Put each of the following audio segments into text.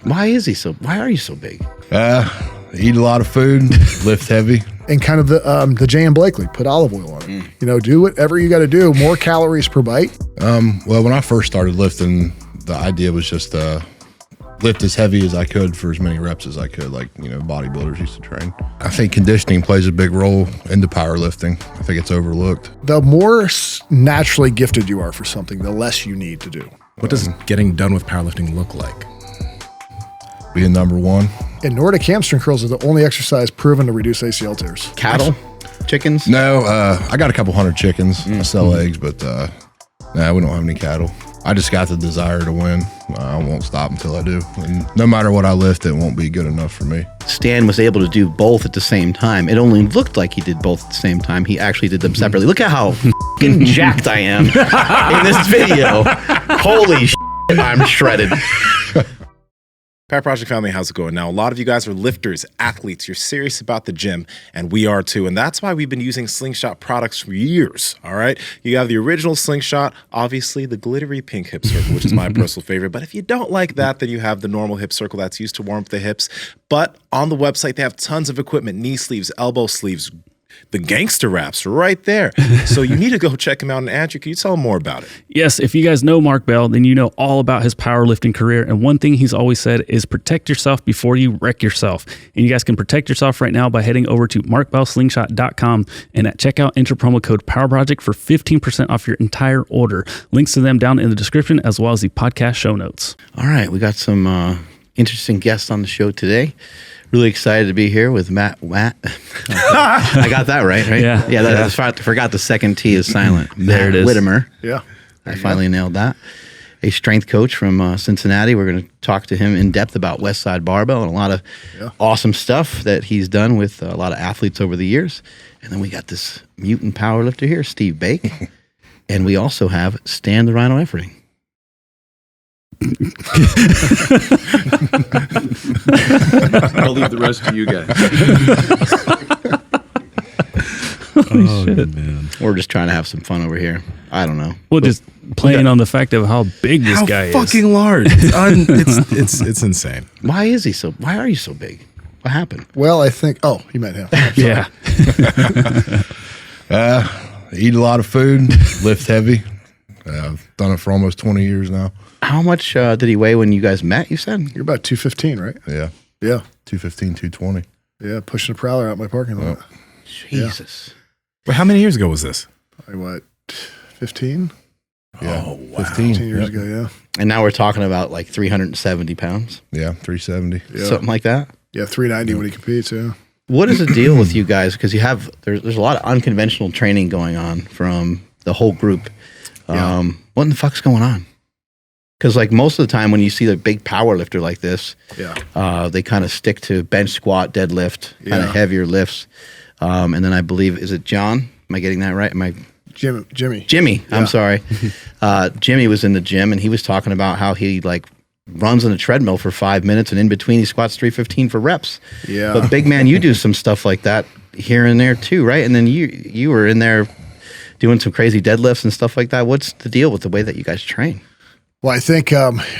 Why are you so big? Eat a lot of food, lift heavy. And kind of the Jay and Blakely, put olive oil on it. You know, do whatever you got to do. More calories per bite. Well, when I first started lifting, the idea was just lift as heavy as I could for as many reps as I could, like, you know, bodybuilders used to train. I think conditioning plays a big role into powerlifting. I think it's overlooked. The more naturally gifted you are for something, the less you need to do. What does getting done with powerlifting look like? Being number one. And Nordic hamstring curls is the only exercise proven to reduce ACL tears. Cattle? Chickens? No, I got a couple hundred chickens. I sell eggs, but nah, we don't have any cattle. I just got the desire to win. I won't stop until I do. And no matter what I lift, it won't be good enough for me. Stan was able to do both at the same time. It only looked like he did both at the same time. He actually did them separately. Look at how fucking jacked I am in this video. Holy shit, I'm shredded. Power Project family, how's it going? Now, a lot of you guys are lifters, athletes. You're serious about the gym, and we are too. And that's why we've been using Slingshot products for years, all right? You have the original Slingshot, obviously the glittery pink hip circle, which is my personal favorite. But if you don't like that, then you have the normal hip circle that's used to warm up the hips. But on the website, they have tons of equipment, knee sleeves, elbow sleeves, the gangster wraps right there. So you need to go check him out. And Andrew, can you tell him more about it? Yes, if you guys know Mark Bell, then you know all about his powerlifting career. And one thing he's always said is protect yourself before you wreck yourself. And you guys can protect yourself right now by heading over to markbellslingshot.com and at checkout enter promo code PowerProject for 15% off your entire order. Links to them down in the description as well as the podcast show notes. All right, we got some interesting guests on the show today. Really excited to be here with Matt. I got that right? Yeah. Yeah. I forgot the second T is silent. There it is. Wiedemer. Yeah. I finally nailed that. A strength coach from Cincinnati. We're going to talk to him in depth about Westside Barbell and a lot of awesome stuff that he's done with a lot of athletes over the years. And then we got this mutant powerlifter here, Steve Bake. And we also have Stan the Rhino Efferding. I'll leave the rest to you guys. Holy shit. Man. We're just trying to have some fun over here. I don't know. Well, just playing on the fact of how big this guy is. Fucking large. It's insane. Why are you so big? What happened? Well, I think, you meant him. Yeah. Eat a lot of food, lift heavy. I've done it for almost 20 years now. How much did he weigh when you guys met, you said? You're about 215, right? Yeah. Yeah. 215, 220. Yeah, pushing a prowler out my parking lot. Jesus. Wait, how many years ago was this? What, 15? Yeah. Oh, wow. 15 years ago, yeah. And now we're talking about like 370 pounds. Yeah, 370. Yeah. Something like that. Yeah, 390 when he competes, yeah. What is the deal with you guys? Because there's a lot of unconventional training going on from the whole group. What in the fuck's going on? Because like most of the time when you see the big power lifter like this, they kind of stick to bench, squat, deadlift, kind of heavier lifts. And then I believe, is it John? Am I getting that right? Jimmy. I'm sorry. Jimmy was in the gym and he was talking about how he like runs on a treadmill for 5 minutes and in between he squats 315 for reps. Yeah. But big man, you do some stuff like that here and there too, right? And then you were in there doing some crazy deadlifts and stuff like that. What's the deal with the way that you guys train? Well, I think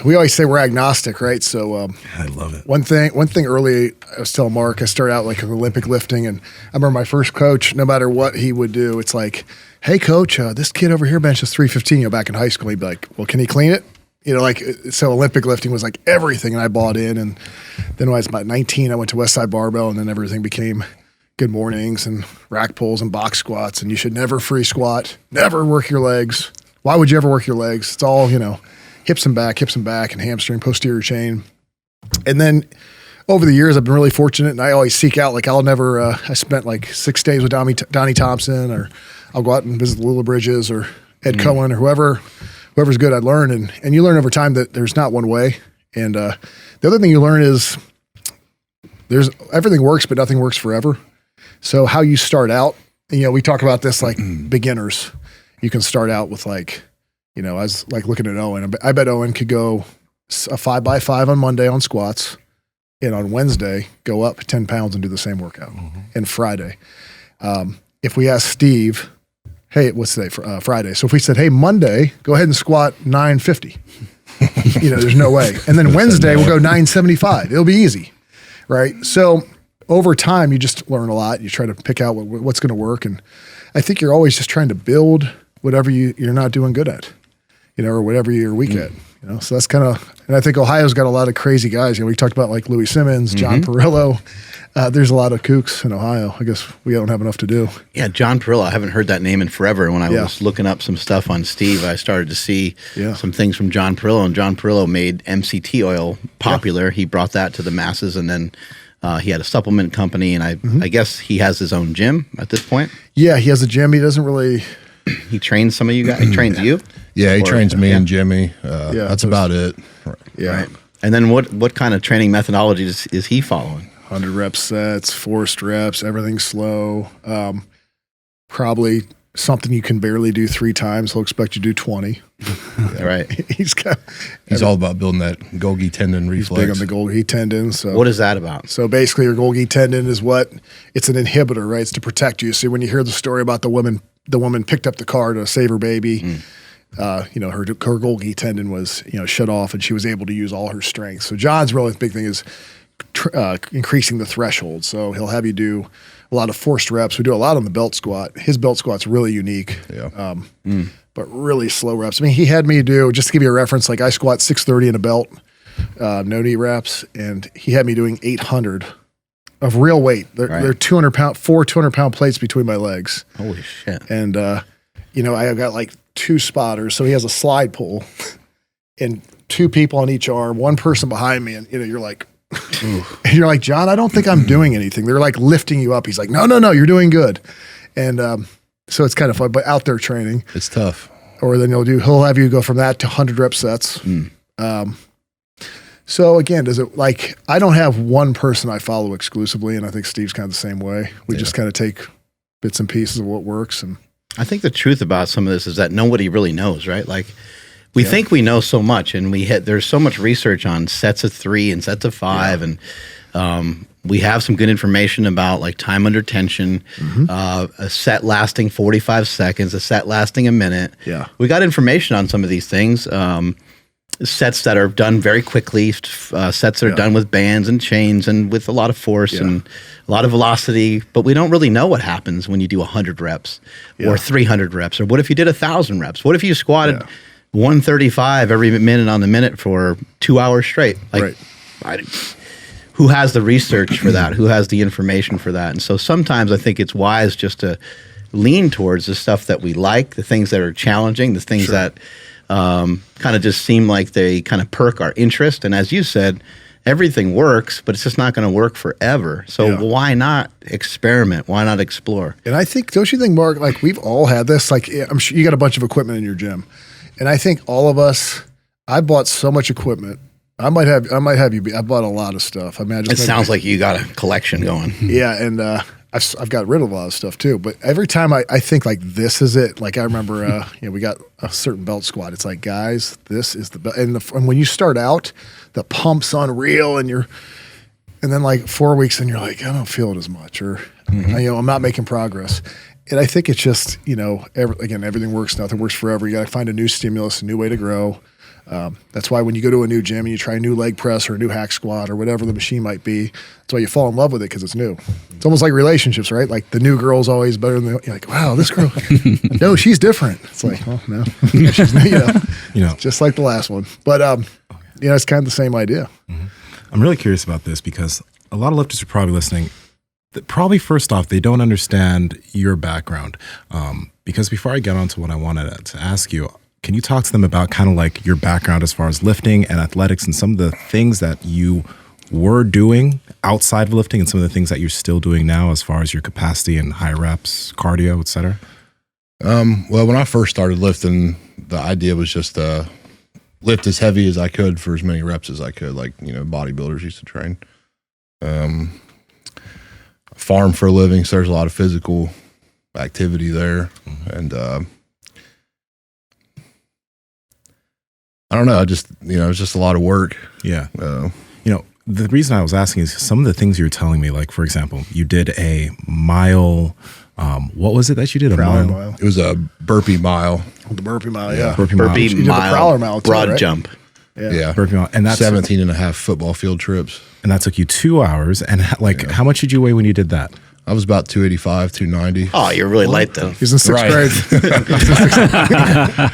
we always say we're agnostic, right? So I love it. One thing early, I was telling Mark, I started out like with Olympic lifting, and I remember my first coach, no matter what he would do, it's like, hey, coach, this kid over here benches 315. You know, back in high school, he'd be like, well, can he clean it? You know, like, so Olympic lifting was like everything, and I bought in. And then when I was about 19, I went to Westside Barbell, and then everything became good mornings and rack pulls and box squats, and you should never free squat, never work your legs. Why would you ever work your legs? It's all, hips and back, and hamstring, posterior chain. And then over the years, I've been really fortunate, and I always seek out, like I spent like 6 days with Donnie Thompson, or I'll go out and visit the Lula Bridges or Ed Cohen or whoever's good. I learn, and you learn over time that there's not one way. And the other thing you learn is everything works, but nothing works forever. So how you start out, we talk about this like beginners. You can start out with like, I was like looking at Owen. I bet Owen could go a 5x5 on Monday on squats, and on Wednesday go up 10 pounds and do the same workout. And Friday, if we ask Steve hey, what's today? Friday. So if we said, hey, Monday, go ahead and squat 950. There's no way. And then Wednesday, we'll go 975. It'll be easy, right? So over time, you just learn a lot. You try to pick out what's going to work. And I think you're always just trying to build whatever you're not doing good at, or whatever you're weak at. So that's kind of, and I think Ohio's got a lot of crazy guys. We talked about like Louie Simmons, John Parrillo. There's a lot of kooks in Ohio. I guess we don't have enough to do. Yeah, John Parrillo. I haven't heard that name in forever. When I was looking up some stuff on Steve, I started to see some things from John Parrillo. And John Parrillo made MCT oil popular. He brought that to the masses, and then he had a supplement company. And I guess he has his own gym at this point. Yeah, he has a gym. He doesn't really. He trains some of you guys. He trains you. Yeah, he trains me and Jimmy. That's about it. Yeah. Right. And then what kind of training methodology is he following? 100 rep sets, forced reps, everything slow. Probably something you can barely do 3 times. He'll expect you to do 20. Right. He's all about building that Golgi tendon reflex. He's big on the Golgi tendon. So what is that about? So basically your Golgi tendon is it's an inhibitor, right? It's to protect you. See, when you hear the story about the woman picked up the car to save her baby, her Golgi tendon was, shut off, and she was able to use all her strength. So John's really big thing is increasing the threshold. So he'll have you do a lot of forced reps. We do a lot on the belt squat. His belt squat's really unique, but really slow reps. I mean, he had me do, just to give you a reference, like I squat 630 in a belt, no knee reps, and he had me doing 800 of real weight. They're 200-pound plates between my legs. Holy shit. And, I got like 2 spotters. So he has a slide pull and 2 people on each arm, 1 person behind me. And, you're like, and you're like, John, I don't think I'm doing anything. They're like lifting you up. He's like, no, you're doing good. And so it's kind of fun, but out there training. It's tough. Or then he'll have you go from that to 100 rep sets. So again, I don't have one person I follow exclusively, and I think Steve's kind of the same way. We just kind of take bits and pieces of what works. And I think the truth about some of this is that nobody really knows, right? Like we think we know so much, and there's so much research on sets of 3 and sets of 5, and we have some good information about like time under tension, a set lasting 45 seconds, a set lasting a minute. Yeah, we got information on some of these things. Sets that are done very quickly, sets that are done with bands and chains and with a lot of force and a lot of velocity, but we don't really know what happens when you do 100 reps or 300 reps, or what if you did 1,000 reps? What if you squatted 135 every minute on the minute for 2 hours straight? Like, who has the research for that? Who has the information for that? And so sometimes I think it's wise just to lean towards the stuff that we like, the things that are challenging, the things that kind of just seem like they kind of perk our interest. And as you said, everything works, but it's just not going to work forever. So why not experiment? Why not explore? And I think, don't you think, Mark, like we've all had this, like I'm sure you got a bunch of equipment in your gym. And I think all of us, I bought so much equipment. I might have you. I bought a lot of stuff. I mean, it sounds like you got a collection going. Yeah. And, I've got rid of a lot of stuff too, but every time I think like this is it. Like I remember, we got a certain belt squat. It's like, guys, this is the belt. And when you start out, the pump's unreal, and then like 4 weeks, and you're like, I don't feel it as much, or I'm not making progress. And I think it's just everything works. Nothing works forever. You got to find a new stimulus, a new way to grow. That's why when you go to a new gym and you try a new leg press or a new hack squat or whatever the machine might be, that's why you fall in love with it, because it's new. It's almost like relationships, right? Like the new girl's always better than you're like, wow, this girl, no, she's different. It's like, oh no, she's just like the last one. But it's kind of the same idea. I'm really curious about this because a lot of lifters are probably listening. Probably first off, they don't understand your background. Because before I get on to what I wanted to ask you, can you talk to them about kind of like your background as far as lifting and athletics and some of the things that you were doing outside of lifting and some of the things that you're still doing now as far as your capacity and high reps, cardio, et cetera? Well, when I first started lifting, the idea was just to lift as heavy as I could for as many reps as I could, like, bodybuilders used to train. Farm for a living, so there's a lot of physical activity there. And I don't know. I just, it's just a lot of work. Yeah. The reason I was asking is some of the things you're telling me, like, for example, you did a mile What was it that you did? Prowler mile. It was a burpee mile. The burpee mile, yeah. Burpee mile. Burpee You did the mile, prowler mile too, broad right? jump. Yeah. Burpee mile. And that's 17 and a half football field trips. And that took you 2 hours. And how much did you weigh when you did that? I was about 285, 290. Oh, you're really light though. He's in sixth Right. grade.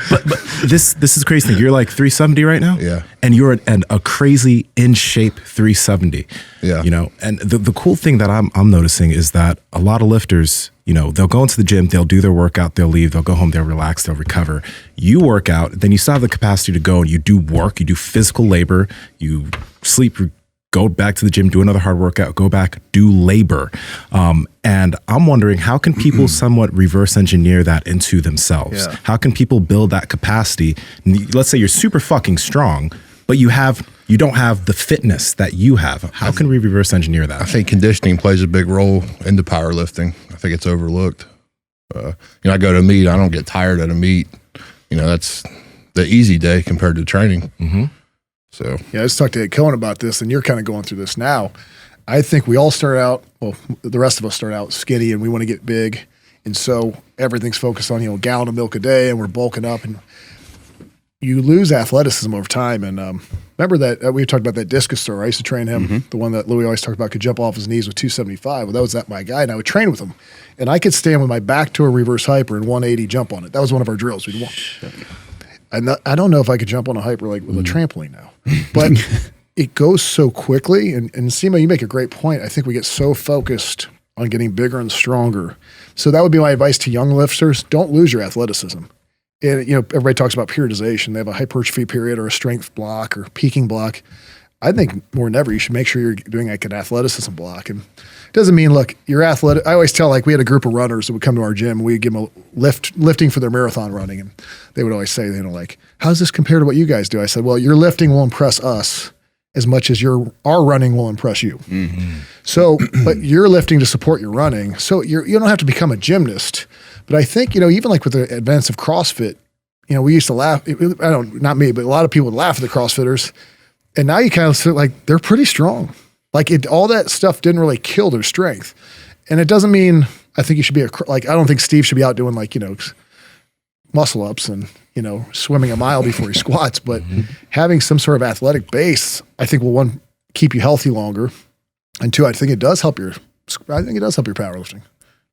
But this is crazy thing. You're like 370 right now? Yeah. And you're a crazy in shape 370. Yeah. You know, and the cool thing that I'm noticing is that a lot of lifters, you know, they'll go into the gym, they'll do their workout, they'll leave, they'll go home, they'll relax, they'll recover. You work out, then you still have the capacity to go and you do work, you do physical labor, you sleep, go back to the gym, do another hard workout, go back, do labor. And I'm wondering, how can people somewhat reverse engineer that into themselves? Yeah. How can people build that capacity? Let's say you're super fucking strong, but you don't have the fitness that you have. How can we reverse engineer that? I think conditioning plays a big role into powerlifting. I think it's overlooked. You know, I go to a meet, I don't get tired at a meet. You know, that's the easy day compared to training. Mm-hmm. So Yeah, I just talked to Ed Cohen about this, and you're kind of going through this now. I think we all start out, well, the rest of us start out skinny, and we want to get big. And so everything's focused on, a gallon of milk a day, and we're bulking up. And you lose athleticism over time. And remember that we talked about that discus thrower. I used to train him, the one that Louie always talked about, could jump off his knees with 275. Well, that was my guy, and I would train with him. And I could stand with my back to a reverse hyper and 180 jump on it. That was one of our drills. We'd walk. I don't know if I could jump on a hyper like with a trampoline now, but it goes so quickly. And Nsima, you make a great point. I think we get so focused on getting bigger and stronger. So that would be my advice to young lifters. Don't lose your athleticism. And, everybody talks about periodization. They have a hypertrophy period or a strength block or peaking block. I think more than ever, you should make sure you're doing like an athleticism block. And it doesn't mean, look, you're athletic. I always tell, we had a group of runners that would come to our gym and we'd give them a lifting for their marathon running. And they would always say, how does this compare to what you guys do? I said, well, your lifting will impress us as much as our running will impress you. Mm-hmm. So, but you're lifting to support your running. So you don't have to become a gymnast. But I think, even like with the advance of CrossFit, we used to laugh. Not me, but a lot of people would laugh at the CrossFitters. And now you kind of feel like they're pretty strong. All that stuff didn't really kill their strength. And it doesn't mean I think you should be I don't think Steve should be out doing muscle ups and, swimming a mile before he squats. But having some sort of athletic base, I think will, one, keep you healthy longer. And two, I think it does help your powerlifting.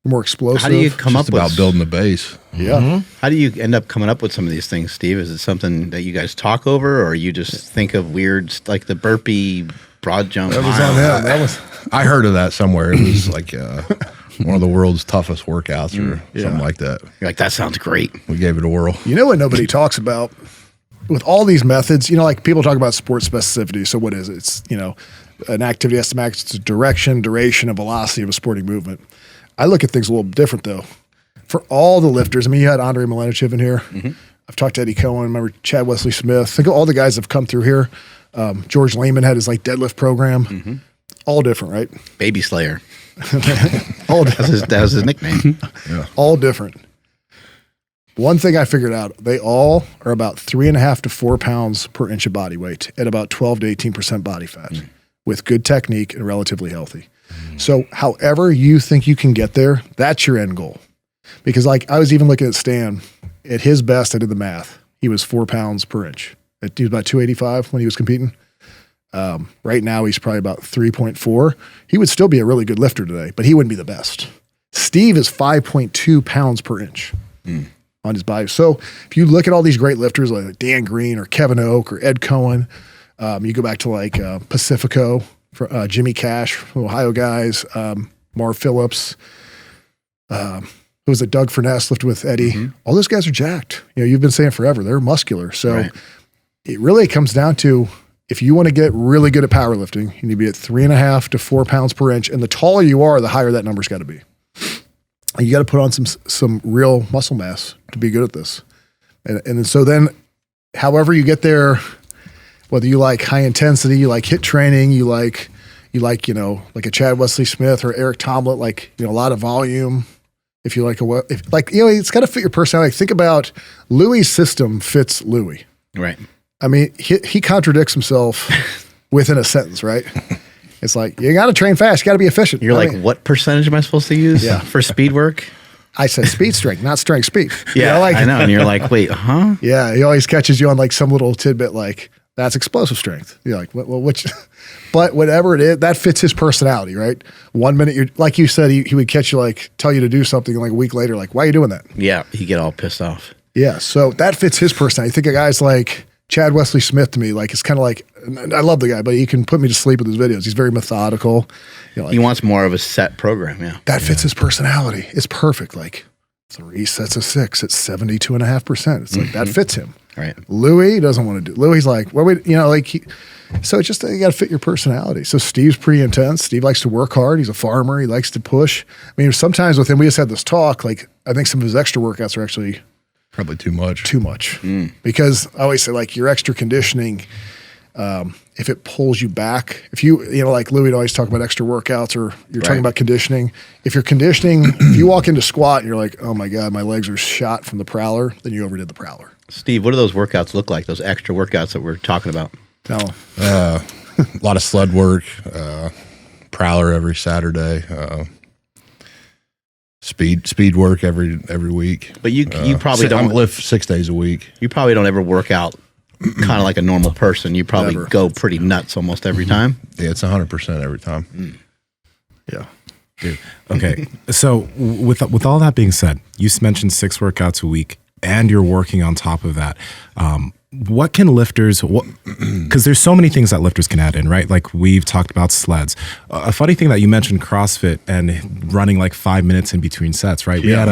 You're more explosive. How do you come up with about building the base? Yeah. How do you end up coming up with some of these things, Steve? Is it something that you guys talk over, or you just think of weird, like the burpee broad jump? That was on him. I heard of that somewhere. It was like one of the world's toughest workouts or something like that. You're like, that sounds great. We gave it a whirl. You know what nobody talks about? With all these methods, people talk about sport specificity. So what is it? It's, an activity has to match the direction, duration, and velocity of a sporting movement. I look at things a little different, though. For all the lifters, you had Andre Milenichev in here. Mm-hmm. I've talked to Eddie Cohen. Remember Chad Wesley Smith. Think of all the guys that have come through here. George Lehman had his deadlift program. Mm-hmm. All different, right? Baby Slayer. All different. That was his nickname. Yeah. All different. One thing I figured out, they all are about 3.5 to 4 pounds per inch of body weight at about 12 to 18% body fat with good technique and relatively healthy. So however you think you can get there, that's your end goal. Because I was even looking at Stan, at his best, I did the math. He was 4 pounds per inch. He was about 285 when he was competing. Right now he's probably about 3.4. He would still be a really good lifter today, but he wouldn't be the best. Steve is 5.2 pounds per inch on his body. So if you look at all these great lifters like Dan Green or Kevin Oak or Ed Cohen, you go back to Pacifico, for Jimmy Cash, Ohio guys, Marv Phillips, who was it, Doug Furness lifted with Eddie. Mm-hmm. All those guys are jacked. You've been saying forever, they're muscular. So it really comes down to, if you want to get really good at powerlifting, you need to be at 3.5 to 4 pounds per inch. And the taller you are, the higher that number's got to be. And you got to put on some real muscle mass to be good at this. And so then, however you get there, whether you like high intensity, you like HIIT training, you like like a Chad Wesley Smith or Eric Tomlin, a lot of volume. If you like it's got to fit your personality. Think about Louie's system fits Louie. Right. He contradicts himself within a sentence, right? It's like, you got to train fast. You got to be efficient. You're like, what percentage am I supposed to use Yeah. for speed work? I said speed strength, not strength speed. Yeah, You know, like, I know. And you're like, wait, huh? Yeah, he always catches you on like some little tidbit like, that's explosive strength. You're like, well, which, but whatever it is, that fits his personality, right? 1 minute, you're like you said, he would catch you, like, tell you to do something, like a week later, like, why are you doing that? Yeah, he get all pissed off. Yeah, so that fits his personality. I think a guy's like Chad Wesley Smith to me, like, it's kind of like, I love the guy, but he can put me to sleep with his videos. He's very methodical. You know, like, He wants more of a set program, yeah. that fits his personality. It's perfect. Like 3 sets of 6 at 72.5%. It's like, that fits him. Right. Louie doesn't want to do. Louie's like, well, so it's just you got to fit your personality. So Steve's pretty intense. Steve likes to work hard. He's a farmer. He likes to push. I mean, sometimes with him, we just had this talk. Like, I think some of his extra workouts are actually Probably too much. too much because I always say like your extra conditioning, if it pulls you back, if you know, like Louie would always talk about extra workouts or you're talking about conditioning. If you're conditioning, if you walk into squat and you're like, oh my God, my legs are shot from the prowler, then you overdid the prowler. Steve, what do those workouts look like? Those extra workouts that we're talking about? No. A lot of sled work, prowler every Saturday, speed work every week. But you probably don't lift 6 days a week. You probably don't ever work out kind of like a normal person. You probably Never. go pretty nuts almost every time. Yeah, it's 100% every time. Yeah. Dude. Okay. So with all that being said, you mentioned 6 workouts a week and you're working on top of that. What can lifters, because there's so many things that lifters can add in, right? Like we've talked about sleds. A funny thing that you mentioned CrossFit and running like 5 minutes in between sets, right? We had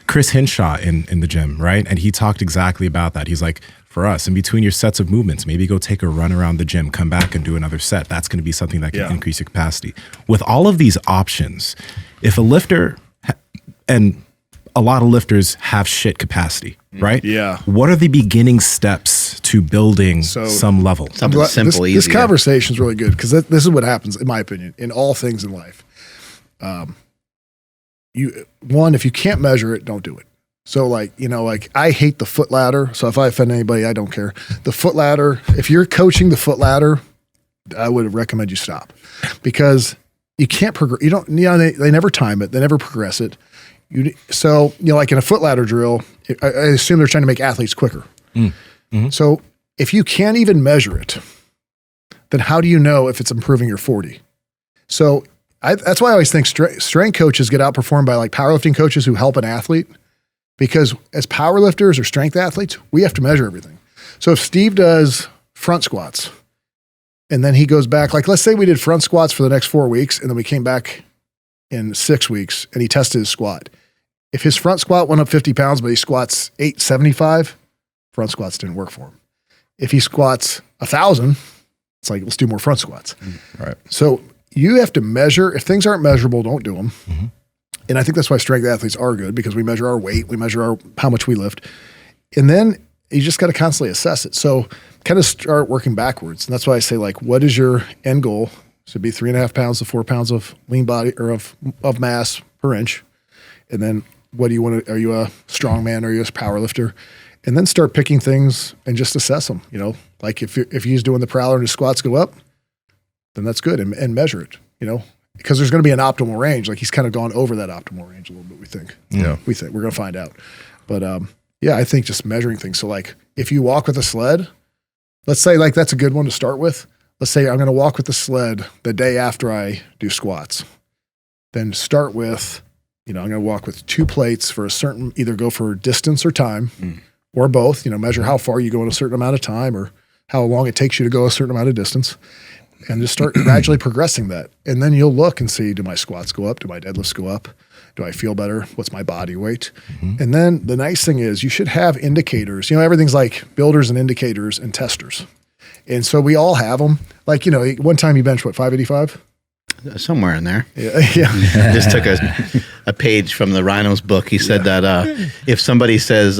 Chris Hinshaw in the gym, right? And he talked exactly about that. He's like, for us, in between your sets of movements, maybe go take a run around the gym, come back and do another set. That's going to be something that can increase your capacity. With all of these options, if a lifter, and a lot of lifters have shit capacity, right? Yeah. What are the beginning steps to building some level? Something simple, easy. This conversation is really good because this is what happens, in my opinion, in all things in life. If you can't measure it, don't do it. So like I hate the foot ladder. So if I offend anybody, I don't care. The foot ladder, if you're coaching the foot ladder, I would recommend you stop because you can't progress. You don't, they never time it. They never progress it. Like in a foot ladder drill, I assume they're trying to make athletes quicker. So if you can't even measure it, then how do you know if it's improving your 40? So that's why I always think strength coaches get outperformed by like powerlifting coaches who help an athlete. Because as powerlifters or strength athletes, we have to measure everything. So if Steve does front squats and then he goes back, like let's say we did front squats for the next 4 weeks and then we came back in 6 weeks and he tested his squat. If his front squat went up 50 pounds, but he squats 875, front squats didn't work for him. If he squats 1,000, it's like, let's do more front squats. Right. So you have to measure. If things aren't measurable, don't do them. And I think that's why strength athletes are good because we measure our weight, we measure how much we lift. And then you just got to constantly assess it. So kind of start working backwards. And that's why I say like, what is your end goal? Should be 3.5 pounds to 4 pounds of lean body or of mass per inch. And then what do you want to, are you a strong man? Are you a power lifter? And then start picking things and just assess them. Like if he's doing the prowler and his squats go up, then that's good and measure it, because there's going to be an optimal range. Like he's kind of gone over that optimal range a little bit, we think. Yeah. We think we're going to find out. But I think just measuring things. So like if you walk with a sled, let's say like that's a good one to start with. Let's say I'm going to walk with the sled the day after I do squats. Then start with, I'm going to walk with 2 plates for a certain, either go for distance or time or both, measure how far you go in a certain amount of time or how long it takes you to go a certain amount of distance. And just start gradually progressing that. And then you'll look and see, do my squats go up? Do my deadlifts go up? Do I feel better? What's my body weight? And then the nice thing is you should have indicators. Everything's like builders and indicators and testers. And so we all have them. Like, one time you benched, 585? Somewhere in there. Yeah. Just took a page from the Rhino's book. He said that if somebody says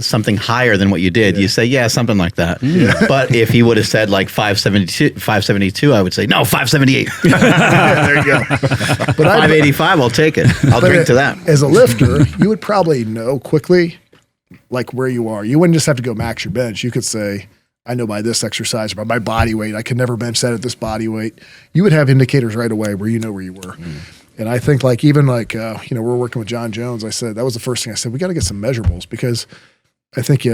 something higher than what you did, you say, yeah, something like that. But if he would have said like 572, I would say, no, 578. There you go. But 585, I'll take it. I'll drink to that. As a lifter, you would probably know quickly like where you are. You wouldn't just have to go max your bench. You could say, I know by this exercise, by my body weight, I could never bench that at this body weight. You would have indicators right away where you know where you were. And I think even we're working with Jon Jones. I said, that was the first thing I said, we got to get some measurables, because I think,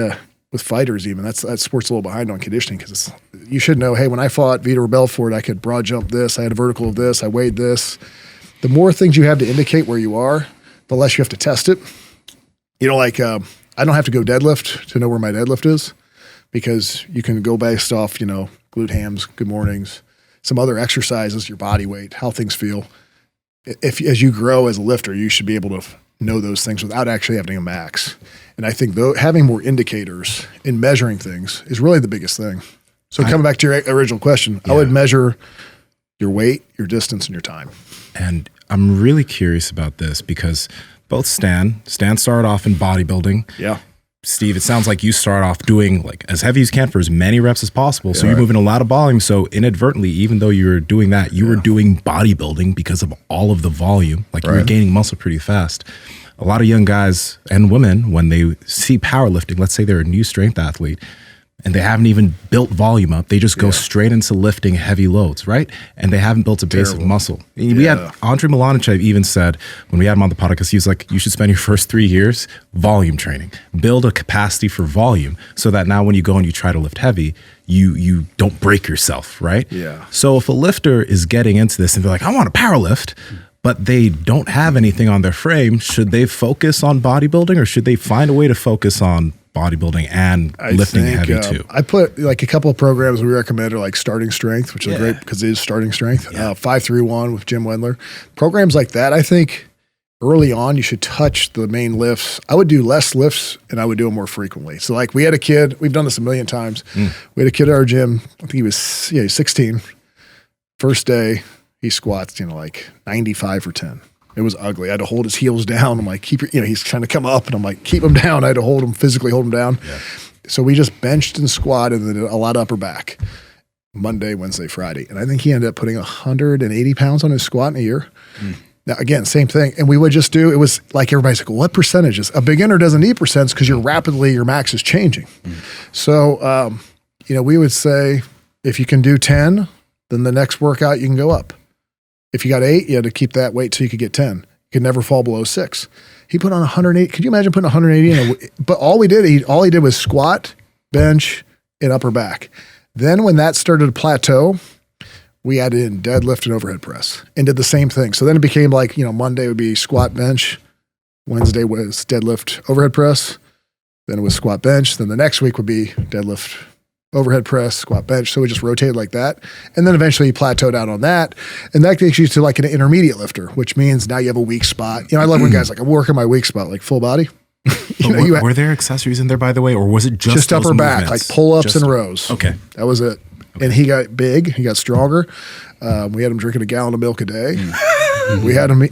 with fighters even, that sport's a little behind on conditioning, because you should know, hey, when I fought Wiedemer Belfort, I could broad jump this, I had a vertical of this, I weighed this. The more things you have to indicate where you are, the less you have to test it. I don't have to go deadlift to know where my deadlift is, because you can go based off, glute hams, good mornings, some other exercises, your body weight, how things feel. As you grow as a lifter, you should be able to know those things without actually having a max. And I think having more indicators in measuring things is really the biggest thing. So coming back to your original question, I would measure your weight, your distance, and your time. And I'm really curious about this, because both Stan started off in bodybuilding. Yeah. Steve, it sounds like you start off doing as heavy as you can for as many reps as possible. So you're moving a lot of volume. So inadvertently, even though you were doing that, you were doing bodybuilding because of all of the volume. You were gaining muscle pretty fast. A lot of young guys and women, when they see powerlifting, let's say they're a new strength athlete, and they haven't even built volume up, they just go straight into lifting heavy loads, right? And they haven't built a base of muscle. We had Andre Milanichev even said, when we had him on the podcast, he was like, you should spend your first 3 years volume training, build a capacity for volume, so that now when you go and you try to lift heavy, you don't break yourself, right? Yeah. So if a lifter is getting into this and they're like, I want to power lift, but they don't have anything on their frame, should they focus on bodybuilding, or should they find a way to focus on bodybuilding and lifting heavy too? I put a couple of programs we recommend are like Starting Strength, which is great because it is starting strength. 531 with Jim Wendler. Programs like that, I think early on you should touch the main lifts. I would do less lifts and I would do them more frequently. So we had a kid, we've done this a million times. We had a kid at our gym, I think he was 16. First day, he squats, 95 for 10. It was ugly. I had to hold his heels down. I'm like, he's trying to come up, and I'm like, keep him down. I had to physically hold him down. Yeah. So we just benched and squatted, and then a lot of upper back. Monday, Wednesday, Friday. And I think he ended up putting 180 pounds on his squat in a year. Now, again, same thing. And we would just it was like, everybody's like, well, what percentages? A beginner doesn't need percents because your max is changing. So, we would say if you can do 10, then the next workout you can go up. If you got 8, you had to keep that weight so you could get 10. You could never fall below 6. He put on 180. Could you imagine putting 180 in? But all he did was squat, bench, and upper back. Then when that started to plateau, we added in deadlift and overhead press and did the same thing. So then it became Monday would be squat, bench. Wednesday was deadlift, overhead press. Then it was squat, bench. Then the next week would be deadlift, overhead press, squat, bench. So we just rotated like that. And then eventually he plateaued out on that. And that takes you to an intermediate lifter, which means now you have a weak spot. I love when guys I'm working my weak spot, full body. Were there accessories in there, by the way, or was it just upper back, pull-ups and rows? Okay. That was it. Okay. And he got big. He got stronger. We had him drinking a gallon of milk a day. We had him,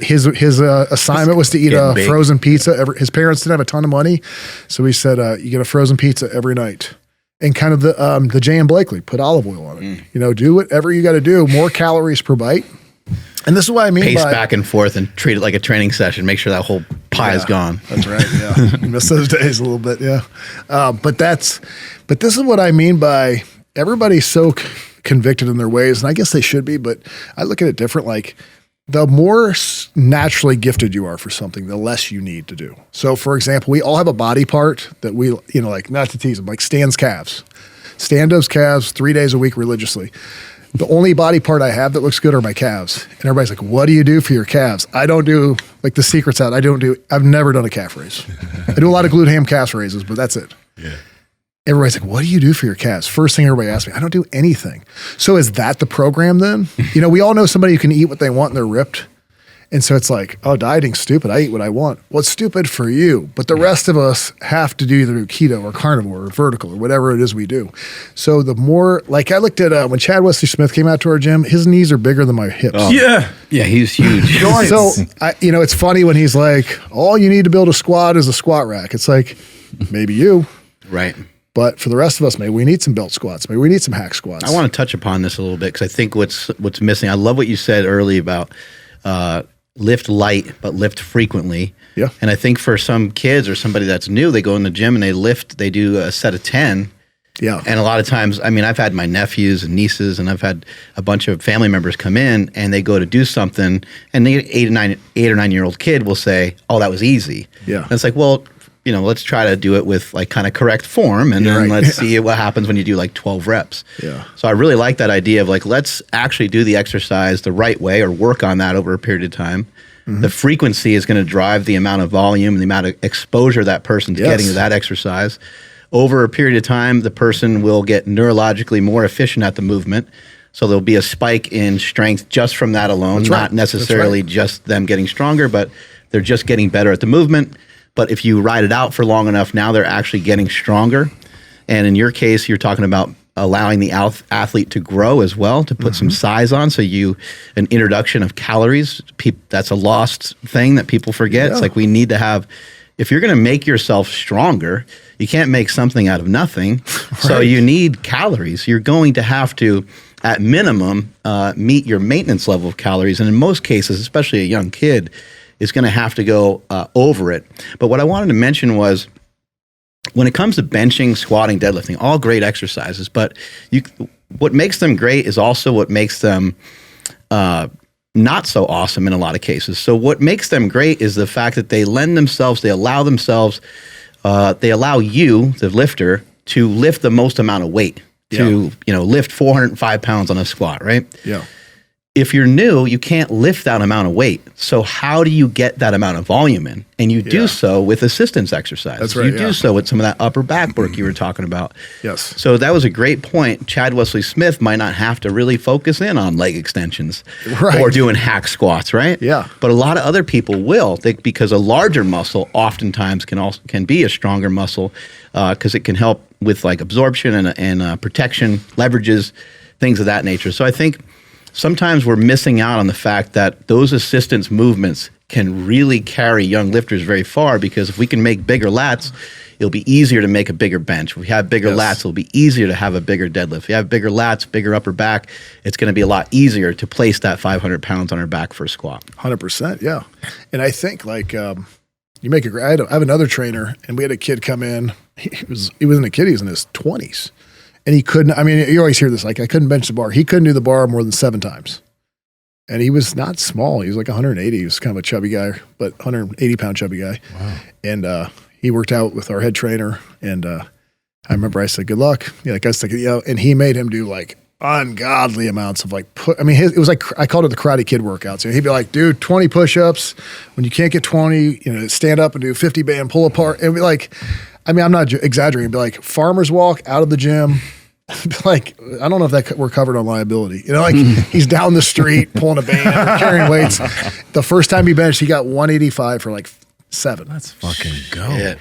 his assignment was to eat a frozen pizza. His parents didn't have a ton of money. So we said, you get a frozen pizza every night. And kind of the Jay and Blakely, put olive oil on it. Do whatever you got to do, more calories per bite. And this is what I mean Pace back and forth and treat it like a training session. Make sure that whole pie is gone. That's right, yeah. You miss those days a little bit, yeah. But this is what I mean by everybody's so convicted in their ways, and I guess they should be, but I look at it different. The more naturally gifted you are for something, the less you need to do. So, for example, we all have a body part that we, not to tease them, Stan's calves. Stan does calves 3 days a week religiously. The only body part I have that looks good are my calves. And everybody's like, what do you do for your calves? I don't do, the secret's out. I've never done a calf raise. I do a lot of glute ham calf raises, but that's it. Yeah. Everybody's like, what do you do for your calves? First thing everybody asks me, I don't do anything. So is that the program then? We all know somebody who can eat what they want and they're ripped. And so it's like, oh, dieting's stupid. I eat what I want. Well, it's stupid for you. But the rest of us have to do either keto or carnivore or vertical or whatever it is we do. So the more, I looked at when Chad Wesley Smith came out to our gym, his knees are bigger than my hips. Oh. Yeah, he's huge. So, it's funny when he's like, all you need to build a squat is a squat rack. It's like, maybe you. Right. But for the rest of us, maybe we need some belt squats. Maybe we need some hack squats. I want to touch upon this a little bit because I think what's missing. I love what you said early about lift light, but lift frequently. Yeah. And I think for some kids or somebody that's new, they go in the gym and they do a set of 10. Yeah. And a lot of times, I mean, I've had my nephews and nieces, and I've had a bunch of family members come in, and they go to do something, and the 8 or 9 year old kid will say, "Oh, that was easy." Yeah. And it's like, well, you know, let's try to do it with like kind of correct form, and then let's see what happens when you do like 12 reps. Yeah. So I really like that idea of like, let's actually do the exercise the right way, or work on that over a period of time. The frequency is going to drive the amount of volume and the amount of exposure that person's getting to that exercise. Over a period of time, the person will get neurologically more efficient at the movement. So there'll be a spike in strength just from that alone, not necessarily just them getting stronger, but they're just getting better at the movement. But if you ride it out for long enough, now they're actually getting stronger. And in your case, you're talking about allowing the athlete to grow as well, to put some size on. So an introduction of calories, that's a lost thing that people forget. It's like we need to have, if you're going to make yourself stronger, you can't make something out of nothing. So you need calories. You're going to have to, at minimum, meet your maintenance level of calories. And in most cases, especially a young kid, is going to have to go over it. But what I wanted to mention was, when it comes to benching, squatting, deadlifting, all great exercises, but what makes them great is also what makes them not so awesome in a lot of cases. So what makes them great is the fact that they allow you, the lifter, to lift the most amount of weight, to lift 405 pounds on a squat, right? Yeah. If you're new, you can't lift that amount of weight. So how do you get that amount of volume in? And you do so with assistance exercises. That's right. You do so with some of that upper back work you were talking about. Yes. So that was a great point. Chad Wesley Smith might not have to really focus in on leg extensions or doing hack squats, right? Yeah. But a lot of other people will, because a larger muscle oftentimes can be a stronger muscle, because it can help with like absorption and protection, leverages, things of that nature. So I think sometimes we're missing out on the fact that those assistance movements can really carry young lifters very far, because if we can make bigger lats, it'll be easier to make a bigger bench. If we have bigger lats, it'll be easier to have a bigger deadlift. If you have bigger lats, bigger upper back, it's going to be a lot easier to place that 500 pounds on our back for a squat. 100%, yeah. And I think like you make a great, I have another trainer, and we had a kid come in. He wasn't a kid, he was in his 20s. And he couldn't, I mean, you always hear this, like, I couldn't bench the bar. He couldn't do the bar more than 7 times. And he was not small. He was like 180. He was kind of a chubby guy, but 180-pound chubby guy. Wow. And he worked out with our head trainer. And I remember I said, good luck. Yeah, like I was thinking, and he made him do like ungodly amounts of like, it was like, I called it the Karate Kid workouts. He'd be like, dude, 20 push-ups. When you can't get 20, stand up and do 50 band pull apart. And be like, I mean, I'm not exaggerating, but like farmer's walk out of the gym. Like, I don't know if that we're covered on liability. Like he's down the street pulling a band or carrying weights. The first time he benched, he got 185 for like 7. Let's fucking go.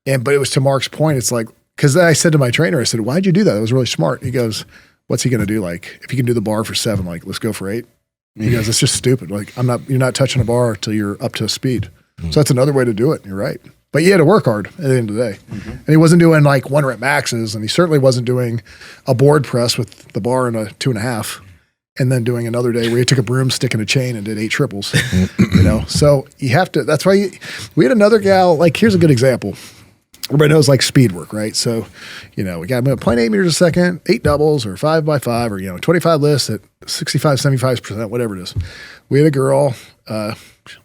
But it was to Mark's point. It's like, because I said to my trainer, I said, why'd you do that? That was really smart. He goes, what's he going to do? Like, if he can do the bar for 7, like, let's go for 8. He goes, it's just stupid. Like, you're not touching a bar until you're up to speed. So that's another way to do it. You're right. But you had to work hard at the end of the day. And he wasn't doing like 1 rep maxes, and he certainly wasn't doing a board press with the bar and a 2.5, and then doing another day where he took a broomstick and a chain and did 8 triples. So you have to, that's why we had another gal, like, here's a good example. Everybody knows like speed work, right? So, we got 0.8 meters a second, 8 doubles or 5x5 or, 25 lifts at 65, 75%, whatever it is. We had a girl, a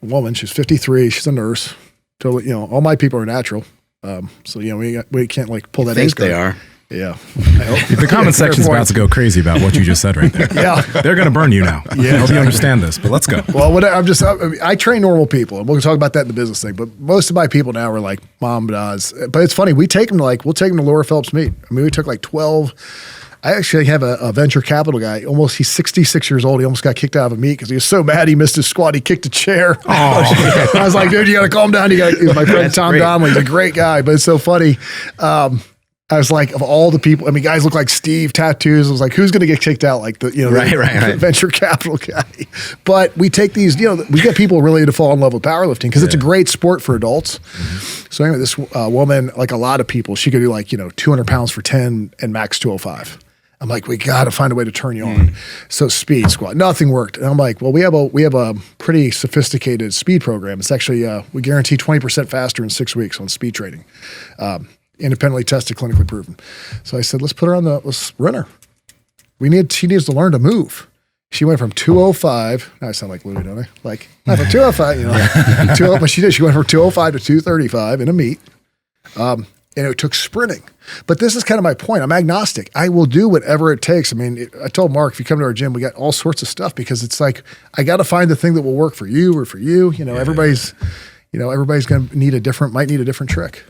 woman, she's 53, she's a nurse. Totally, all my people are natural. So, we can't like pull that. I think they are. Yeah. The comment section's about to go crazy about what you just said right there. Yeah. They're going to burn you now. Yeah. I hope you understand this, but let's go. Well, I train normal people, and we'll talk about that in the business thing, but most of my people now are like mom, dads. But it's funny, we'll take them to Laura Phelps meet. I mean, we took like 12. I actually have a venture capital guy. He's 66 years old. He almost got kicked out of a meet because he was so mad he missed his squat. He kicked a chair. I was like, dude, you got to calm down. My friend Tom Donnelly, he's a great guy, but it's so funny. I was like, of all the people, I mean, guys look like Steve, tattoos. I was like, who's going to get kicked out? Like the venture capital guy. But we take these, we get people really to fall in love with powerlifting because it's a great sport for adults. So anyway, this woman, like a lot of people, she could do like, 200 pounds for 10 and max 205. I'm like, we got to find a way to turn you on. So speed squat, nothing worked. And I'm like, well, we have a pretty sophisticated speed program. It's actually, we guarantee 20% faster in 6 weeks on speed training. independently tested, clinically proven. So I said, let's put her on the sprinter. She needs to learn to move. She went from 205. Now I sound like Louie, don't I? Like, not from 205, you know. But she did. She went from 205 to 235 in a meet. And it took sprinting. But this is kind of my point. I'm agnostic. I will do whatever it takes. I mean, I told Mark, if you come to our gym, we got all sorts of stuff because it's like, I got to find the thing that will work for you or for you. You know, everybody's going to might need a different trick.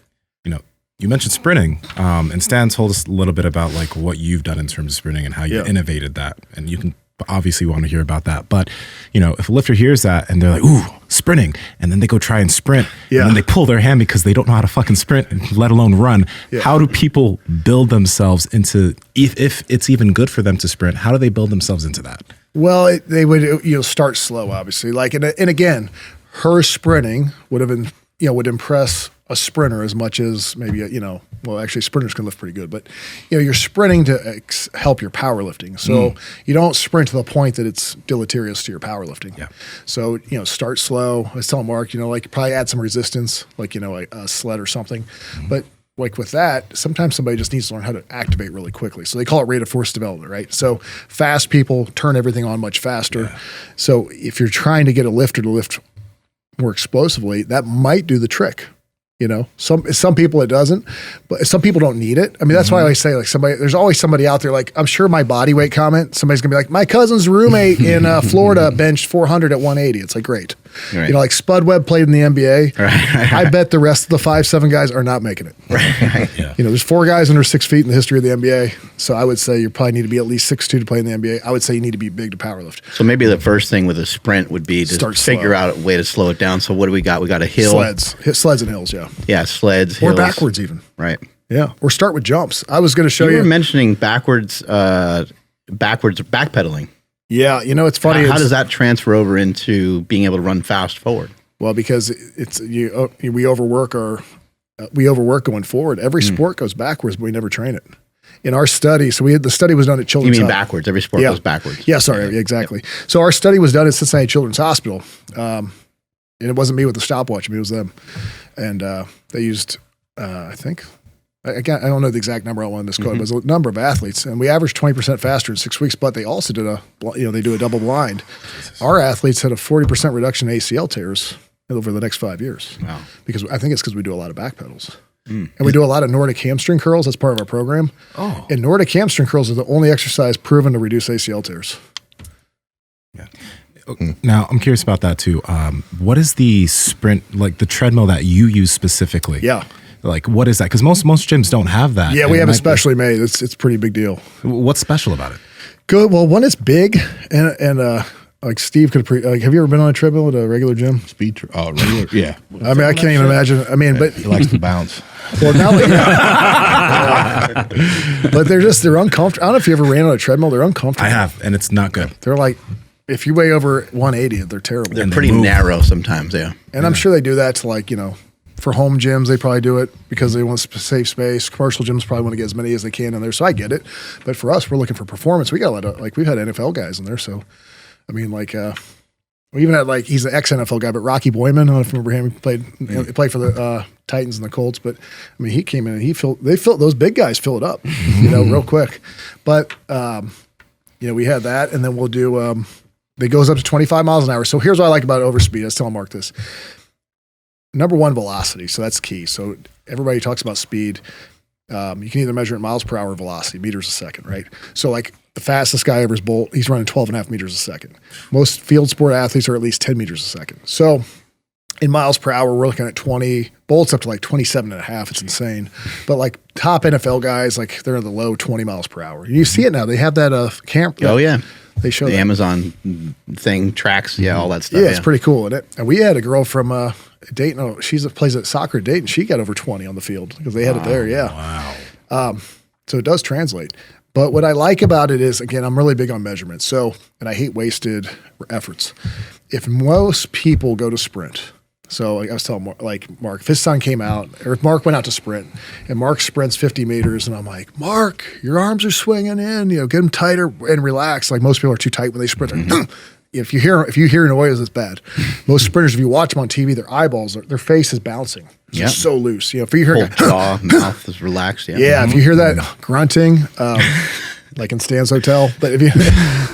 You know, you mentioned sprinting, and Stan told us a little bit about like what you've done in terms of sprinting and how you innovated that. And you can obviously want to hear about that. But, you know, if a lifter hears that and they're like, ooh, sprinting, and then they go try and sprint, and then they pull their hand because they don't know how to fucking sprint, let alone run. How do people build themselves into, if it's even good for them to sprint, how do they build themselves into that? Well, they would, start slow, obviously. Like, and again, her sprinting would have been, would impress a sprinter as much as maybe, actually sprinters can lift pretty good, but, you're sprinting to help your powerlifting. So you don't sprint to the point that it's deleterious to your powerlifting. Yeah. So, start slow. I was telling Mark, like probably add some resistance, like, a sled or something. But like with that, sometimes somebody just needs to learn how to activate really quickly. So they call it rate of force development, right? So fast people turn everything on much faster. Yeah. So if you're trying to get a lifter to lift more explosively, that might do the trick. Some people it doesn't, but some people don't need it. I mean, that's why I always say, like, there's always somebody out there, like, I'm sure my body weight comment, somebody's gonna be like, my cousin's roommate in Florida benched 400 at 180. It's like, great. Right. Like Spud Webb played in the NBA. Right. I bet the rest of the 5'7" guys are not making it. Right. Yeah. There's 4 guys under 6 feet in the history of the NBA. So I would say you probably need to be at least 6'2" to play in the NBA. I would say you need to be big to powerlift. So maybe the first thing with a sprint would be to figure out a way to slow it down. So what do we got? We got a hill. Sleds and hills, yeah. Yeah, sleds, or hills. backwards even. Right. Yeah, or start with jumps. I was going to show you. You were mentioning backwards backpedaling. Yeah, it's funny. How does that transfer over into being able to run fast forward? Well, because we overwork going forward. Every sport goes backwards, but we never train it. In our study, the study was done at Children's Hospital. You mean backwards? Every sport goes backwards. Yeah, sorry, exactly. So our study was done at Cincinnati Children's Hospital, and it wasn't me with the stopwatch. I mean, it was them, and they used, I think. I don't know the exact number on this code, but it was a number of athletes, and we averaged 20% faster in 6 weeks. But they also did they do a double blind. Our athletes had a 40% reduction in ACL tears over the next 5 years. Wow! Because I think it's because we do a lot of back pedals, and we do a lot of Nordic hamstring curls. That's part of our program. Oh, and Nordic hamstring curls are the only exercise proven to reduce ACL tears. Yeah. Now I'm curious about that too. What is the sprint, like the treadmill that you use specifically? Yeah. Like, what is that? Because most gyms don't have that. Yeah, we have it specially made. It's a pretty big deal. What's special about it? Good. Well, one, it's big, and like Steve could have you ever been on a treadmill at a regular gym? Regular, yeah. I mean, I can't even imagine. I mean, but he likes to bounce. Well, now, but they're uncomfortable. I don't know if you ever ran on a treadmill. They're uncomfortable. I have, and it's not good. They're like, if you weigh over 180, they're terrible. They're pretty narrow sometimes. Yeah, and I'm sure they do that to for home gyms, they probably do it because they want safe space. Commercial gyms probably want to get as many as they can in there. So I get it. But for us, we're looking for performance. We got a lot of, we've had NFL guys in there. So, I mean, we even had, he's an ex-NFL guy, but Rocky Boyman, I don't know if you remember him. He played for the Titans and the Colts. But, I mean, he came in and those big guys fill it up, real quick. But, we had that. And then we'll do, it goes up to 25 miles an hour. So here's what I like about overspeed. I was telling Mark this. Number one, velocity. So that's key. So everybody talks about speed. You can either measure it in miles per hour or velocity, meters a second, right? So the fastest guy ever is Bolt. He's running 12.5 meters a second. Most field sport athletes are at least 10 meters a second. So in miles per hour, we're looking at 20. Bolt's up to 27.5. It's insane. But top NFL guys, they're in the low 20 miles per hour. You see it now. They have that camp. Oh, yeah. They show the Amazon thing, tracks, all that stuff. Yeah, it's pretty cool. And we had a girl from Dayton. She plays at soccer at Dayton. She got over 20 on the field because they had it there. Yeah. Wow. So it does translate. But what I like about it is, again, I'm really big on measurements. So, and I hate wasted efforts. If most people go to sprint, so I was telling Mark, if his son came out, or if Mark went out to sprint, and Mark sprints 50 meters, and I'm like, Mark, your arms are swinging in, get them tighter and relax. Like most people are too tight when they sprint. if you hear noise, it's bad. Most sprinters, if you watch them on TV, their eyeballs, their face is bouncing. It's just so loose. If you hear whole jaw, mouth is relaxed. yeah, if you hear that grunting, like in Stan's Hotel, but if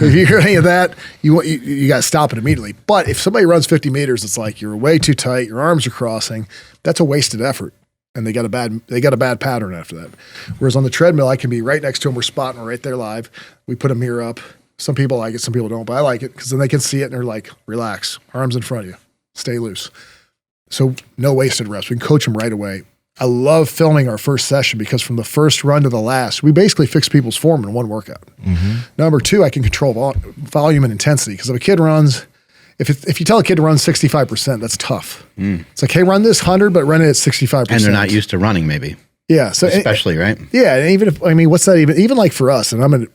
you hear any of that, you got to stop it immediately. But if somebody runs 50 meters, it's like you're way too tight, your arms are crossing. That's a wasted effort. And they got a bad pattern after that. Whereas on the treadmill, I can be right next to them. We're spotting right there live. We put a mirror up. Some people like it, some people don't, but I like it because then they can see it and they're like, relax, arms in front of you, stay loose. So no wasted reps. We can coach them right away. I love filming our first session because from the first run to the last, we basically fix people's form in one workout. Number two, I can control volume and intensity because if a kid runs, if you tell a kid to run 65%, that's tough. It's like, hey, run this 100, but run it at 65%. And they're not used to running, maybe. Yeah. So especially, right? Yeah. And even if, what's that even like for us, and I'm a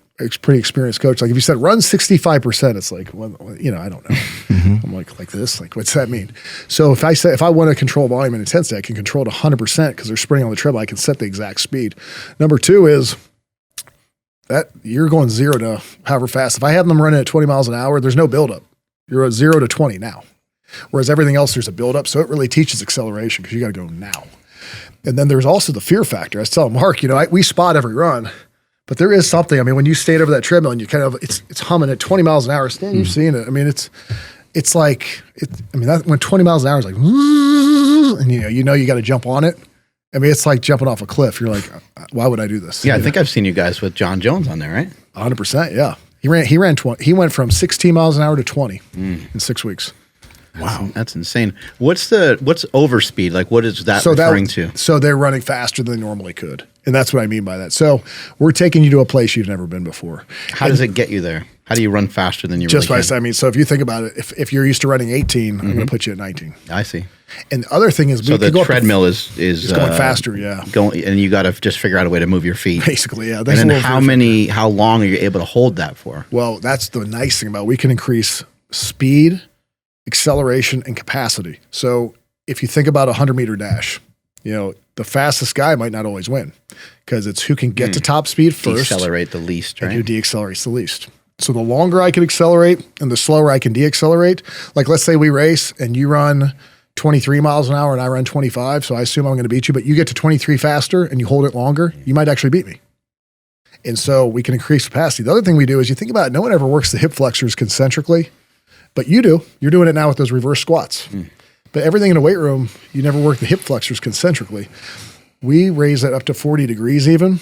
pretty experienced coach, like if you said run 65%, it's like, well, I don't know. I'm like this, like, what's that mean? So if I want to control volume and intensity, I can control it 100% because they're sprinting on the treadmill. I can set the exact speed. Number two is that you're going 0 to however fast. If I have them running at 20 miles an hour, there's no buildup. You're at 0 to 20 now. Whereas everything else, there's a buildup. So it really teaches acceleration because you got to go now. And then there's also the fear factor. I was telling Mark, we spot every run, but there is something. When you stand over that treadmill and you kind of, it's humming at 20 miles an hour. Stan, you've seen it. It's like, when 20 miles an hour is like, and you got to jump on it. It's like jumping off a cliff. You're like, why would I do this? Yeah, I think I've seen you guys with Jon Jones on there, right? 100%, yeah. He ran 20. He went from 16 miles an hour to 20 in 6 weeks. Wow, that's insane. What's overspeed? Like, what is that referring to? So they're running faster than they normally could, and that's what I mean by that. So we're taking you to a place you've never been before. How does it get you there? How do you run faster than you just really can? So if you think about it, if you're used to running 18, I'm going to put you at 19. I see. And the other thing is, so the treadmill is going faster, yeah. And you got to just figure out a way to move your feet. Basically, yeah. And then how long are you able to hold that for? Well, that's the nice thing about it. We can increase speed, acceleration, and capacity. So if you think about a 100-meter dash, the fastest guy might not always win because it's who can get to top speed first. Decelerate the least, right? And who deaccelerates the least. So the longer I can accelerate and the slower I can deaccelerate, like let's say we race and you run 23 miles an hour and I run 25, so I assume I'm going to beat you, but you get to 23 faster and you hold it longer, you might actually beat me. And so we can increase capacity. The other thing we do is you think about it, no one ever works the hip flexors concentrically, but you do. You're doing it now with those reverse squats. But everything in a weight room, you never work the hip flexors concentrically. We raise that up to 40 degrees even.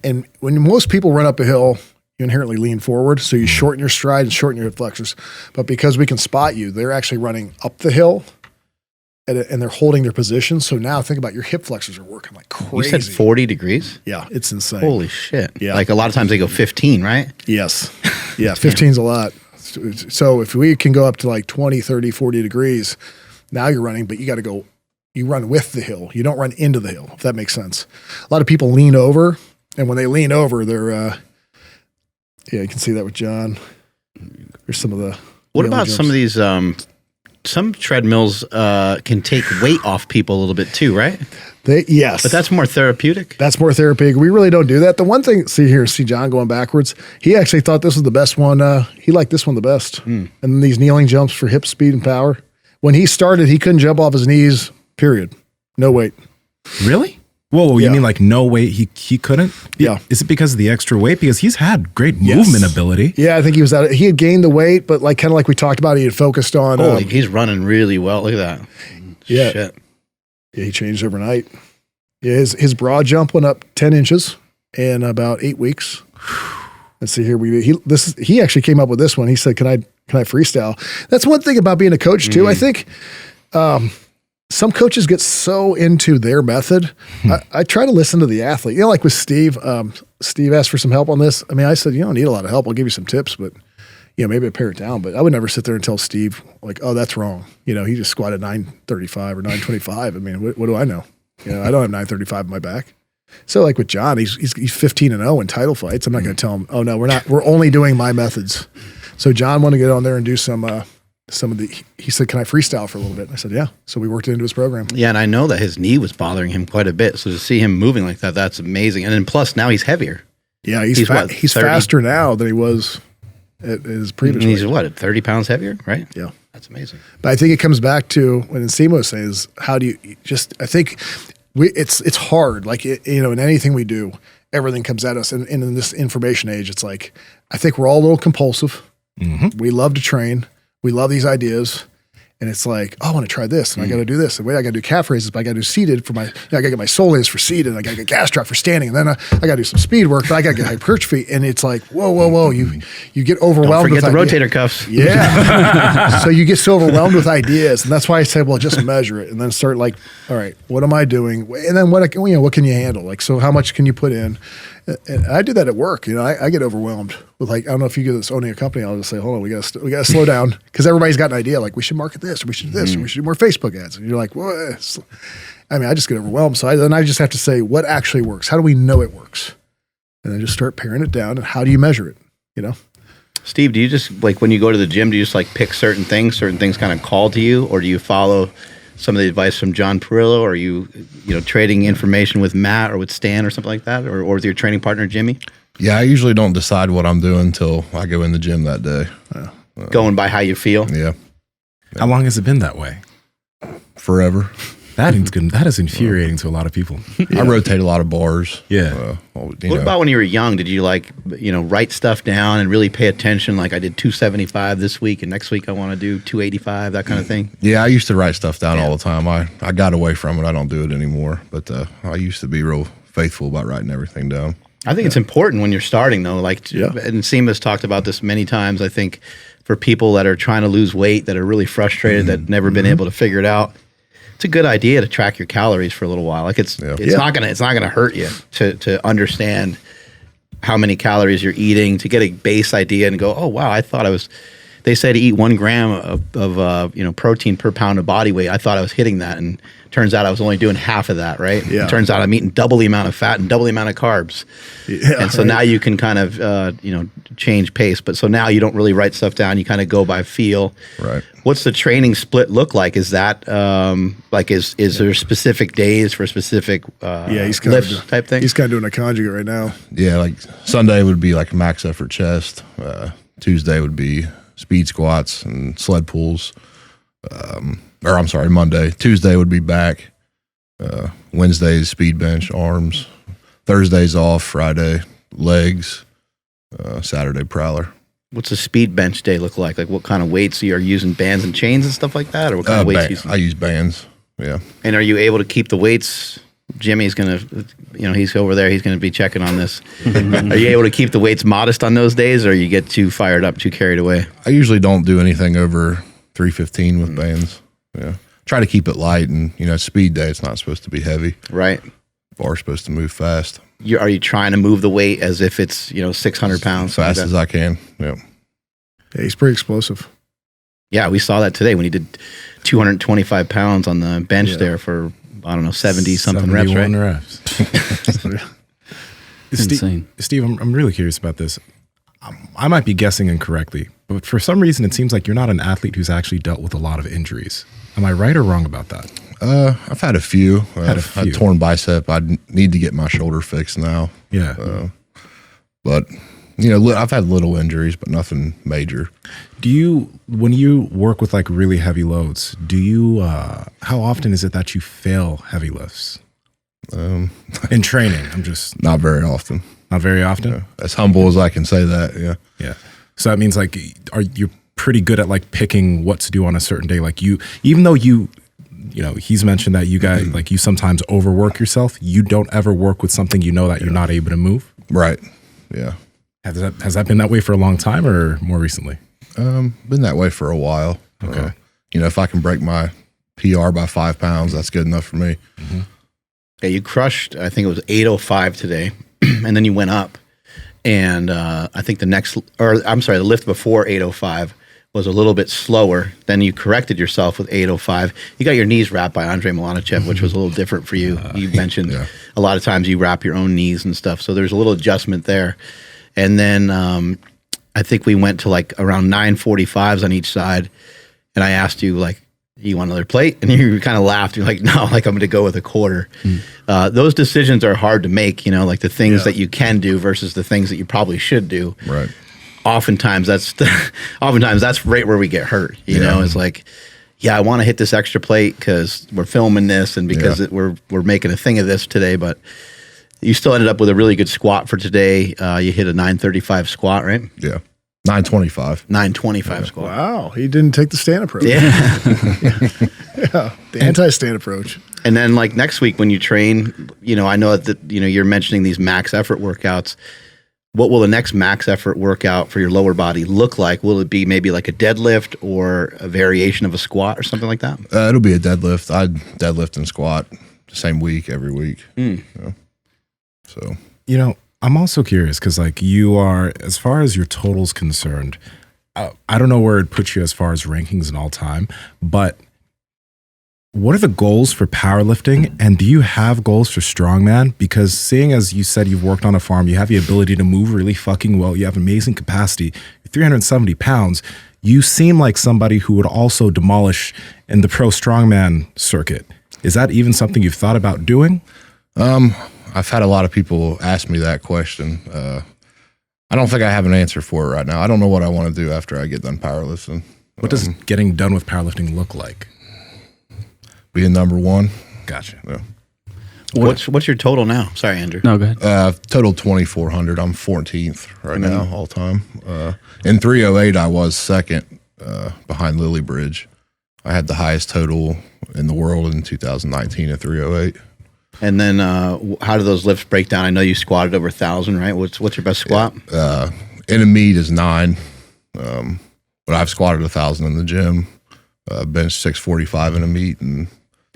And when most people run up a hill, you inherently lean forward, so you shorten your stride and shorten your hip flexors. But because we can spot you, they're actually running up the hill and they're holding their position. So now think about your hip flexors are working like crazy. You said 40 degrees? Yeah, it's insane. Holy shit. Yeah. Like a lot of times they go 15, right? Yes. Yeah, 15's a lot. So if we can go up to like 20, 30, 40 degrees, now you're running, but you run with the hill. You don't run into the hill, if that makes sense. A lot of people lean over, and when they lean over, they're, you can see that with John. There's some of the. What about jumps. Some of these, some treadmills can take weight off people a little bit too, right? Yes. But that's more therapeutic. That's more therapeutic. We really don't do that. The one thing, see John going backwards. He actually thought this was the best one. He liked this one the best. And then these kneeling jumps for hip speed and power. When he started, he couldn't jump off his knees, period. No weight. Really? Whoa, you mean like no weight? He couldn't? Yeah. Is it because of the extra weight? Because he's had great movement ability. Yeah, I think he was out. He had gained the weight, but like kind of like we talked about, he had focused on. He's running really well. Look at that. Yeah. Shit. Yeah, he changed overnight. Yeah, his broad jump went up 10 inches in about 8 weeks. Let's see here. He actually came up with this one. He said, "Can I freestyle?" That's one thing about being a coach too. I think some coaches get so into their method. I try to listen to the athlete. Like with Steve. Steve asked for some help on this. I said, "You don't need a lot of help. I'll give you some tips, but maybe I pare it down." But I would never sit there and tell Steve like, "Oh, that's wrong." He just squatted 935 or 925. What do I know? I don't have 935 in my back. So like with John, he's 15-0 in title fights. I'm not going to tell him, "Oh no, we're only doing my methods." So John wanted to get on there and do some of the. He said, "Can I freestyle for a little bit?" And I said, "Yeah." So we worked it into his program. Yeah, and I know that his knee was bothering him quite a bit. So to see him moving like that, that's amazing. And then plus now he's heavier. Yeah, he's faster now than he was at his previous And he's weight. what, 30 pounds heavier, right? Yeah. That's amazing. But I think it comes back to what Nsima was saying is how do you just, I think it's hard. Like, in anything we do, everything comes at us. And in this information age, it's like, I think we're all a little compulsive. Mm-hmm. We love to train. We love these ideas. And it's like, oh, I want to try this, and I got to do this. And wait, I got to do calf raises, but I got to do seated for my, I got to get my soleus for seated, and I got to get gas drop for standing, and then I got to do some speed work, but I got to get hypertrophy. And it's like, whoa, you get overwhelmed. Don't forget with the ideas. rotator cuffs. Yeah. So you get so overwhelmed with ideas, and that's why I say, well, just measure it, and then start like, all right, what am I doing? And then what can you handle? Like, so how much can you put in? And I do that at work. I get overwhelmed with, like, I don't know if you get this owning a company. I'll just say, hold on, we got to slow down, because everybody's got an idea. Like, we should market this, or we should do this, or we should do more Facebook ads. And you're like, well, I just get overwhelmed. So then I just have to say, what actually works? How do we know it works? And then just start paring it down. And how do you measure it? Steve, do you just, like, when you go to the gym, do you just like pick certain things kind of call to you, or do you follow some of the advice from John Parrillo, or are you trading information with Matt or with Stan or something like that, or with your training partner Jimmy? Yeah, I usually don't decide what I'm doing until I go in the gym that day. Going by how you feel? Yeah, How long has it been that way? forever. That is infuriating to a lot of people. I rotate a lot of bars. Yeah. What about when you were young? Did you write stuff down and really pay attention? Like, I did 275 this week, and next week I want to do 285, that kind of thing? Yeah, I used to write stuff down all the time. I got away from it. I don't do it anymore. But I used to be real faithful about writing everything down. I think it's important when you're starting, though. Like, and Nsima's talked about this many times. I think for people that are trying to lose weight, that are really frustrated, that never been able to figure it out, it's a good idea to track your calories for a little while. Like, it's not gonna hurt you to understand how many calories you're eating, to get a base idea and go, oh wow, I thought they say to eat 1 gram of protein per pound of body weight. I thought I was hitting that, and turns out I was only doing half of that, right? Yeah. Turns out I'm eating double the amount of fat and double the amount of carbs. Yeah, and so now you can kind of change pace. But so now you don't really write stuff down. You kind of go by feel. Right. What's the training split look like? Is that is there specific days for specific he's lifts type thing? He's kind of doing a conjugate right now. Yeah, like Sunday would be like max effort chest. Tuesday would be speed squats and sled pulls. Monday. Tuesday would be back. Wednesday's speed bench, arms. Thursday's off. Friday, legs. Saturday, prowler. What's a speed bench day look like? Like, what kind of weights? Are you using bands and chains and stuff like that? Or what kind of weights? I use bands. Yeah. And are you able to keep the weights? Jimmy's going to, he's over there. He's going to be checking on this. Are you able to keep the weights modest on those days, or you get too fired up, too carried away? I usually don't do anything over 315 with bands. Yeah. Try to keep it light, and speed day, it's not supposed to be heavy. Right. Bar's supposed to move fast. Are you trying to move the weight as if it's 600 pounds? Fast as I can. Yeah. Yeah, he's pretty explosive. Yeah, we saw that today when he did 225 pounds on the bench there for, I don't know, 70 something reps, right? reps. Insane. Steve, I'm really curious about this. I might be guessing incorrectly, but for some reason it seems like you're not an athlete who's actually dealt with a lot of injuries. Am I right or wrong about that? I've had a few. Had a torn bicep. I need to get my shoulder fixed now. Yeah. But I've had little injuries, but nothing major. When you work with like really heavy loads, how often is it that you fail heavy lifts? In training, Not very often. Not very often. Yeah. As humble as I can say that. Yeah. Yeah. So that means like, you're pretty good at like picking what to do on a certain day. Like even though he's mentioned that you guys like you sometimes overwork yourself. You don't ever work with something that you're not able to move. Right. Yeah. Has that been that way for a long time or more recently? Been that way for a while. Okay. If I can break my PR by 5 pounds, that's good enough for me. Mm-hmm. Yeah, you crushed, I think it was 805 today, and then you went up. And I think the lift before 805 was a little bit slower. Then you corrected yourself with 805. You got your knees wrapped by Andrei Milanichev, which was a little different for you. You mentioned a lot of times you wrap your own knees and stuff. So there's a little adjustment there. And then I think we went to like around 945s on each side. And I asked you, like, you want another plate? And you kind of laughed. You're like, no, like I'm going to go with a quarter. Those decisions are hard to make, like the things that you can do versus the things that you probably should do. Right. oftentimes that's right where we get hurt. You know, it's like, yeah, I want to hit this extra plate because we're filming this and because we're making a thing of this today. But you still ended up with a really good squat for today. You hit a 935 squat, right? Yeah. 925. 925 squat. Wow, he didn't take the stand approach. Yeah. Yeah, the anti-stand approach. And then like next week when you train, you know, I know that, you know, you're mentioning these max effort workouts. What will the next max effort workout for your lower body look like? Will it be maybe like a deadlift or a variation of a squat or something like that? It'll be a deadlift. I'd deadlift and squat the same week, every week. You know? So, You know, I'm also curious because, like, you are, as far as your total's concerned, I don't know where it puts you as far as rankings and all time, but what are the goals for powerlifting? And do you have goals for strongman? Because seeing as you said you've worked on a farm, you have the ability to move really fucking well, you have amazing capacity, you're 370 pounds, you seem like somebody who would also demolish in the pro strongman circuit. Is that even something you've thought about doing? I've had a lot of people ask me that question. I don't think I have an answer for it right now. I don't know what I want to do after I get done powerlifting. What does getting done with powerlifting look like? Being number one. Gotcha. Yeah. What's your total now? Sorry, Andrew. No, go ahead. Total 2,400. I'm 14th right now, all time. In 308, I was second behind Lily Bridge. I had the highest total in the world in 2019 at 308. And then how do those lifts break down? I know you squatted over 1,000, right? What's your best squat? In a meet is 9, but I've squatted 1,000 in the gym, bench 645 in a meet, and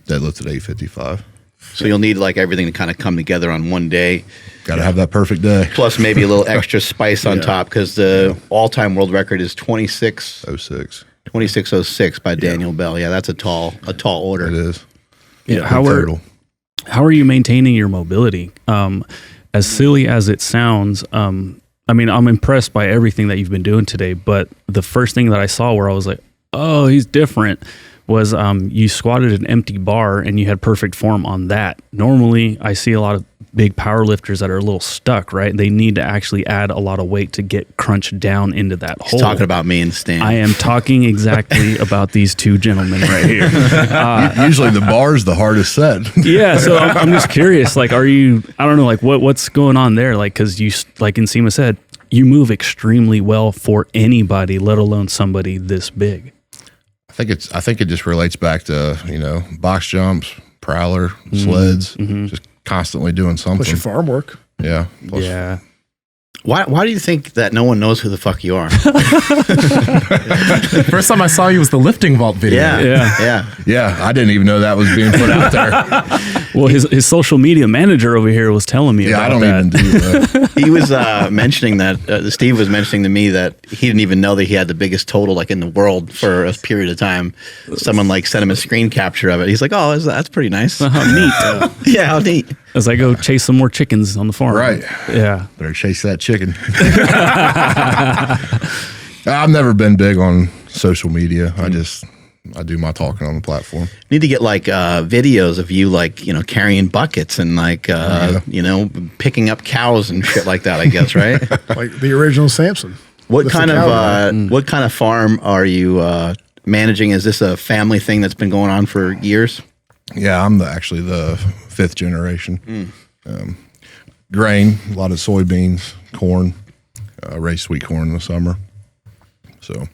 deadlifted 855. So you'll need like everything to kind of come together on one day. Got to have that perfect day. Plus maybe a little extra spice on top because the all-time world record is 2606 by Daniel Bell. Yeah, that's a tall order. It is. Yeah, how are you maintaining your mobility? As silly as it sounds, I mean, I'm impressed by everything that you've been doing today, but the first thing that I saw where I was like, oh, he's different, was you squatted an empty bar and you had perfect form on that. Normally, I see a lot of big power lifters that are a little stuck, right? They need to actually add a lot of weight to get crunched down into that hole. He's talking about me in the stand. I am talking exactly about these two gentlemen right here. Usually the bar is the hardest set. Yeah, so I'm just curious, like, I don't know, like, what's going on there? Like, because you, like Nsima said, you move extremely well for anybody, let alone somebody this big. I think it just relates back to, you know, box jumps, prowler, sleds, just constantly doing something. Plus your farm work. Yeah. Yeah. Why do you think that no one knows who the fuck you are? First time I saw you was the lifting vault video. Yeah, I didn't even know that was being put out there. Well, his social media manager over here was telling me about that. Even do that. He was mentioning that, Steve was mentioning to me that he didn't even know that he had the biggest total like in the world for a period of time. Someone like sent him a screen capture of it. He's like, oh, that's pretty nice. How neat. Yeah, how neat. As I go chase some more chickens on the farm. Right. Yeah. Better chase that chicken. I've never been big on social media. I do my talking on the platform. Need to get like videos of you like, you know, carrying buckets and like, you know, picking up cows and shit like that, I guess, right? Like the original Samson. What kind of farm are you managing? Is this a family thing that's been going on for years? Yeah, I'm actually the 5th generation. Grain, a lot of soybeans, corn, raise sweet corn in the summer. So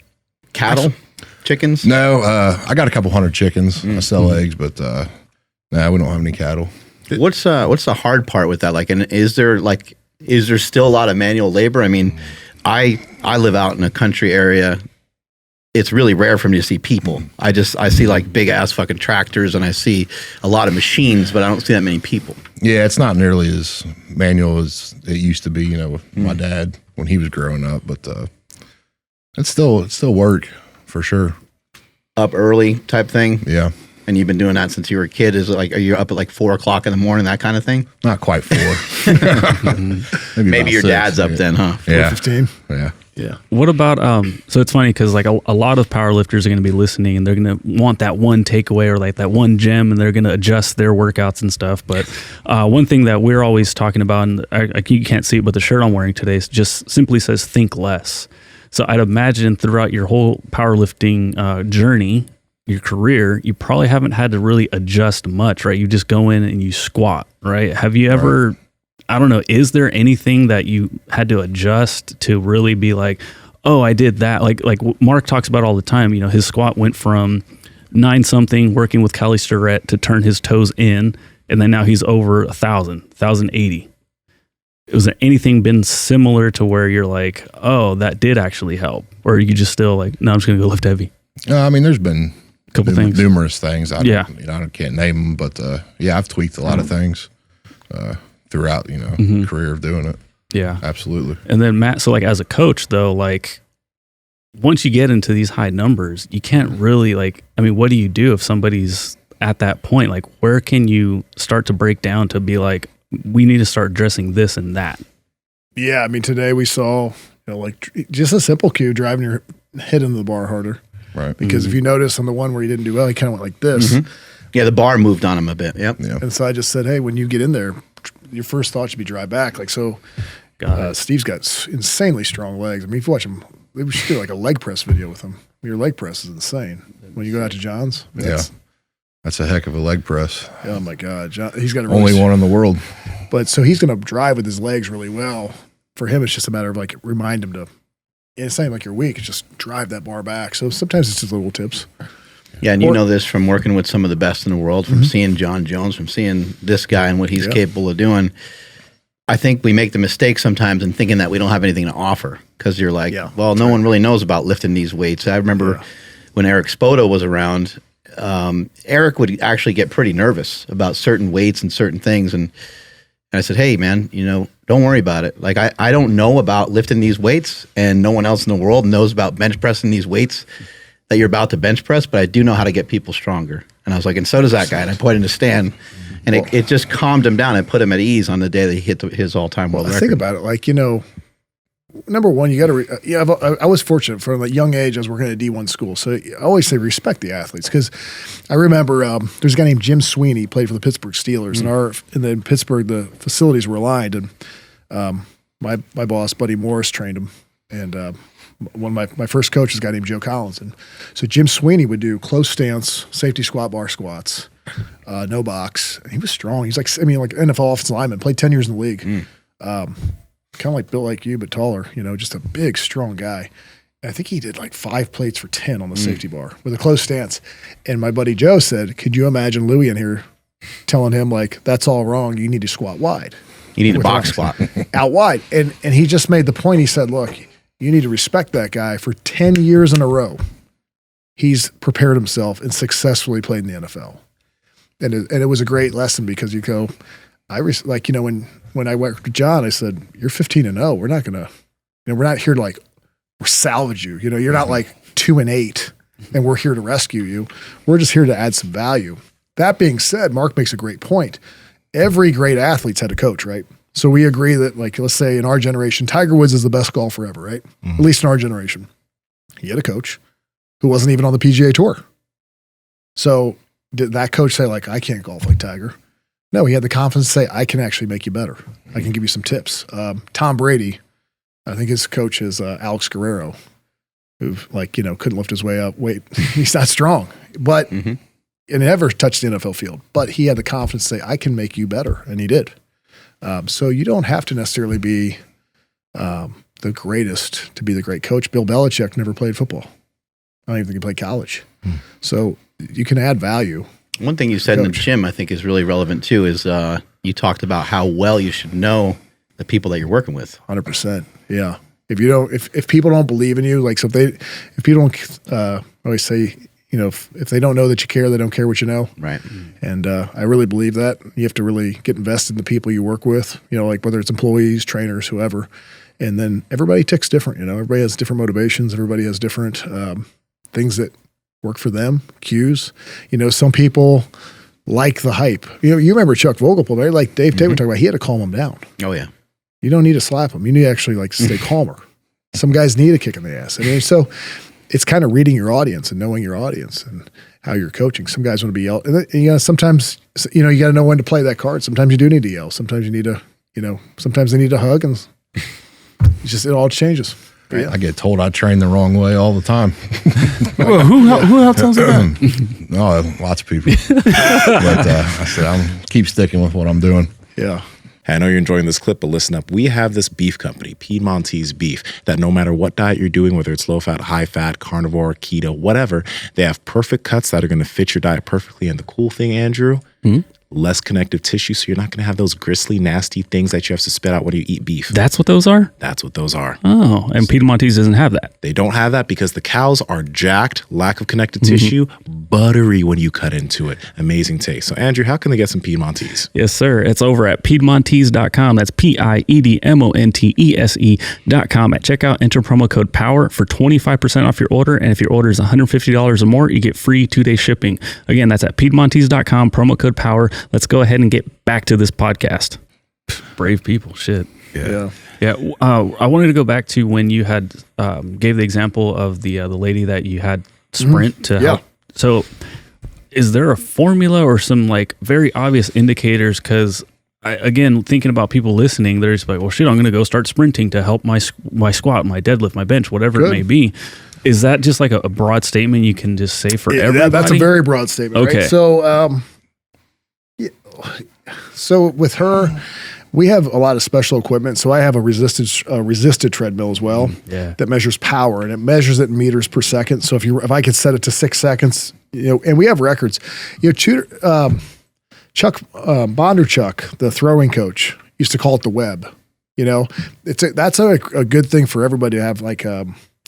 cattle, chickens? No, I got a couple hundred chickens. I sell eggs, but we don't have any cattle. What's the hard part with that? Like, and is there still a lot of manual labor? I mean, I live out in a country area. It's really rare for me to see people. I see like big ass fucking tractors and I see a lot of machines, but I don't see that many people. Yeah, it's not nearly as manual as it used to be, you know, with my dad when he was growing up, but it's still work for sure. Up early type thing? Yeah. And you've been doing that since you were a kid. Is it like, are you up at like 4 o'clock in the morning, that kind of thing? Not quite 4. Maybe your 6, dad's up then, huh? 4:15. Yeah. Yeah. What about so it's funny because like a lot of powerlifters are going to be listening and they're going to want that one takeaway or like that one gem, and they're going to adjust their workouts and stuff. But one thing that we're always talking about, and you can't see it, but the shirt I'm wearing today just simply says think less. So I'd imagine throughout your whole powerlifting journey, your career, you probably haven't had to really adjust much, right? You just go in and you squat, right? Have you ever, I don't know, is there anything that you had to adjust to really be like, oh, I did that? Like Mark talks about all the time, you know, his squat went from 9 something working with Cali Starrett to turn his toes in, and then now he's over 1,080. Was there anything been similar to where you're like, oh, that did actually help? Or are you just still like, no, I'm just going to go lift heavy? I mean, there's been Couple things. numerous things. I Yeah. can't name them, but yeah, I've tweaked a lot of things throughout, career of doing it. Yeah. Absolutely. And then Matt, so like as a coach though, like once you get into these high numbers, you can't really like, I mean, what do you do if somebody's at that point? Like where can you start to break down to be like, we need to start addressing this and that? Yeah, I mean, today we saw, like just a simple cue, driving your head into the bar harder. Right. Because if you notice on the one where he didn't do well, he kind of went like this. Yeah, the bar moved on him a bit. Yep. Yeah. And so I just said, hey, when you get in there, your first thought should be drive back. Like, so Steve's got insanely strong legs. I mean, if you watch him, we should do like a leg press video with him. Your leg press is insane. When you go out to John's. I mean, That's a heck of a leg press. Oh my God. John, he's got a really, Only one in the world. But so he's going to drive with his legs really well. For him, it's just a matter of like remind him to, it's not like you're weak, it's just drive that bar back. So sometimes it's just little tips. Yeah, and you know this from working with some of the best in the world, from seeing Jon Jones, from seeing this guy and what he's capable of doing. I think we make the mistake sometimes in thinking that we don't have anything to offer because you're like, well, no one really knows about lifting these weights. I remember when Eric Spoto was around, Eric would actually get pretty nervous about certain weights and certain things. And I said, hey, man, don't worry about it. Like, I don't know about lifting these weights, and no one else in the world knows about bench pressing these weights that you're about to bench press, but I do know how to get people stronger. And I was like, and so does that guy. And I pointed to Stan, and it just calmed him down and put him at ease on the day that he hit his all-time world record. Think about it. Like, number one, you got to, I was fortunate from a young age. I was working at a D1 school. So I always say respect the athletes. Because I remember there's a guy named Jim Sweeney, played for the Pittsburgh Steelers. And in Pittsburgh, the facilities were aligned. And my boss, Buddy Morris, trained him. And one of my first coaches, a guy named Joe Collins. And so Jim Sweeney would do close stance, safety squat, bar squats, no box. And he was strong. He's like NFL offensive lineman, played 10 years in the league. Kind of like built like you, but taller, just a big, strong guy. And I think he did like 5 plates for 10 on the safety bar with a close stance. And my buddy Joe said, could you imagine Louie in here telling him like, that's all wrong. You need to squat wide. You need a box squat. Out wide. And he just made the point. He said, look, you need to respect that guy. For 10 years in a row, he's prepared himself and successfully played in the NFL. And it was a great lesson because you go, when I worked with John, I said, you're 15-0. We're not going to, we're not here to like salvage you. You're not like 2-8 and we're here to rescue you. We're just here to add some value. That being said, Mark makes a great point. Every great athlete's had a coach, right? So we agree that, like, let's say in our generation, Tiger Woods is the best golfer ever, right? At least in our generation. He had a coach who wasn't even on the PGA Tour. So did that coach say, like, I can't golf like Tiger? No, he had the confidence to say, I can actually make you better. I can give you some tips. Tom Brady, I think his coach is Alex Guerrero, who, couldn't lift his way up. Wait, he's not strong. But and never touched the NFL field. But he had the confidence to say, I can make you better. And he did. So you don't have to necessarily be the greatest to be the great coach. Bill Belichick never played football. I don't even think he played college. So you can add value. One thing you said in the gym I think is really relevant too is you talked about how well you should know the people that you're working with. 100%. Yeah. If people don't believe in you, like, so if people don't, I always say, if they don't know that you care, they don't care what you know. Right. And I really believe that. You have to really get invested in the people you work with, like whether it's employees, trainers, whoever. And then everybody ticks different, everybody has different motivations. Everybody has different things that work for them, cues. Some people like the hype. You remember Chuck Vogelpohl, right? Like Dave Tabor talked about, he had to calm him down. Oh, yeah. You don't need to slap him. You need to actually stay calmer. Some guys need a kick in the ass. I mean, so it's kind of reading your audience and knowing your audience and how you're coaching. Some guys want to be yelled. And sometimes, you got to know when to play that card. Sometimes you do need to yell. Sometimes you need to, sometimes they need to hug, and it all changes. Right. I get told I train the wrong way all the time. Well, who else tells you that? Oh, lots of people. But I said, I'm keep sticking with what I'm doing. Yeah. I know you're enjoying this clip, but listen up. We have this beef company, Piedmontese Beef, that no matter what diet you're doing, whether it's low fat, high fat, carnivore, keto, whatever, they have perfect cuts that are going to fit your diet perfectly. And the cool thing, Andrew, less connective tissue, so you're not going to have those gristly, nasty things that you have to spit out when you eat beef. That's what those are? That's what those are. Oh, and Piedmontese doesn't have that. They don't have that because the cows are jacked, lack of connective tissue, buttery when you cut into it. Amazing taste. So, Andrew, how can they get some Piedmontese? Yes, sir. It's over at Piedmontese.com. That's PIEDMONTESE.com. At checkout, enter promo code POWER for 25% off your order. And if your order is $150 or more, you get free 2-day shipping. Again, that's at Piedmontese.com, promo code POWER. Let's go ahead and get back to this podcast. Brave people. Shit. Yeah. I wanted to go back to when you had gave the example of the lady that you had sprint to help. So is there a formula or some like very obvious indicators? Because again, thinking about people listening, they're just like, well, shit, I'm going to go start sprinting to help my squat, my deadlift, my bench, whatever it may be. Is that just like a broad statement you can just say for everybody? That's a very broad statement. Okay. Right? So with her, we have a lot of special equipment. So I have a resisted treadmill as well that measures power, and it measures it in meters per second. So if I could set it to 6 seconds, and we have records. Chuck Bondarchuk, the throwing coach, used to call it the web. That's a good thing for everybody to have, like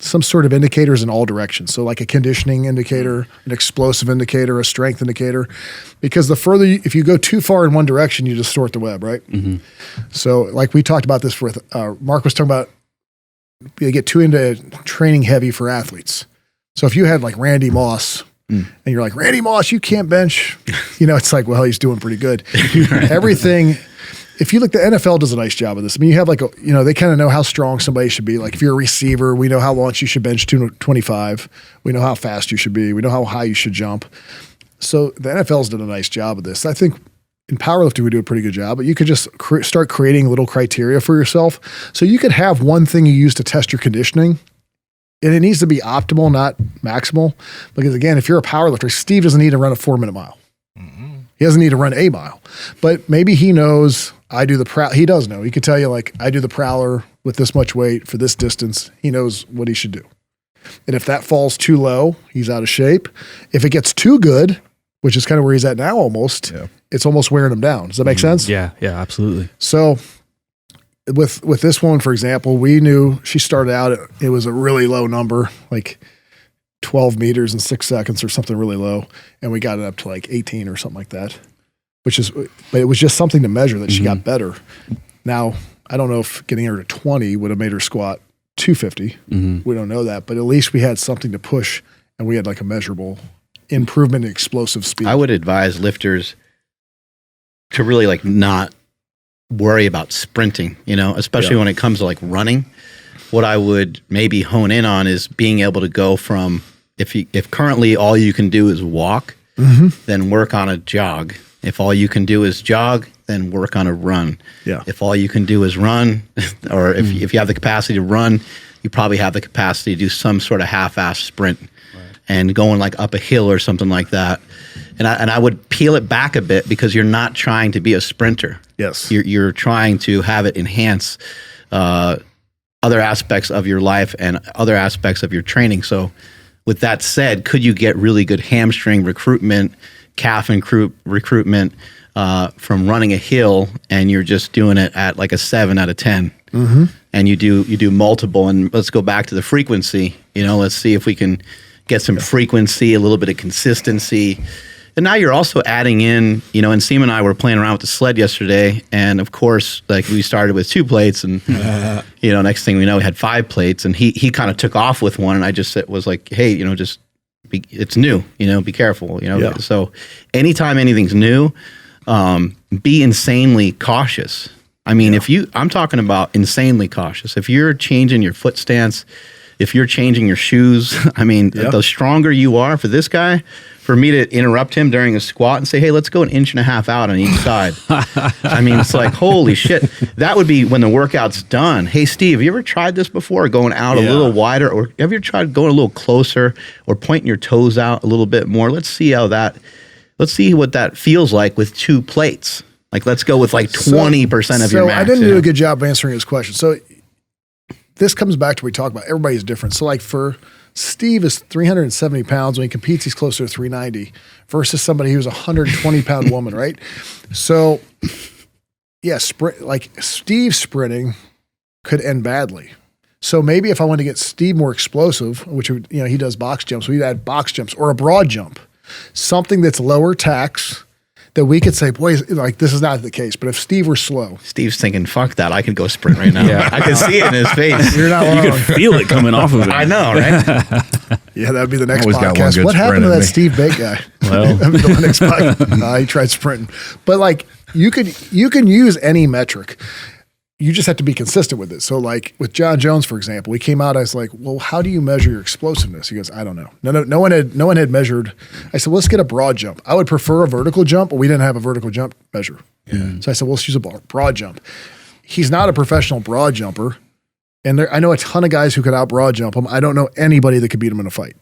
some sort of indicators in all directions. So like a conditioning indicator, an explosive indicator, a strength indicator, because the further if you go too far in one direction, you distort the web, right? So like we talked about this with Mark was talking about, you get too into training heavy for athletes. So if you had like Randy Moss and you're like, Randy Moss, you can't bench, it's like, well, he's doing pretty good. Everything. If you look, the NFL does a nice job of this. I mean, you have they kind of know how strong somebody should be. Like if you're a receiver, we know how much you should bench 225. We know how fast you should be. We know how high you should jump. So the NFL's done a nice job of this. I think in powerlifting, we do a pretty good job, but you could just start creating little criteria for yourself. So you could have one thing you use to test your conditioning, and it needs to be optimal, not maximal. Because again, if you're a powerlifter, Steve doesn't need to run a 4-minute mile. He doesn't need to run a mile, but maybe he knows I do the he does know. He could tell you like, I do the prowler with this much weight for this distance. He knows what he should do. And if that falls too low, he's out of shape. If it gets too good, which is kind of where he's at now almost, it's almost wearing him down. Does that make sense? Yeah, absolutely. So with this one, for example, we knew she started out, it was a really low number, like 12 meters in 6 seconds or something really low. And we got it up to like 18 or something like that, but it was just something to measure that she got better. Now, I don't know if getting her to 20 would have made her squat 250. We don't know that, but at least we had something to push, and we had like a measurable improvement in explosive speed. I would advise lifters to really like not worry about sprinting, especially when it comes to like running. What I would maybe hone in on is being able to go from, if currently all you can do is walk, then work on a jog. If all you can do is jog, then work on a run. If all you can do is run, or if you have the capacity to run, you probably have the capacity to do some sort of half-ass sprint and going like up a hill or something like that. And I would peel it back a bit, because you're not trying to be a sprinter. Yes. You're trying to have it enhance other aspects of your life and other aspects of your training. So with that said, could you get really good hamstring recruitment, calf recruitment from running a hill, and you're just doing it at like a 7 out of 10? And you do multiple, and let's go back to the frequency. Let's see if we can get some frequency, a little bit of consistency. And now you're also adding in, Nsima and I were playing around with the sled yesterday, and of course, like we started with 2 plates, and next thing we know, we had 5 plates, and he kind of took off with one, and I just was like, hey, it's new, be careful, So anytime anything's new, be insanely cautious. I mean, I'm talking about insanely cautious. If you're changing your foot stance, if you're changing your shoes, I mean, the stronger you are for this guy, for me to interrupt him during a squat and say, hey, let's go 1.5 inches out on each side. I mean, it's like, holy shit. That would be when the workout's done. Hey, Steve, have you ever tried this before? Going out a little wider, or have you ever tried going a little closer or pointing your toes out a little bit more? Let's see what that feels like with 2 plates. Like, let's go with like 20% of your max. I didn't do a good job answering his question. So this comes back to what we talk about. Everybody's different. So like for Steve is 370 pounds. When he competes, he's closer to 390 versus somebody who's a 120-pound woman, right? So yeah, like Steve sprinting could end badly. So maybe if I want to get Steve more explosive, which would, he does box jumps, we'd add box jumps or a broad jump, something that's lower tax. That we could say, boy, like this is not the case. But if Steve were slow, Steve's thinking, "Fuck that! I could go sprint right now." I can see it in his face. You're not wrong. You can feel it coming off of it. I know, right? Yeah, that'd be the next Always got one podcast. good What happened to sprint in that me. Steve Bate guy? Well, That'd be the next podcast. He tried sprinting, but like you can use any metric. You just have to be consistent with it. So like with Jon Jones, for example, he came out, I was like, well, how do you measure your explosiveness? He goes, I don't know. No one had measured. I said, well, let's get a broad jump. I would prefer a vertical jump, but we didn't have a vertical jump measure. Yeah. So I said, well, let's use a broad jump. He's not a professional broad jumper. And I know a ton of guys who could out broad jump him. I don't know anybody that could beat him in a fight.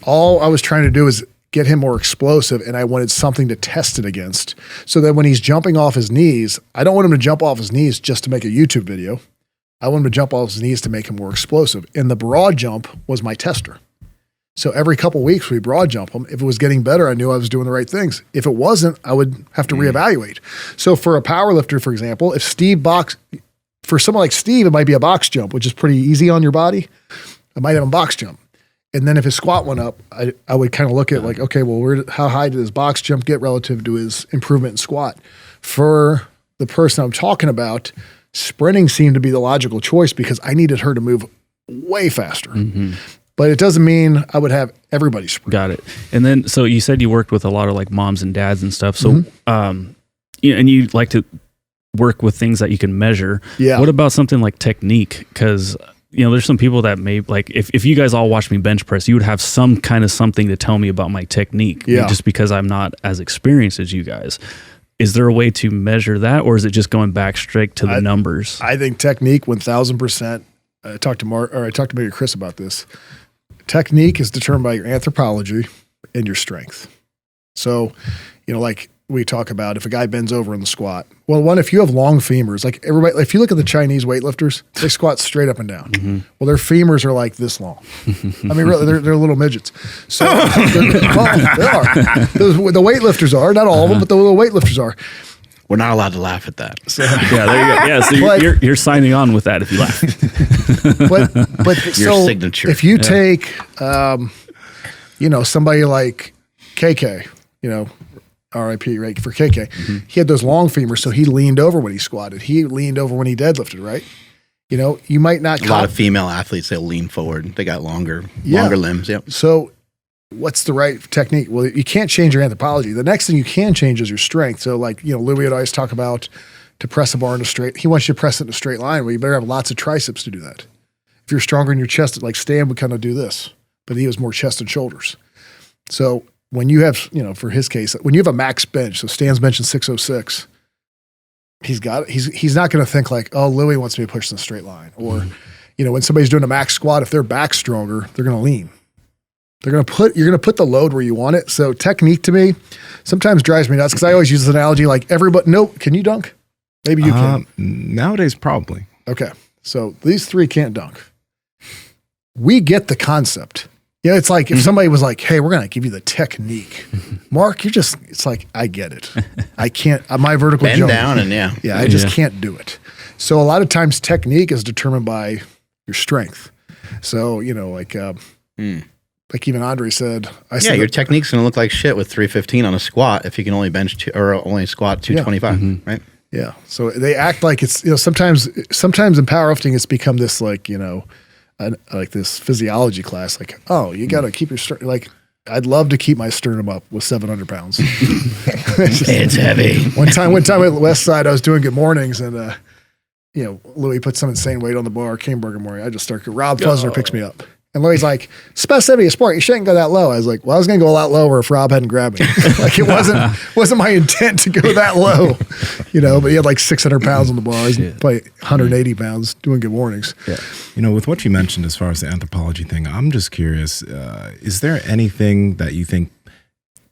All I was trying to do is get him more explosive, and I wanted something to test it against so that when he's jumping off his knees, I don't want him to jump off his knees just to make a YouTube video. I want him to jump off his knees to make him more explosive. And the broad jump was my tester. So every couple of weeks we broad jump him. If it was getting better, I knew I was doing the right things. If it wasn't, I would have to reevaluate. So for a powerlifter, for example, if for someone like Steve, it might be a box jump, which is pretty easy on your body. I might have a box jump. And then if his squat went up, I would kind of look at like, okay, well, how high did his box jump get relative to his improvement in squat? For the person I'm talking about, sprinting seemed to be the logical choice because I needed her to move way faster. Mm-hmm. But it doesn't mean I would have everybody sprint. Got it. And then, so you said you worked with a lot of like moms and dads and stuff. So, and you like to work with things that you can measure. Yeah. What about something like technique? Because there's some people that may like, if you guys all watch me bench press, you would have some kind of something to tell me about my technique. Yeah. Just because I'm not as experienced as you guys. Is there a way to measure that, or is it just going back straight to the numbers? I think technique 1000%. I talked to maybe Chris about this. Technique is determined by your anthropology and your strength. So, like we talk about if a guy bends over in the squat. Well, one, if you have long femurs, like everybody, if you look at the Chinese weightlifters, they squat straight up and down. Mm-hmm. Well, their femurs are like this long. I mean, really, they're little midgets. So, they are. The weightlifters are, not all of them, but the little weightlifters are. We're not allowed to laugh at that. So, yeah, there you go. Yeah, so you're signing on with that if you laugh. but Your so signature. if you take, somebody like KK, RIP, right, for KK, he had those long femurs, so he leaned over when he squatted. He leaned over when he deadlifted, right? You might not. A lot of female athletes, they'll lean forward. They got longer limbs. Yep. So what's the right technique? Well, you can't change your anthropology. The next thing you can change is your strength. So like, Louie would always talk about to press a bar in a straight, he wants you to press it in a straight line. Well, you better have lots of triceps to do that. If you're stronger in your chest, like Stan would kind of do this, but he was more chest and shoulders. So when you have, for his case, when you have a max bench, so Stan's benching 606, he's not going to think like, oh, Louie wants me to push in a straight line. Or, when somebody's doing a max squat, if their back's stronger, they're going to lean. You're going to put the load where you want it. So technique to me sometimes drives me nuts because I always use this analogy like everybody, no, can you dunk? Maybe you can. Nowadays, probably. Okay. So these three can't dunk. We get the concept. It's like if somebody was like, hey, we're going to give you the technique. Mark, it's like, I get it. I can't, my vertical Bend jump. down and I just can't do it. So a lot of times technique is determined by your strength. So, like even Andre said, your technique's going to look like shit with 315 on a squat if you can only bench only squat 225, right? Yeah. So they act like it's, sometimes in powerlifting, it's become this like, like this physiology class, like, oh, you got to keep your strength. Like I'd love to keep my sternum up with 700 pounds. It's heavy. One time at Westside, I was doing good mornings, and Louie put some insane weight on the bar. Caneburger morning, I just start. Rob Fusner picks me up, and Louie's like, "Specificity of sport, you shouldn't go that low." I was like, "Well, I was going to go a lot lower if Rob hadn't grabbed me. Like it wasn't my intent to go that low, But he had like 600 pounds on the bar. He's probably 180 pounds doing good mornings. Yeah. With what you mentioned as far as the anthropology thing, I'm just curious, is there anything that you think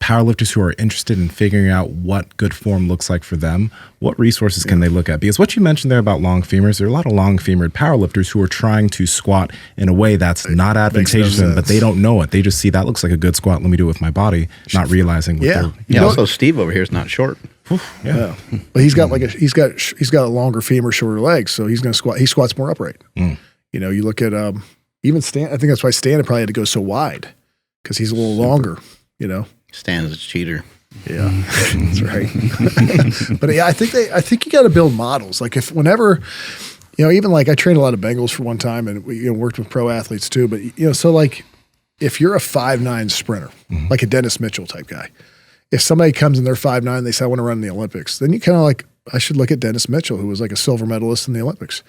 powerlifters who are interested in figuring out what good form looks like for them, what resources can they look at? Because what you mentioned there about long femurs, there are a lot of long femured powerlifters who are trying to squat in a way that's not advantageous to them, but they don't know it. They just see that looks like a good squat. Let me do it with my body, not realizing what they're. Also, Steve over here is not short. Yeah, but he's got he's got a longer femur, shorter legs, so he's going to squat. He squats more upright. You look at even Stan. I think that's why Stan probably had to go so wide because he's a little longer. Stan's a cheater. Yeah, that's right. But yeah, I think you got to build models. Like whenever, even like I trained a lot of Bengals for one time, and we worked with pro athletes too. But so like if you're a 5'9" sprinter, like a Dennis Mitchell type guy, if somebody comes and they're 5'9", they say I want to run in the Olympics, then you kind of like I should look at Dennis Mitchell, who was like a silver medalist in the Olympics.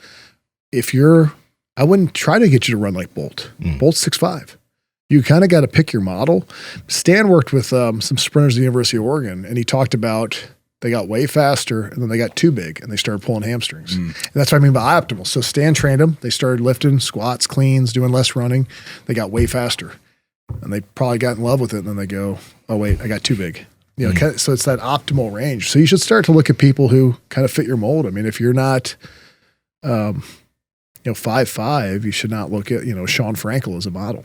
I wouldn't try to get you to run like Bolt. Bolt's 6'5". You kind of got to pick your model. Stan worked with some sprinters at the University of Oregon, and he talked about they got way faster, and then they got too big, and they started pulling hamstrings. And that's what I mean by optimal. So Stan trained them. They started lifting, squats, cleans, doing less running. They got way faster, and they probably got in love with it, and then they go, oh, wait, I got too big. So it's that optimal range. So you should start to look at people who kind of fit your mold. I mean, if you're not 5'5", you should not look at, Sean Frankel as a model.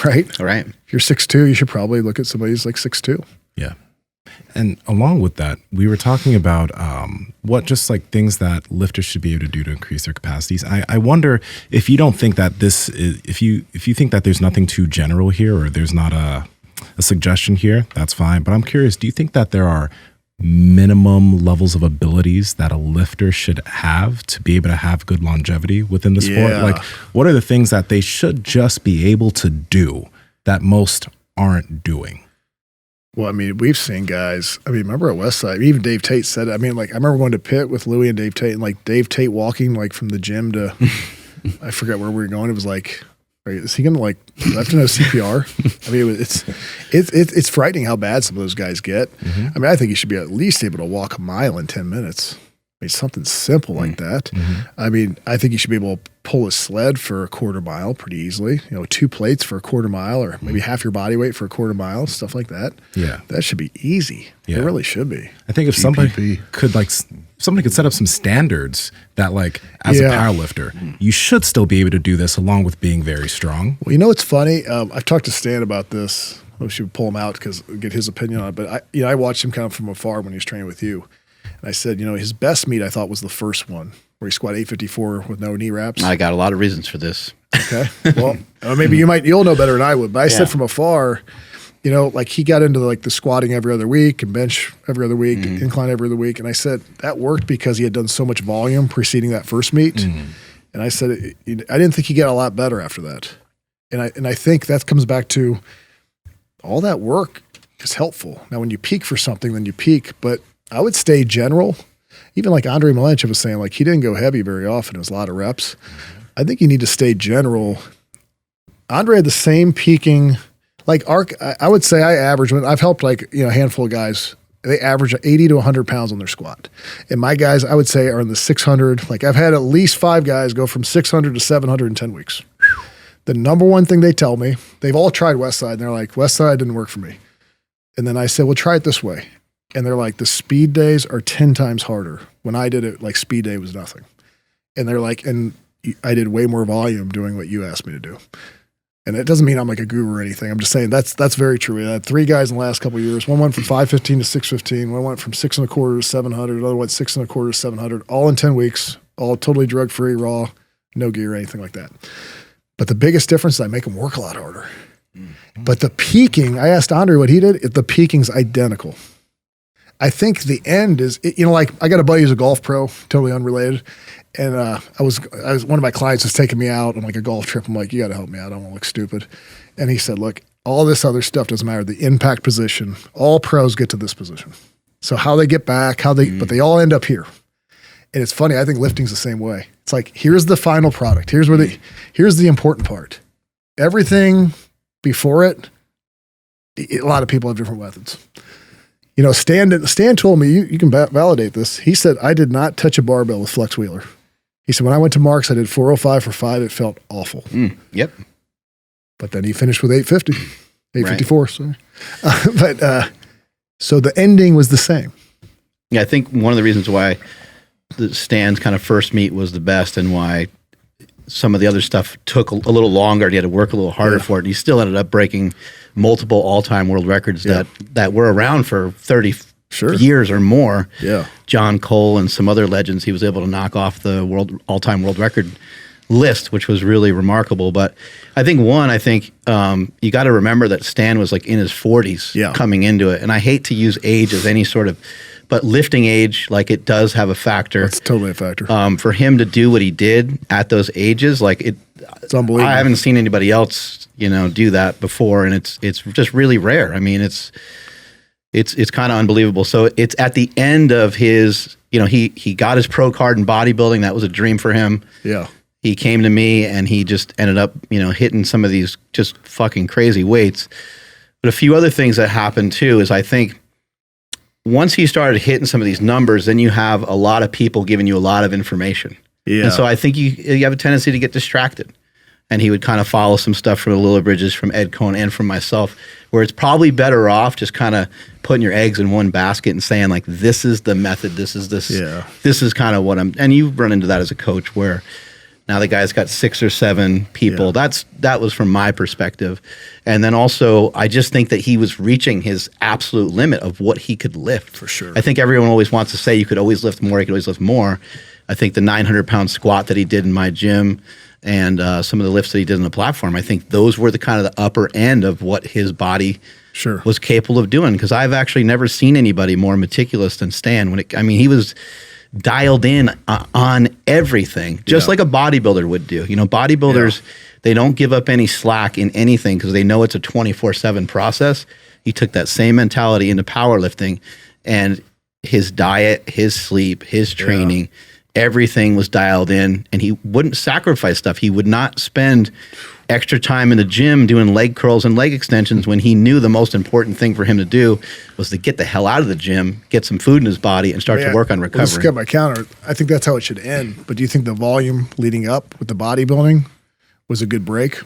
Right? All right. If you're 6'2", you should probably look at somebody who's like 6'2". Yeah. And along with that, we were talking about what just like things that lifters should be able to do to increase their capacities. I wonder if you don't think that this is, if you think that there's nothing too general here or there's not a suggestion here, that's fine. But I'm curious, do you think that there are minimum levels of abilities that a lifter should have to be able to have good longevity within the sport? Like, what are the things that they should just be able to do that most aren't doing? Well, I mean, we've seen guys. I mean, remember at Westside, even Dave Tate said it. I mean, like, I remember going to Pitt with Louie and Dave Tate, and like Dave Tate walking like from the gym to, I forget where we were going. It was like, is he gonna like? Do I have to know CPR? I mean, it's frightening how bad some of those guys get. I mean, I think you should be at least able to walk a mile in 10 minutes. I mean, something simple like that. I mean, I think you should be able to pull a sled for a quarter mile pretty easily. 2 plates for a quarter mile, or maybe half your body weight for a quarter mile, stuff like that. Yeah, that should be easy. Yeah. It really should be. I think if somebody could set up some standards that, like, as a powerlifter, you should still be able to do this along with being very strong. Well, it's funny. I've talked to Stan about this. I should pull him out because get his opinion on it. But I watched him kind of from afar when he was training with you. And I said, his best meet I thought was the first one where he squatted 854 with no knee wraps. I got a lot of reasons for this. Okay. Well, maybe you'll know better than I would. But I said from afar, like he got into the squatting every other week and bench every other week, incline every other week. And I said that worked because he had done so much volume preceding that first meet. And I said, I didn't think he got a lot better after that. And I think that comes back to all that work is helpful. Now, when you peak for something, then you peak. But I would stay general. Even like Andre Malenchev was saying, like he didn't go heavy very often. It was a lot of reps. I think you need to stay general. Andre had the same peaking. Like I would say I average when I've helped a handful of guys. They average 80 to 100 pounds on their squat. And my guys, I would say, are in the 600. Like I've had at least 5 guys go from 600 to 700 in 10 weeks. The number one thing they tell me, they've all tried Westside, and they're like, Westside didn't work for me. And then I said, well, try it this way. And they're like, the speed days are 10 times harder. When I did it, like speed day was nothing. And they're like, and I did way more volume doing what you asked me to do. And it doesn't mean I'm like a guru or anything. I'm just saying that's very true. I had 3 guys in the last couple of years. One went from 515 to 615. One went from 6 1/4 to 700. Another went 6 1/4 to 700. All in 10 weeks. All totally drug free, raw, no gear, anything like that. But the biggest difference is I make them work a lot harder. But the peaking, I asked Andre what he did. The peaking's identical. I think the end is, like I got a buddy who's a golf pro, totally unrelated. And I was one of my clients was taking me out on like a golf trip. I'm like, you got to help me out. I don't want to look stupid. And he said, look, All this other stuff doesn't matter. The impact position, all pros get to this position. So how they get back, but they all end up here. And it's funny, I think lifting's the same way. It's like, here's the final product. Here's the important part. Everything before it, a lot of people have different methods. You know, Stan told me, you can validate this. He said, I did not touch a barbell with flex wheeler. He said, when I went to Mark's, I did 405 for 5. It felt awful. Yep. But then he finished with 850, 854, sorry. So the ending was the same. Yeah, I think one of the reasons why the Stan's kind of first meet was the best and why some of the other stuff took a little longer and he had to work a little harder for it. And he still ended up breaking multiple all-time world records that were around for 30 years or more. Yeah. John Cole and some other legends, he was able to knock off the all-time world record list, which was really remarkable. But I think you got to remember that Stan was like in his 40s coming into it. And I hate to use age as any sort of, but lifting age, like it does have a factor. It's totally a factor. For him to do what he did at those ages, like it's unbelievable. I haven't seen anybody else, do that before. And it's just really rare. I mean, it's kind of unbelievable. So it's at the end of his, he got his pro card in bodybuilding. That was a dream for him. Yeah. He came to me and he just ended up, hitting some of these just fucking crazy weights. But a few other things that happened too is I think once he started hitting some of these numbers, then you have a lot of people giving you a lot of information. Yeah. And so I think you have a tendency to get distracted. And he would kind of follow some stuff from the Lilla Bridges, from Ed Cohn, and from myself, where it's probably better off just kind of putting your eggs in one basket and saying, like, this is the method, this is kind of what and you've run into that as a coach where now the guy's got 6 or 7 people. Yeah. That was from my perspective. And then also, I just think that he was reaching his absolute limit of what he could lift. For sure. I think everyone always wants to say you could always lift more, you could always lift more. I think the 900-pound squat that he did in my gym and some of the lifts that he did on the platform, I think those were the kind of the upper end of what his body was capable of doing. Because I've actually never seen anybody more meticulous than Stan. He was dialed in on everything, just like a bodybuilder would do. Bodybuilders, they don't give up any slack in anything because they know it's a 24/7 process. He took that same mentality into powerlifting, and his diet, his sleep, his training, everything was dialed in, and he wouldn't sacrifice stuff. He would not spend extra time in the gym doing leg curls and leg extensions when he knew the most important thing for him to do was to get the hell out of the gym, get some food in his body, and start to work on recovery. Let's get my counter. I think that's how it should end. But do you think the volume leading up with the bodybuilding was a good break?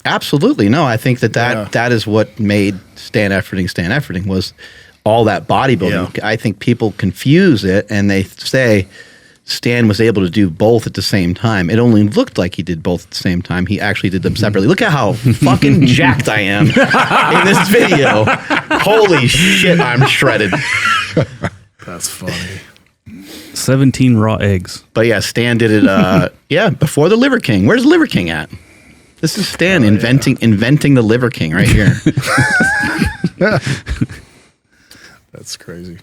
Absolutely. No, I think that is what made Stan Efferding was all that bodybuilding. Yeah. I think people confuse it and they say Stan was able to do both at the same time. It only looked like he did both at the same time. He actually did them separately. Look at how fucking jacked I am in this video. Holy shit, I'm shredded. That's funny. 17 raw eggs. But yeah, Stan did it, before the Liver King. Where's Liver King at? This is Stan inventing the Liver King right here. That's crazy.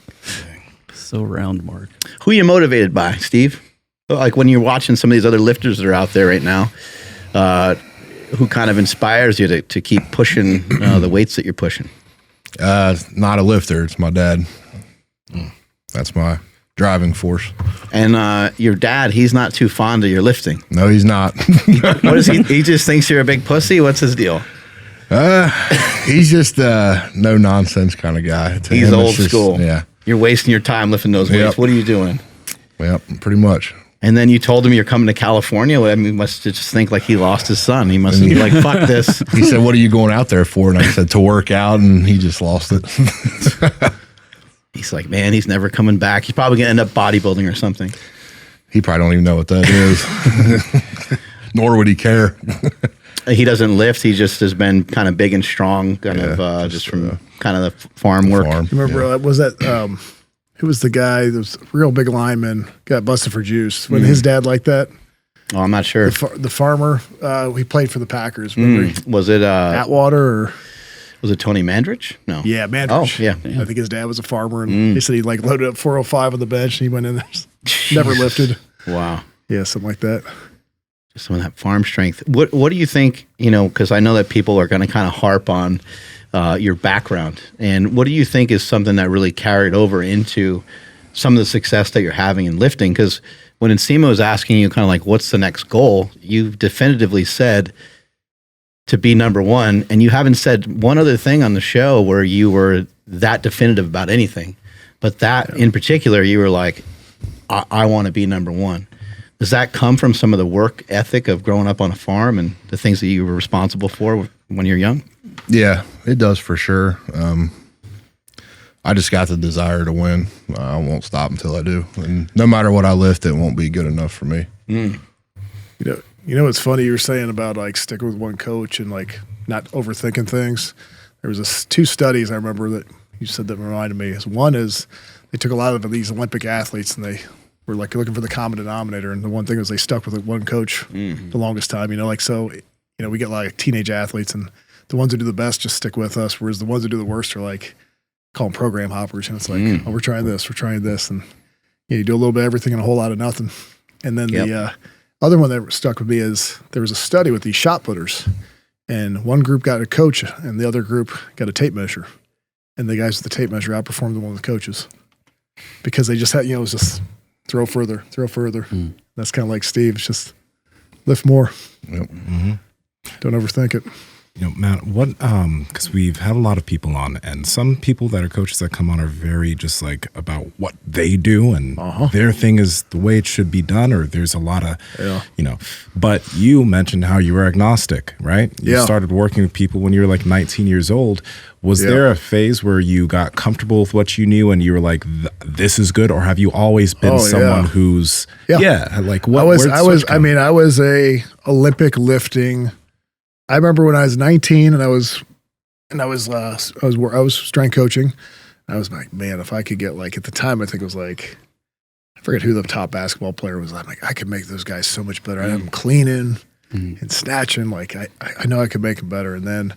So round, Mark. Who are you motivated by, Steve? Like when you're watching some of these other lifters that are out there right now, who kind of inspires you to keep pushing the weights that you're pushing? Not a lifter. It's my dad. That's my driving force. And your dad, he's not too fond of your lifting. No, he's not. What is he? He just thinks you're a big pussy? What's his deal? He's just a no nonsense kind of guy. He's old school. Yeah. You're wasting your time lifting those weights. Yep. What are you doing? Yep, pretty much. And then you told him you're coming to California. I mean, he must just think like he lost his son. He must be like, fuck this. He said, what are you going out there for? And I said, to work out. And he just lost it. He's like, man, he's never coming back. He's probably going to end up bodybuilding or something. He probably don't even know what that is. Nor would he care. He doesn't lift. He just has been kind of big and strong, just from kind of the farm work. You remember, was that, who was the guy that was a real big lineman, got busted for juice? When his dad like that? Oh, I'm not sure. The farmer, he played for the Packers. Was it Atwater or? Was it Tony Mandrich? No. Yeah, Mandrich. Oh, yeah. I think his dad was a farmer, and he said he like loaded up 405 on the bench, and he went in there, never lifted. Wow. Yeah, something like that. some of that farm strength. What do you think, because I know that people are going to kind of harp on your background, and what do you think is something that really carried over into some of the success that you're having in lifting? Because when Nsima was asking you kind of like, what's the next goal, you've definitively said to be number one, and you haven't said one other thing on the show where you were that definitive about anything. But that in particular, you were like, I want to be number one. Does that come from some of the work ethic of growing up on a farm and the things that you were responsible for when you're young? Yeah, it does for sure. I just got the desire to win. I won't stop until I do. And no matter what I lift, it won't be good enough for me. You know what's funny you were saying about like sticking with one coach and like not overthinking things? There was two studies I remember that you said that reminded me. One is they took a lot of these Olympic athletes and they were like looking for the common denominator, and the one thing was they stuck with one coach the longest time. We get like teenage athletes, and the ones who do the best just stick with us, whereas the ones who do the worst are like, call them program hoppers. And it's like, we're trying this, and you do a little bit of everything and a whole lot of nothing. And then the other one that stuck with me is there was a study with these shot putters, and one group got a coach and the other group got a tape measure, and the guys with the tape measure outperformed the one with the coaches because they just had, it was just throw further. That's kind of like Steve. It's just lift more. Yep. Don't overthink it. Matt, what, because we've had a lot of people on, and some people that are coaches that come on are very just like about what they do, and their thing is the way it should be done, or there's a lot of, but you mentioned how you were agnostic, right? You started working with people when you were like 19 years old. Was there a phase where you got comfortable with what you knew and you were like, this is good? Or have you always been someone who's, like what? I was a Olympic lifting. I remember when I was 19 and I was strength coaching. I was like, man, if I could get like, at the time, I think it was like, I forget who the top basketball player was. I'm like, I could make those guys so much better. I have them cleaning and snatching. Like I know I could make them better. And then,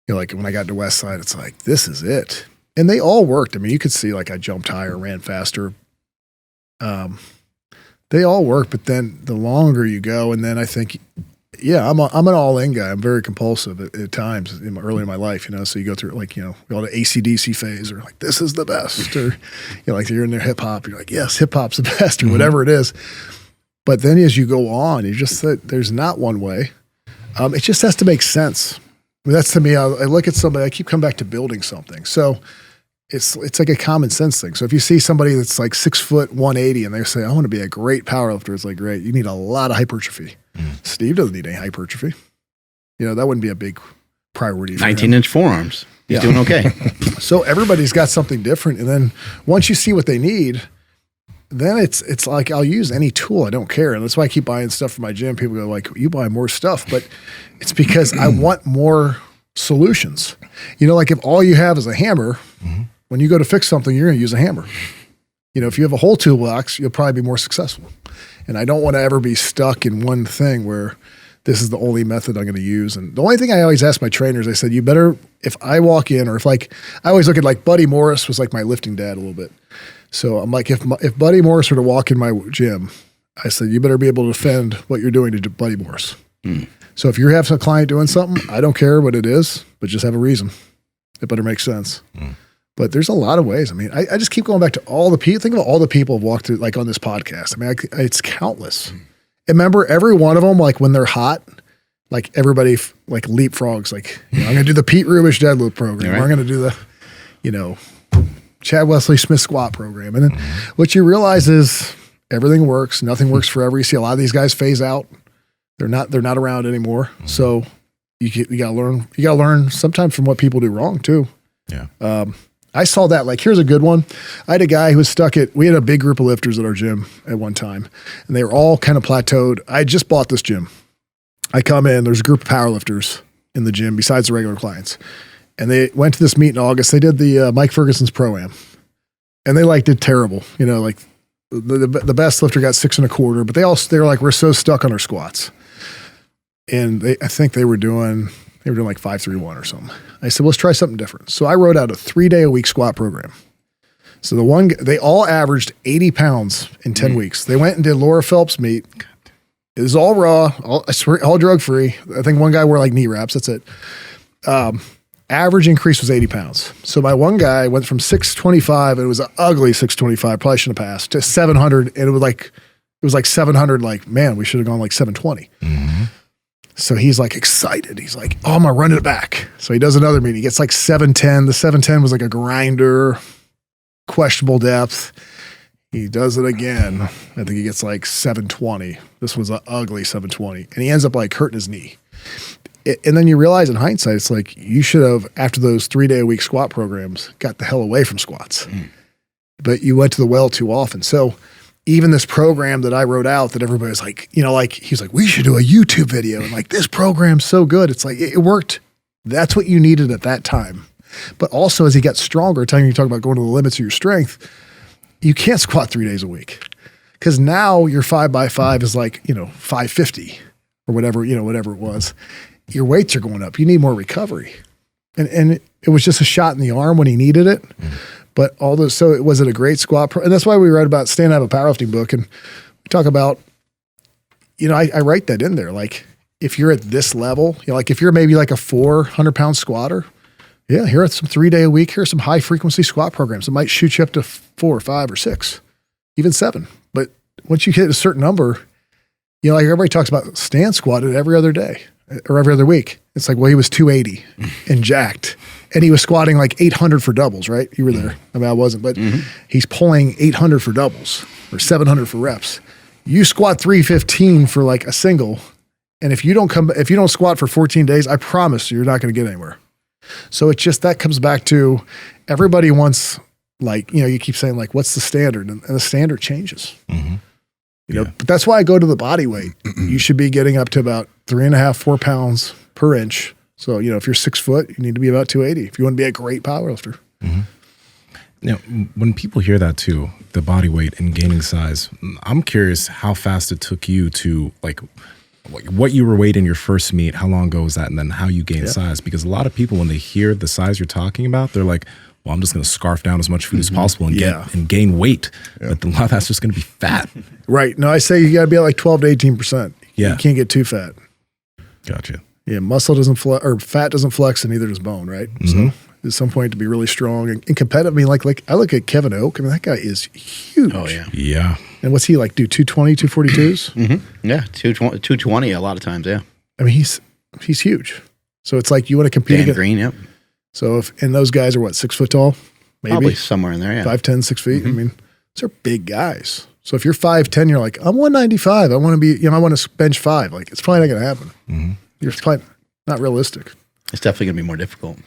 like when I got to Westside, it's like, this is it. And they all worked. I mean, you could see like I jumped higher, ran faster. They all work, but then the longer you go, and then I think, I'm an all-in guy. I'm very compulsive at times early in my life, So you go through like, go to AC/DC phase, or like, this is the best, or like you're in there hip hop, you're like, yes, hip hop's the best, or whatever it is. But then as you go on, you just there's not one way. It just has to make sense. I mean, that's to me. I look at somebody. I keep coming back to building something. So it's like a common sense thing. So if you see somebody that's like 6 foot 180 and they say, I want to be a great powerlifter, it's like, great. You need a lot of hypertrophy. Steve doesn't need any hypertrophy. That wouldn't be a big priority for 19-inch forearms. He's doing okay. So everybody's got something different. And then once you see what they need, then it's like, I'll use any tool. I don't care. And that's why I keep buying stuff for my gym. People go like, you buy more stuff, but it's because I want more solutions. Like if all you have is a hammer, when you go to fix something, you're going to use a hammer. If you have a whole toolbox, you'll probably be more successful. And I don't want to ever be stuck in one thing where this is the only method I'm going to use. And the only thing I always ask my trainers, I said, you better, if I walk in, or if like, I always look at like Buddy Morris was like my lifting dad a little bit. So I'm like, if Buddy Morris were to walk in my gym, I said, you better be able to defend what you're doing to Buddy Morris. So if you have a client doing something, I don't care what it is, but just have a reason. It better make sense. But there's a lot of ways. I mean, I just keep going back to all the people. Think of all the people who've walked through, like on this podcast. I mean, it's countless. And remember, every one of them, like when they're hot, like everybody like leapfrogs. Like, I'm going to do the Pete Rubish deadlift program. Right. I'm going to do the, Chad Wesley Smith squat program. And then what you realize is everything works. Nothing works forever. You see a lot of these guys phase out. They're not around anymore. So you got to learn. You got to learn sometimes from what people do wrong too. Yeah. I saw that. Like, here's a good one. I had a guy who was stuck we had a big group of lifters at our gym at one time, and they were all kind of plateaued. I just bought this gym. I come in, there's a group of powerlifters in the gym besides the regular clients. And they went to this meet in August. They did the Mike Ferguson's Pro-Am, and they like did terrible. Like the best lifter got 6 1/4, but they were like, we're so stuck on our squats. And I think they were doing like 5-3-1 or something. I said, well, let's try something different. So I wrote out a 3-day-a-week squat program. So they all averaged 80 pounds in 10 weeks. They went and did Laura Phelps meet. It was all raw, I swear, all drug free. I think one guy wore like knee wraps. That's it. Average increase was 80 pounds. So my one guy went from 625, and it was an ugly 625, probably shouldn't have passed, to 700. And it was like 700, like, man, we should have gone like 720. So he's like excited. He's like, oh, I'm going to run it back. So he does another meet. He gets like 710. The 710 was like a grinder, questionable depth. He does it again. I think he gets like 720. This was an ugly 720. And he ends up like hurting his knee. And then you realize in hindsight, it's like you should have, after those 3-day-a-week squat programs, got the hell away from squats. But you went to the well too often. So even this program that I wrote out that everybody was like, you know, like, he's like, we should do a YouTube video. And like, this program's so good. It's like, it worked. That's what you needed at that time. But also as he got stronger, time you talk about going to the limits of your strength, you can't squat 3 days a week. Because now your 5x5 is like, you know, 550 or whatever, you know, whatever it was. Your weights are going up. You need more recovery. And it was just a shot in the arm when he needed it. But all those, so it was a great squat. And that's why we write about Stand Out a Powerlifting book. And we talk about, you know, I write that in there. Like, if you're at this level, you know, like if you're maybe like a 400-pound squatter, yeah, here are some 3-day-a-week, here are some high frequency squat programs that might shoot you up to 4 or 5 or 6, even 7. But once you hit a certain number, you know, like everybody talks about stand squatted every other day or every other week. It's like, well, he was 280 and jacked, and he was squatting like 800 for doubles, right? You were there. I mean, I wasn't, but he's pulling 800 for doubles or 700 for reps. You squat 315 for like a single, and if you don't squat for 14 days, I promise you're not going to get anywhere. So it's just, that comes back to everybody wants, like, you know, you keep saying like, what's the standard? And the standard changes. You know, but that's why I go to the body weight. You should be getting up to about 3.5, 4 pounds per inch. So, you know, if you're 6 foot, you need to be about 280 if you want to be a great powerlifter. Now, when people hear that too, the body weight and gaining size, I'm curious how fast it took you to, like, what you were weighing in your first meet, how long ago was that, and then how you gained size. Because a lot of people, when they hear the size you're talking about, they're like, well, I'm just going to scarf down as much food as possible and gain weight. But a lot of that's just going to be fat. Right. No, I say you got to be at like 12 to 18%. Yeah. You can't get too fat. Gotcha. Yeah. Muscle doesn't flex, or fat doesn't flex, and neither does bone, right? So at some point to be really strong and competitive. I mean, like I look at Kevin Oak. I mean, that guy is huge. Oh, yeah. Yeah. And what's he like, do 220, 242s? Yeah, 220 a lot of times, yeah. I mean, he's huge. So it's like you want to compete Dan against. Green, yep. So and those guys are what, 6 foot tall? Maybe Probably somewhere in there, yeah. 5'10", 6 feet. I mean, those are big guys. So if you're 5'10", you're like, I'm 195. I want to be, you know, I want to bench 5. Like, it's probably not going to happen. It's probably not realistic. It's definitely going to be more difficult.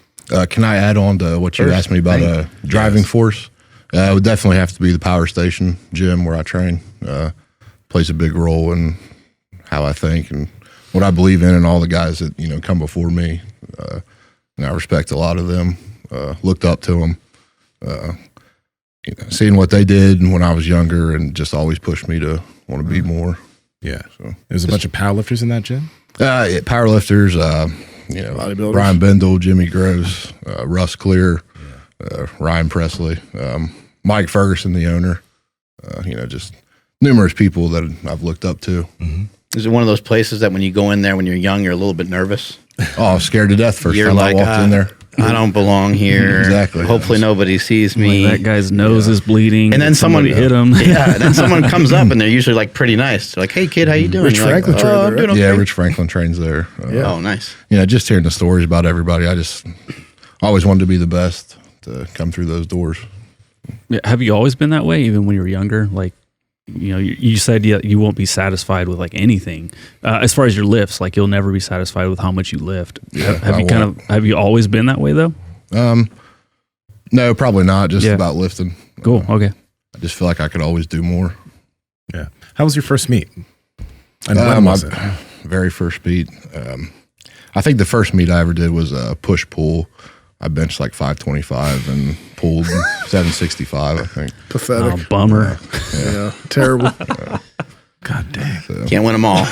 Can I add on to what you asked me about driving force? It would definitely have to be the Power Station gym where I train. Plays a big role in how I think and what I believe in, and all the guys that, you know, come before me. And I respect a lot of them, looked up to them, you know, seeing what they did when I was younger, and just always pushed me to want to be more. Yeah. So there's a bunch of powerlifters in that gym? Yeah, powerlifters, you know, Brian Bendel, Jimmy Gross, Russ Clear, Ryan Presley, Mike Ferguson, the owner, you know, just numerous people that I've looked up to. Is it one of those places that when you go in there when you're young, you're a little bit nervous? Oh, I was scared to death first You're time like, I walked in there. I don't belong here. Exactly. Hopefully nobody sees me. Like that guy's nose is bleeding. And then someone hit him. Yeah, and then someone comes up and they're usually like pretty nice. They're like, hey kid, how you doing? Rich You're Franklin like, trained I'm there, doing right? okay. Yeah, Rich Franklin trains there. Oh, nice. You know, just hearing the stories about everybody, I just always wanted to be the best to come through those doors. Yeah, have you always been that way, even when you were younger? Like, you know, you said you won't be satisfied with like anything. As far as your lifts, like you'll never be satisfied with how much you lift. Have you always been that way though? No, probably not. Just about lifting. Cool. Okay. I just feel like I could always do more. Yeah. How was your first meet? And when was it? Very first meet. I think the first meet I ever did was a push pull. I benched like 525 and pulled 765, I think. Pathetic. Oh, bummer. Yeah. Terrible. God dang. Can't win them all.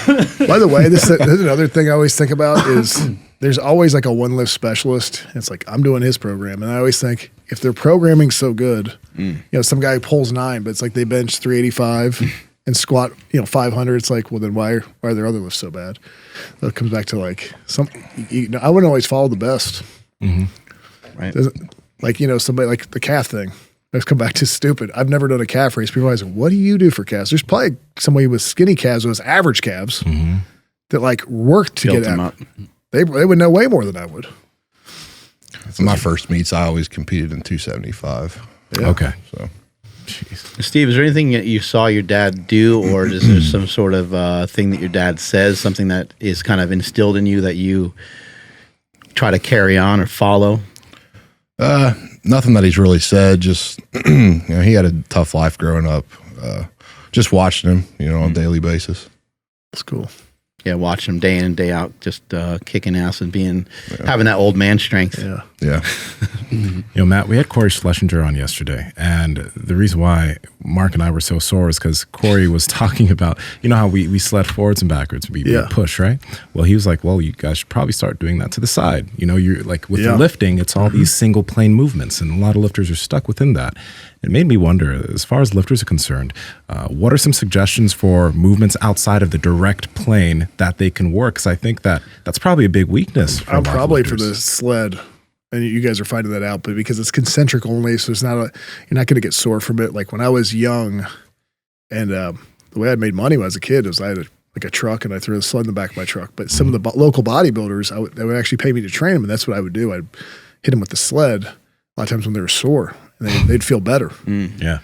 By the way, this is another thing I always think about is there's always like a one lift specialist. It's like, I'm doing his program. And I always think if their programming's so good, you know, some guy pulls 9, but it's like they bench 385 and squat, 500, it's like, well, then why are their other lifts so bad? So it comes back to like I wouldn't always follow the best. Right. Like, somebody like the calf thing. Let's come back to stupid. I've never done a calf race. People always say, what do you do for calves? There's probably somebody with skinny calves who has average calves that like work to Built get them out. up. They would know way more than I would. My first meets, I always competed in 275. Yeah. Okay. So Steve, is there anything that you saw your dad do, or is there some sort of thing that your dad says, something that is kind of instilled in you that you try to carry on or follow? nothing that he's really said. Just he had a tough life growing up. Just watching him, on a daily basis. That's cool. Yeah, watching him day in and day out, just kicking ass and having that old man strength. Yeah. Matt, we had Corey Schlesinger on yesterday, and the reason why Mark and I were so sore is because Corey was talking about, how we sled forwards and backwards, we push, right? Well, he was like, well, you guys should probably start doing that to the side. You're like with the lifting, it's all these single plane movements, and a lot of lifters are stuck within that. It made me wonder, as far as lifters are concerned, what are some suggestions for movements outside of the direct plane that they can work? Because I think that's probably a big weakness. For I'm probably for the sled, and you guys are finding that out, but because it's concentric only, so you're not going to get sore from it. Like when I was young, and the way I made money when I was a kid was I had a truck, and I threw a sled in the back of my truck. But some of the local bodybuilders, they would actually pay me to train them, and that's what I would do. I'd hit them with the sled a lot of times when they were sore, and they'd feel better. Yeah.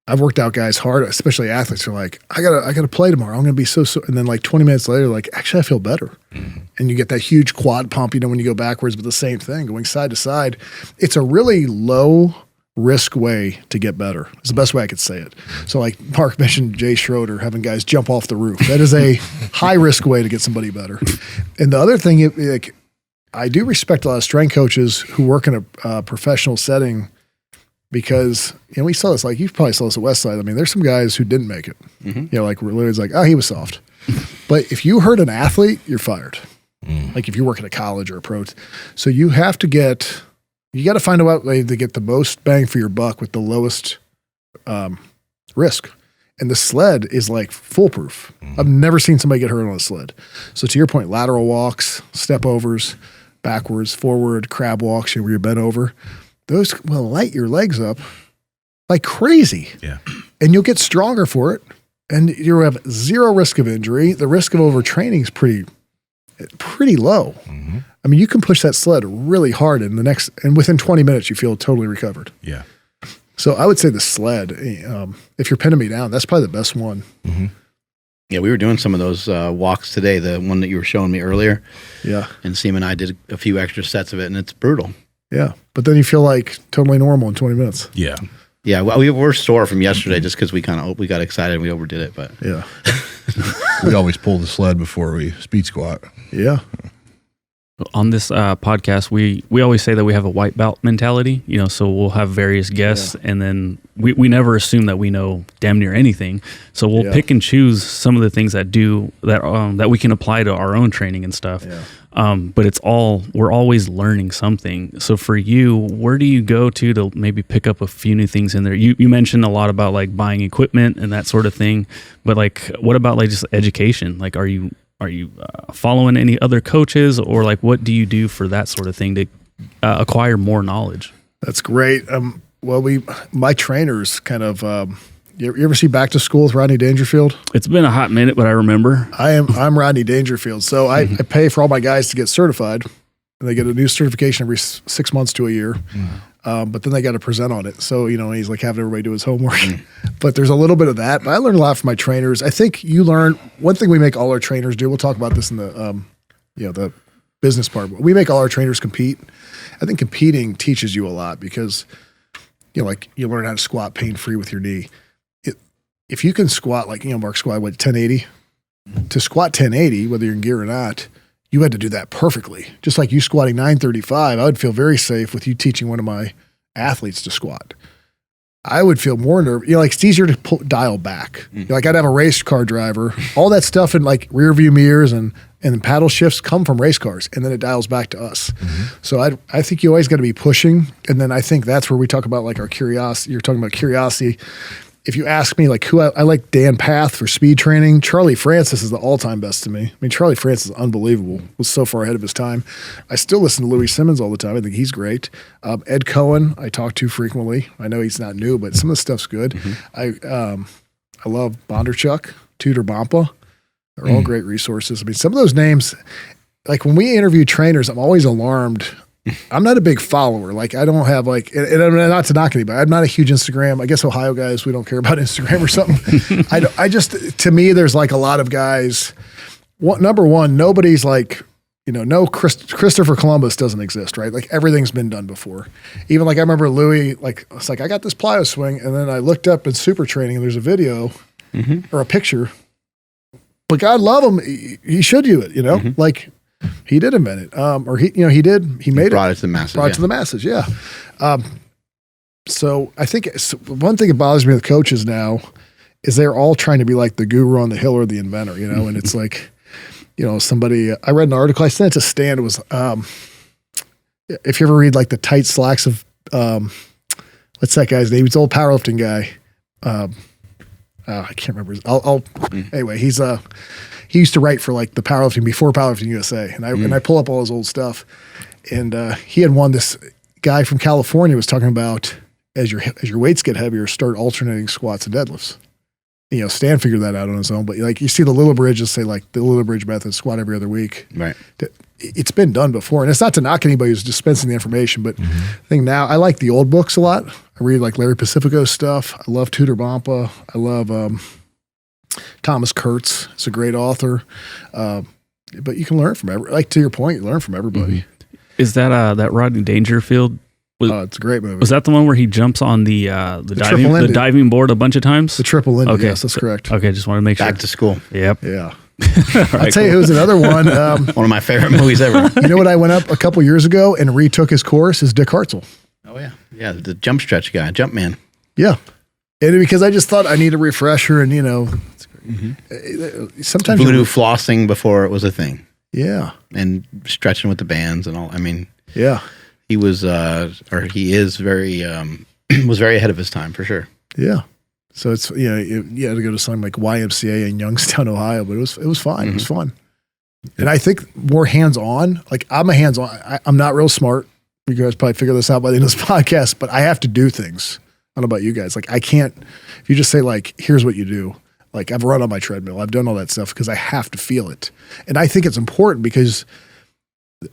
I've worked out guys hard, especially athletes, who are like, I gotta play tomorrow. I'm gonna be so and then like 20 minutes later, like, actually I feel better. And you get that huge quad pump, when you go backwards, but the same thing, going side to side. It's a really low risk way to get better. It's the best way I could say it. So like Mark mentioned Jay Schroeder having guys jump off the roof. That is a high risk way to get somebody better. And the other thing, I do respect a lot of strength coaches who work in a professional setting, because we saw this, like you probably saw this at Westside. I mean, there's some guys who didn't make it. Like literally it's like, oh, he was soft. But if you hurt an athlete, you're fired. Like if you work at a college or a pro. So you got to find a way to get the most bang for your buck with the lowest risk. And the sled is like foolproof. I've never seen somebody get hurt on a sled. So to your point, lateral walks, step overs, backwards, forward, crab walks, where you're bent over. Those will light your legs up like crazy. Yeah. And you'll get stronger for it. And you'll have zero risk of injury. The risk of overtraining is pretty low. I mean, you can push that sled really hard and within 20 minutes, you feel totally recovered. Yeah. So I would say the sled, if you're pinning me down, that's probably the best one. Yeah, we were doing some of those walks today, the one that you were showing me earlier. Yeah. And Nsima and I did a few extra sets of it, and it's brutal. Yeah. But then you feel like totally normal in 20 minutes. Yeah. Yeah, well, we were sore from yesterday just because we got excited and we overdid it, but yeah. We always pull the sled before we speed squat. Yeah. On this podcast, we always say that we have a white belt mentality, so we'll have various guests, and then we never assume that we know damn near anything. So we'll pick and choose some of the things that we can apply to our own training and stuff. Yeah. But we're always learning something. So for you, where do you go to maybe pick up a few new things in there? You mentioned a lot about like buying equipment and that sort of thing, but like, what about like just education? Like, are you following any other coaches, or like what do you do for that sort of thing to acquire more knowledge? That's great. My trainers kind of, you ever see Back to School with Rodney Dangerfield? It's been a hot minute, but I remember. I'm Rodney Dangerfield. So I pay for all my guys to get certified, and they get a new certification every 6 months to a year. But then they got to present on it. So, he's like having everybody do his homework. But there's a little bit of that. But I learned a lot from my trainers. I think you learn one thing we make all our trainers do. We'll talk about this in the business part. But we make all our trainers compete. I think competing teaches you a lot because, you learn how to squat pain-free with your knee. If you can squat, like, Mark squat, 1080? To squat 1080, whether you're in gear or not, you had to do that perfectly. Just like you squatting 935, I would feel very safe with you teaching one of my athletes to squat. I would feel more nervous. It's easier to dial back. I'd have a race car driver. All that stuff in like rear view mirrors and paddle shifts come from race cars, and then it dials back to us. So I think you always got to be pushing. And then I think that's where we talk about like our curiosity. You're talking about curiosity. if you ask me like who I like Dan Path for speed training, Charlie Francis is the all-time best to me. I mean, Charlie Francis is unbelievable. Was so far ahead of his time. I still listen to Louie Simmons all the time. I think he's great. Ed Cohen, I talk to frequently. I know he's not new, but some of the stuff's good. I love Bondarchuk, Tudor Bompa. They're all great resources. I mean, some of those names, like when we interview trainers, I'm always alarmed. I'm not a big follower. Like I don't have like, and I'm not to knock anybody. I'm not a huge Instagram. I guess Ohio guys, we don't care about Instagram or something. I just, to me, there's like a lot of guys. Number one, nobody's like, no Christopher Columbus doesn't exist, right? Like everything's been done before. Even like I remember Louie, like it's like I got this plyo swing, and then I looked up in super training, and there's a video or a picture. But God love him, he should do it, like. He did invent it, or he brought it to the masses. Brought it to the masses, yeah. So I think one thing that bothers me with coaches now is they're all trying to be like the guru on the hill or the inventor, and it's like, somebody. I read an article. I sent it to Stan. It was, if you ever read like the tight slacks of, what's that guy's name? He's an old powerlifting guy. I can't remember. Anyway, he used to write for like the powerlifting before Powerlifting USA, and I pull up all his old stuff, and he had one. This guy from California was talking about as your weights get heavier, start alternating squats and deadlifts. Stan figured that out on his own, but like you see the Little Bridges say like the Little Bridge method, squat every other week. Right. It's been done before, and it's not to knock anybody who's dispensing the information, but I think now I like the old books a lot. I read like Larry Pacifico's stuff. I love Tudor Bompa. I love Thomas Kurtz is a great author, but you can learn from like to your point, you learn from everybody. Is that that Rodney Dangerfield? It's a great movie. Was that the one where he jumps on the diving board a bunch of times? The triple Lindy. Okay. Yes, that's correct. Okay, just want to make sure. Back to school. Yep. Yeah. I'll tell you who's another one. One of my favorite movies ever. You know what? I went up a couple years ago and retook his course is Dick Hartzell. Oh yeah, yeah, the jump stretch guy, jump man. Yeah, and because I just thought I need a refresher, and sometimes voodoo flossing before it was a thing. Yeah, and stretching with the bands and all. I mean, yeah, he was or he is very was very ahead of his time for sure. Yeah. So it's you had to go to something like YMCA in Youngstown, Ohio, but it was fine. It was fun, and I think more hands on. Like I'm a hands on. I'm not real smart. You guys probably figure this out by the end of this podcast, but I have to do things. I don't know about you guys. Like I can't. If you just say like, "Here's what you do," like I've run on my treadmill, I've done all that stuff because I have to feel it, and I think it's important because,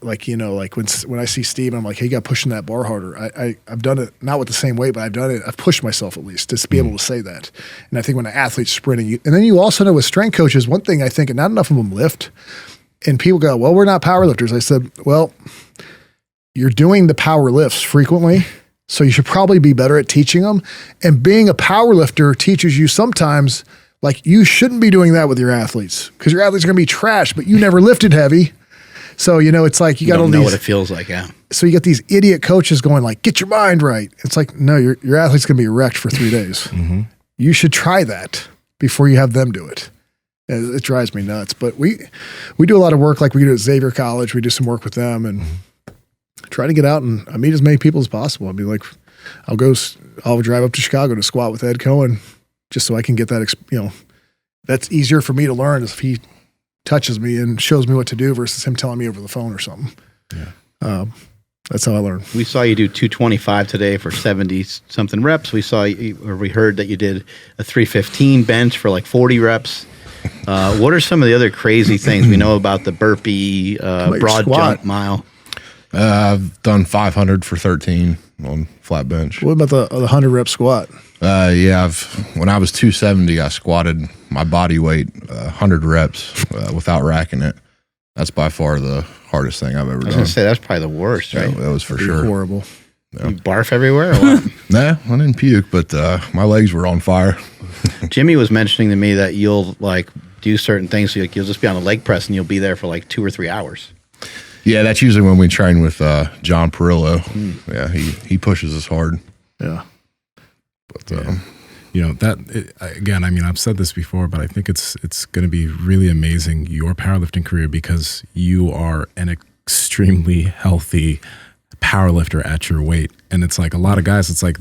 like like when I see Steve, I'm like, "Hey, you got pushing that bar harder." I've done it not with the same weight, but I've done it. I've pushed myself at least to be able to say that. And I think when an athlete's sprinting, and then you also know with strength coaches, one thing I think, and not enough of them lift, and people go, "Well, we're not power lifters." I said, "Well, you're doing the power lifts frequently, so you should probably be better at teaching them. And being a power lifter teaches you sometimes, like you shouldn't be doing that with your athletes because your athletes are going to be trash, but you never lifted heavy. So, it's like you got all these. Know what it feels like, yeah. So you get these idiot coaches going like, get your mind right. It's like, no, your athlete's going to be wrecked for 3 days. You should try that before you have them do it. It drives me nuts. But we do a lot of work like we do at Xavier College. We do some work with them and try to get out and meet as many people as possible. I mean, like I'll drive up to Chicago to squat with Ed Cohen just so I can get that, that's easier for me to learn is if he touches me and shows me what to do versus him telling me over the phone or something. Yeah. That's how I learn. We saw you do 225 today for 70 something reps. We heard that you did a 315 bench for like 40 reps. What are some of the other crazy things we know about the burpee, broad jump mile? I've done 500 for 13 on flat bench. What about the 100 rep squat? When I was 270, I squatted my body weight 100 reps without racking it. That's by far the hardest thing I've ever done. I was going to say, that's probably the worst, right? That was for sure. Horrible. Yeah. You barf everywhere or what? Nah, I didn't puke, but my legs were on fire. Jimmy was mentioning to me that you'll like do certain things. So you'll just be on a leg press and you'll be there for like 2 or 3 hours. Yeah, that's usually when we train with John Parrillo. Yeah, he pushes us hard. Yeah. But again, I mean, I've said this before, but I think it's going to be really amazing, your powerlifting career, because you are an extremely healthy powerlifter at your weight. And it's like a lot of guys, it's like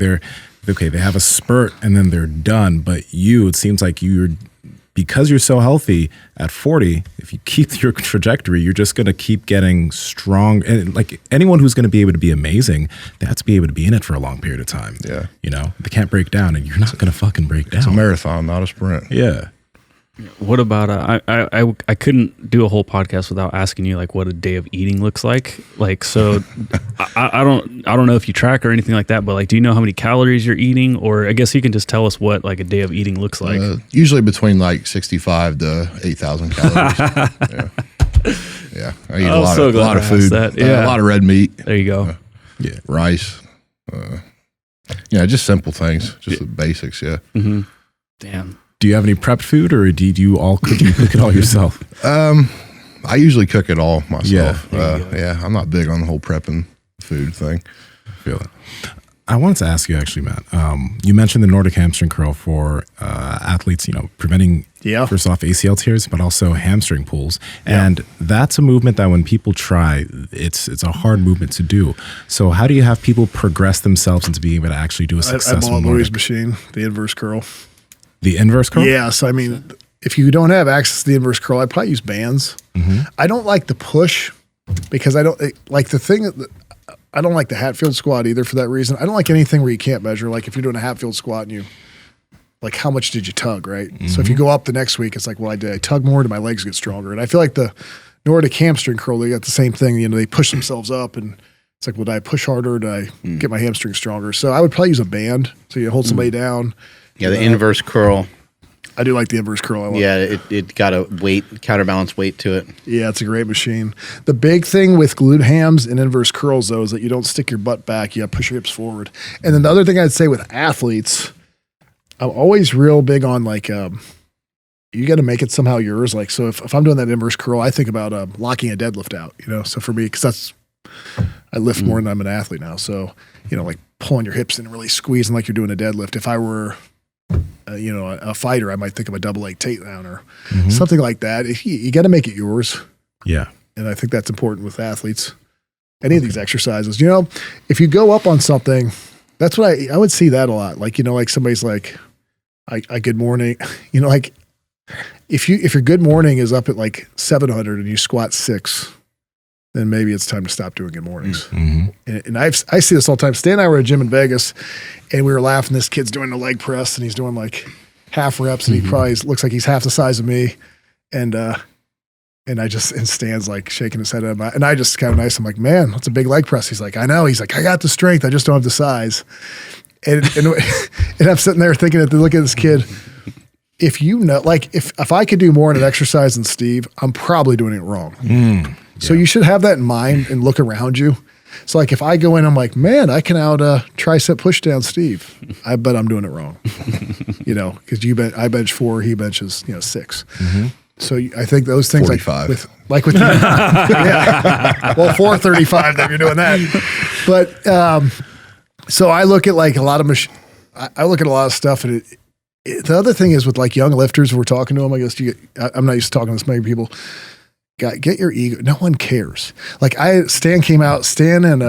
okay, they have a spurt and then they're done. But it seems like because you're so healthy at 40, if you keep your trajectory, you're just going to keep getting strong. And like anyone who's going to be able to be amazing, they have to be able to be in it for a long period of time. Yeah. You know, they can't break down, and you're not going to fucking break down. It's a marathon, not a sprint. Yeah. What about I couldn't do a whole podcast without asking you like what a day of eating looks like. Like, so I don't know if you track or anything like that, but like, do you know how many calories you're eating? Or I guess you can just tell us what like a day of eating looks like. Usually between like 65 to 8,000 calories. Yeah. I eat a lot of food. Yeah. A lot of red meat. There you go. Yeah. Rice. Just simple things. Just the basics. Yeah. Mm-hmm. Damn. Do you have any prepped food, or do you all cook it all yourself? I usually cook it all myself. Yeah. I'm not big on the whole prepping food thing. I feel it. I wanted to ask you actually, Matt. You mentioned the Nordic hamstring curl for athletes, preventing first off ACL tears, but also hamstring pulls. And that's a movement that when people try, it's a hard movement to do. So how do you have people progress themselves into being able to actually do a successful I bought Louie's Nordic? machine, the inverse curl. The inverse curl? Yes. I mean, if you don't have access to the inverse curl, I'd probably use bands. Mm-hmm. I don't like the push because I don't like I don't like the Hatfield squat either for that reason. I don't like anything where you can't measure. Like if you're doing a Hatfield squat and like how much did you tug, right? Mm-hmm. So if you go up the next week, it's like, well, I tug more, did my legs get stronger? And I feel like the Nordic hamstring curl, they got the same thing. They push themselves up and it's like, well, did I push harder? Did I get my hamstring stronger? So I would probably use a band. So you hold somebody down. Yeah, the inverse curl. I do like the inverse curl. It got a counterbalance weight to it. Yeah, it's a great machine. The big thing with glute hams and inverse curls, though, is that you don't stick your butt back. You got to push your hips forward. And then the other thing I'd say with athletes, I'm always real big on like, you got to make it somehow yours. Like, so if I'm doing that inverse curl, I think about locking a deadlift out, So for me, because I lift more than I'm an athlete now. So, like pulling your hips in and really squeezing like you're doing a deadlift. If I were a fighter, I might think of a double leg takedown or something like that. You got to make it yours. Yeah. And I think that's important with athletes. Any of these exercises, if you go up on something, that's what I would see that a lot. Like, like somebody's like, I good morning, like if your good morning is up at like 700 and you squat 6, then maybe it's time to stop doing good mornings. Mm-hmm. And I see this all the time. Stan and I were at a gym in Vegas, and we were laughing. This kid's doing the leg press, and he's doing like half reps, and he probably looks like he's half the size of me. And Stan's like shaking his head at him. And I just kind of nice. I'm like, man, that's a big leg press. He's like, I know. He's like, I got the strength. I just don't have the size. And I'm sitting there thinking, look at this kid. If if I could do more in an exercise than Steve, I'm probably doing it wrong. So you should have that in mind and look around you. So like if I go in, I'm like, man, I can out tricep push down Steve. I bet I'm doing it wrong. Because I bench 4, he benches 6. Mm-hmm. So I think those things 45. like with yeah. Well, 435 then you're doing that. But so I look at like a lot of I look at a lot of stuff, and the other thing is with like young lifters, we're talking to them. I guess I'm not used to talking to this many people. Get your ego. No one cares. Like Stan came out. Stan and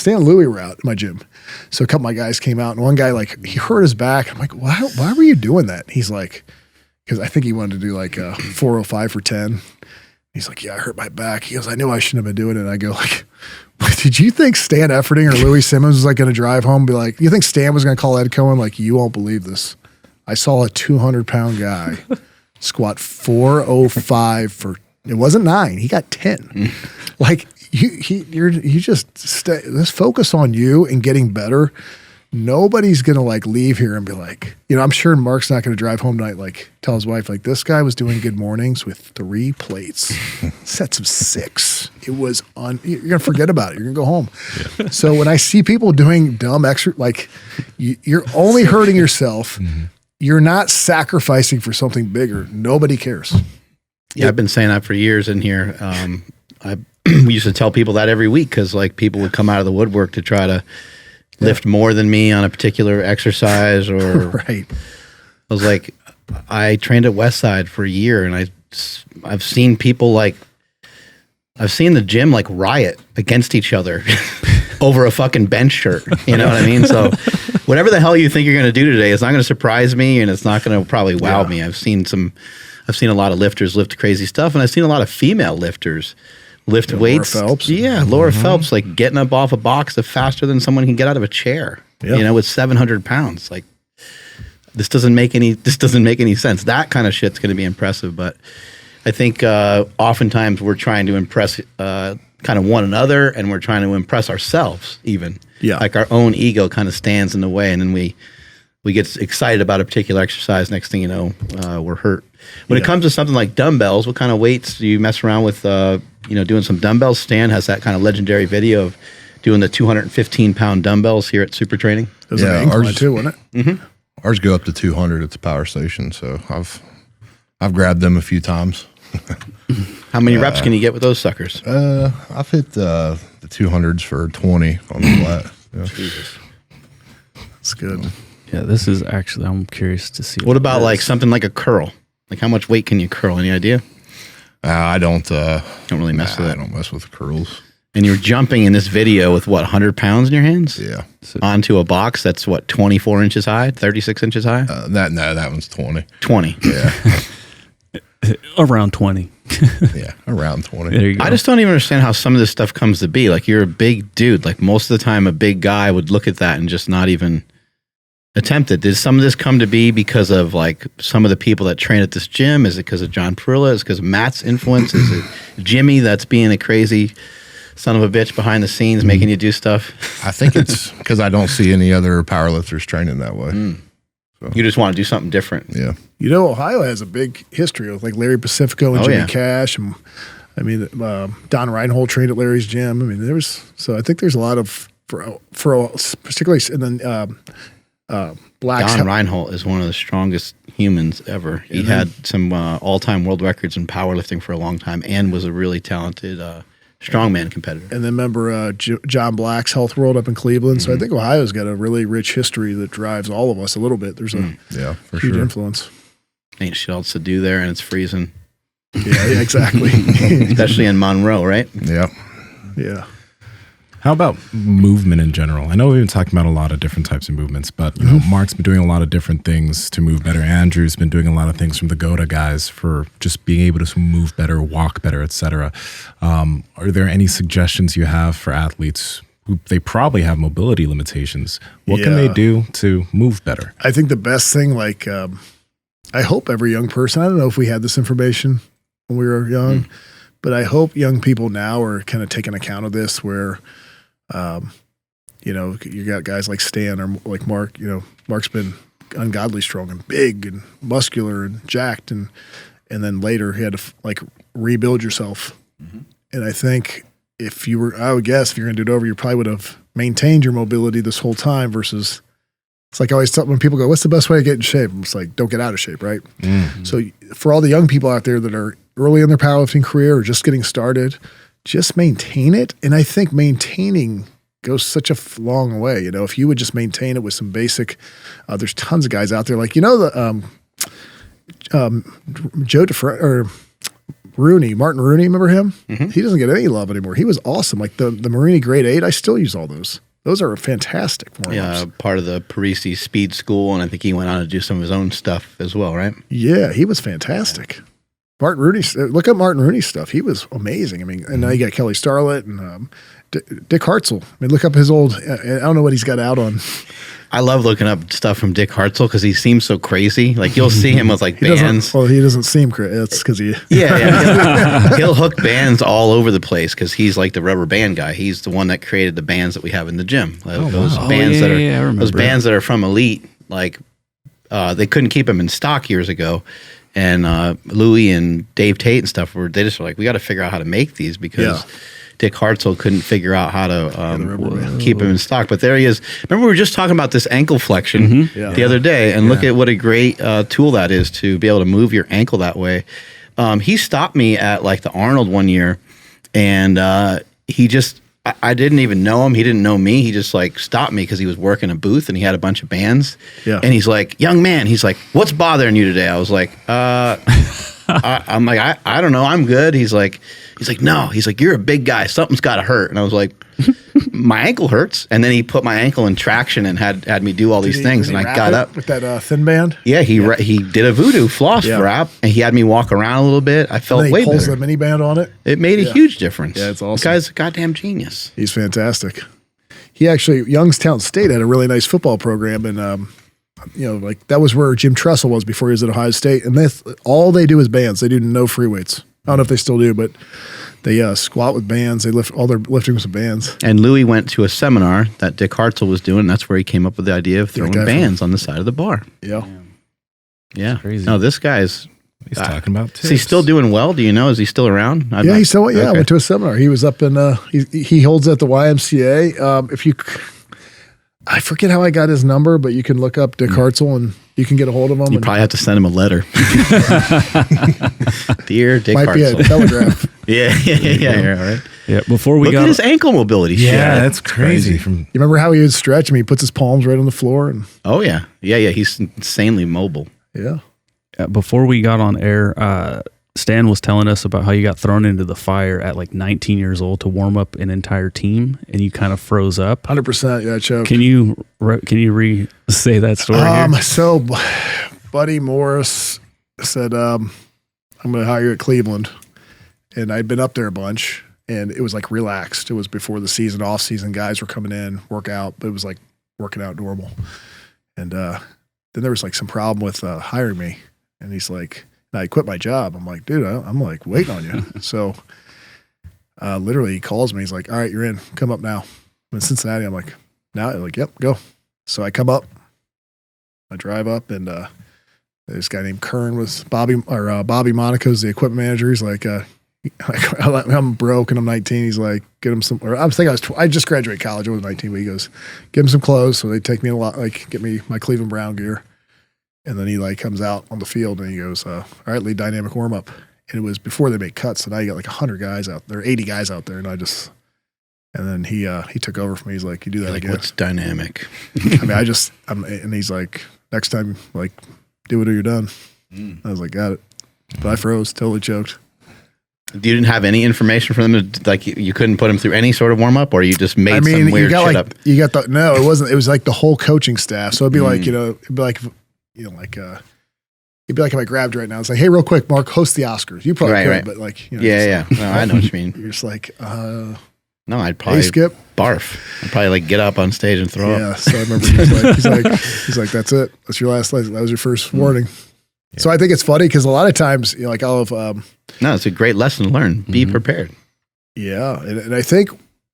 Louie were out at my gym. So a couple of my guys came out, and one guy like he hurt his back. I'm like, why were you doing that? He's like, because I think he wanted to do like 405 for 10. He's like, yeah, I hurt my back. He goes, I knew I shouldn't have been doing it. And I go like, did you think Stan Efferding or Louie Simmons was like going to drive home and be like, you think Stan was going to call Ed Cohen? Like, you won't believe this. I saw a 200-pound guy squat 405 for. It wasn't 9. He got 10. Like you just stay. Let's focus on you and getting better. Nobody's gonna like leave here and be like, I'm sure Mark's not gonna drive home tonight. Like tell his wife, like this guy was doing good mornings with 3 plates, sets of 6. It was you're gonna forget about it. You're gonna go home. Yeah. So when I see people doing dumb extra, like you're only hurting yourself. Mm-hmm. You're not sacrificing for something bigger. Nobody cares. Yeah, I've been saying that for years in here. We used to tell people that every week because like people would come out of the woodwork to try to lift more than me on a particular exercise or right. I was like, I trained at Westside for a year, and I've seen people I've seen the gym like riot against each other over a fucking bench shirt. You know what I mean? So whatever the hell you think you're going to do today, it's not going to surprise me, and it's not going to probably wow me. I've seen a lot of lifters lift crazy stuff, and I've seen a lot of female lifters lift weights. Laura Phelps. Yeah, Laura Phelps, like getting up off a box faster than someone can get out of a chair. Yeah. You know, with 700 pounds. Like, this doesn't make any sense. That kind of shit's going to be impressive, but I think oftentimes we're trying to impress kind of one another, and we're trying to impress ourselves even. Yeah. Like our own ego kind of stands in the way, and then we get excited about a particular exercise. Next thing you know, we're hurt. When it comes to something like dumbbells, what kind of weights do you mess around with? Doing some dumbbells. Stan has that kind of legendary video of doing the 215-pound dumbbells here at Super Training. It was an incline too, wasn't it? Mm-hmm. Ours go up to 200 at the power station, so I've grabbed them a few times. How many reps can you get with those suckers? I've hit the 200s for 20 on the flat. Yeah. Jesus. It's good. Yeah, this is actually, I'm curious to see. What about like something like a curl? Like how much weight can you curl? Any idea? I don't really mess with I it. don't mess with the curls. And you're jumping in this video with what, 100 pounds in your hands? Yeah. Onto a box that's what, 24 inches high, 36 inches high? That one's 20. 20. Yeah. Around 20. Yeah, around 20. There you go. I just don't even understand how some of this stuff comes to be. Like, you're a big dude. Like, most of the time, a big guy would look at that and just not even attempt it. Did some of this come to be because of, like, some of the people that train at this gym? Is it because of John Parrillo? Is it because of Matt's influence? Is it Jimmy that's being a crazy son of a bitch behind the scenes making you do stuff? I think it's because I don't see any other powerlifters training that way. So, You just want to do something different. yeah. You know, Ohio has a big history with like Larry Pacifico and Jimmy yeah. Cash, and I mean, Don Reinhold trained at Larry's gym. I mean, so I think there's a lot of for particularly, and then Black's. Don Reinhold is one of the strongest humans ever. He had some all-time world records in powerlifting for a long time, and was a really talented strongman competitor. And then remember John Black's Health World up in Cleveland. So I think Ohio's got a really rich history that drives all of us a little bit. There's a For huge sure. influence. Ain't shit else to do there, and it's freezing. Yeah, exactly. Especially in Monroe, right? Yeah. Yeah. How about movement in general? I know we've been talking about a lot of different types of movements, but you know, Mark's been doing a lot of different things to move better. Andrew's been doing a lot of things from the Goda guys for just being able to move better, walk better, etc. Are there any suggestions you have for athletes who they probably have mobility limitations? What can they do to move better? I think the best thing, like, I hope every young person, I don't know if we had this information when we were young, but I hope young people now are kind of taking account of this where, you know, you got guys like Stan or like Mark, you know, Mark's been ungodly strong and big and muscular and jacked. And then later he had to like rebuild yourself. And I think I would guess if you're going to do it over, you probably would have maintained your mobility this whole time versus it's like I always tell when people go, what's the best way to get in shape? It's like, don't get out of shape, right? So for all the young people out there that are early in their powerlifting career or just getting started, just maintain it. And I think maintaining goes such a long way. You know, if you would just maintain it with some basic, there's tons of guys out there. Like, you know, the Joe DeFranco or Rooney, Martin Rooney, remember him? He doesn't get any love anymore. He was awesome. Like the Marini Grade 8, I still use all those. Those are fantastic warm-ups. Yeah, part of the Parisi Speed School, and I think he went on to do some of his own stuff as well, right? Yeah, he was fantastic. Martin Rooney, look up Martin Rooney's stuff. He was amazing. I mean, and now you got Kelly Starlett and Dick Hartzell. I mean, look up his old, I don't know what he's got out on. I love looking up stuff from Dick Hartzell because he seems so crazy. Like, you'll see him with like bands. Well, he doesn't seem crazy. It's because he. Yeah. He'll hook bands all over the place because he's like the rubber band guy. He's the one that created the bands that we have in the gym. Those bands those bands that are from Elite, like they couldn't keep them in stock years ago. And Louie and Dave Tate and stuff they just were like, we got to figure out how to make these because Dick Hartzell couldn't figure out how to keep him in stock. But there he is. Remember, we were just talking about this ankle flexion the other day, and look at what a great tool that is to be able to move your ankle that way. He stopped me at like the Arnold one year, and he just, I didn't even know him. He didn't know me. He just like stopped me because he was working a booth and he had a bunch of bands. Yeah. And he's like, young man, he's like, what's bothering you today? I was like, I'm like, I don't know. I'm good. He's like, no. He's like, you're a big guy. Something's got to hurt. And I was like, my ankle hurts. And then he put my ankle in traction and had me do all these things. And I got up with that thin band. Yeah, he did a voodoo floss wrap, and he had me walk around a little bit. I felt way better. The mini band on it. It made a huge difference. Yeah, it's awesome. The guy's a goddamn genius. He's fantastic. He actually, Youngstown State had a really nice football program, and like that was where Jim Tressel was before he was at Ohio State. And all they do is bands. They do no free weights. I don't know if they still do, but they squat with bands. They lift all their lifting with bands. And Louie went to a seminar that Dick Hartzell was doing. That's where he came up with the idea of throwing bands on the side of the bar. Yeah. Yeah. Crazy. No, this guy's He's talking about tips. Is he still doing well? Do you know? Is he still around? I went to a seminar. He was up in he holds at the YMCA. I forget how I got his number, but you can look up Dick Hartzell and you can get a hold of him. You probably have to send him a letter. Dear Dick Might be a Hartzell. telegraph. Yeah. Right. Yeah. Before we Look got at his ankle mobility. Yeah, shit. that's crazy. You remember how he would stretch? He puts his palms right on the floor. And Oh yeah. He's insanely mobile. yeah. before we got on air, Stan was telling us about how you got thrown into the fire at like 19 years old to warm up an entire team, and you kind of froze up. 100%. Yeah, choked. Can you say that story? Here? So, Buddy Morris said, "I'm going to hire you at Cleveland," and I'd been up there a bunch, and it was like relaxed. It was before the season, off season. Guys were coming in, work out, but it was like working out normal. And then there was like some problem with hiring me, and he's like, and I quit my job. I'm like, dude, I'm like waiting on you. So, literally, he calls me. He's like, all right, you're in. Come up now. I'm in Cincinnati. I'm like, now? Like, yep, go. So I come up. I drive up, and this guy named Kern was Bobby Monaco's the equipment manager. He's like, I'm broke and I'm 19. He's like, get him some. Or I was thinking I just graduated college. I was 19. But he goes, get him some clothes. So they take me a lot, like get me my Cleveland Brown gear, and then he like comes out on the field and he goes, all right, lead dynamic warm up. And it was before they make cuts. So now you got like 100 guys out there, 80 guys out there, and then he took over from me. He's like, you do that again. What's dynamic? I mean, and he's like, next time, like, do it or you're done. I was like, got it. But I froze, totally choked. You didn't have any information from them? Like, you couldn't put them through any sort of warm up, or you just made some weird shit up? No, it wasn't. It was like the whole coaching staff. So it'd be like, it'd be like if I grabbed you right now, it's like, hey, real quick, Mark, host the Oscars. You probably could, but like, yeah. No, I know what you mean. You're just like, no, I'd probably Skip. Barf. I'd probably like get up on stage and throw up. Yeah. So I remember he's like, that's it. That's your last lesson. That was your first warning. Yeah. So I think it's funny because a lot of times, like I'll have, no, it's a great lesson to learn. Be prepared. Yeah. And I think,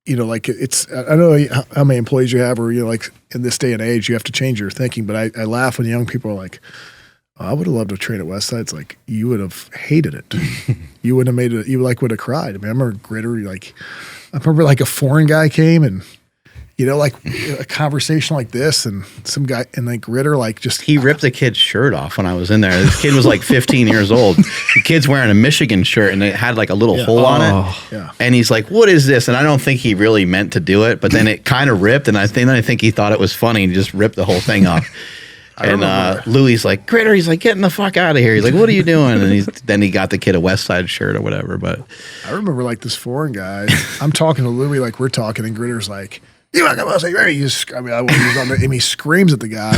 like it's, I don't know how many employees you have, or, like in this day and age, you have to change your thinking. But I laugh when young people are like, I would have loved to train at Westside. It's like, you would have hated it. You wouldn't have made it. You would have cried. I mean, I remember Gritter, I remember like a foreign guy came and, like a conversation like this, and some guy, and like Gritter, like he ripped the kid's shirt off when I was in there. This kid was like 15 years old. The kid's wearing a Michigan shirt and it had like a little hole on it. Yeah. And he's like, what is this? And I don't think he really meant to do it, but then it kind of ripped. And I think he thought it was funny and just ripped the whole thing off. And Louie's like, Gritter, he's like, getting the fuck out of here. He's like, what are you doing? And then he got the kid a Westside shirt or whatever. But I remember like this foreign guy, I'm talking to Louie like we're talking, and Gritter's like, you want to come out? And he screams at the guy.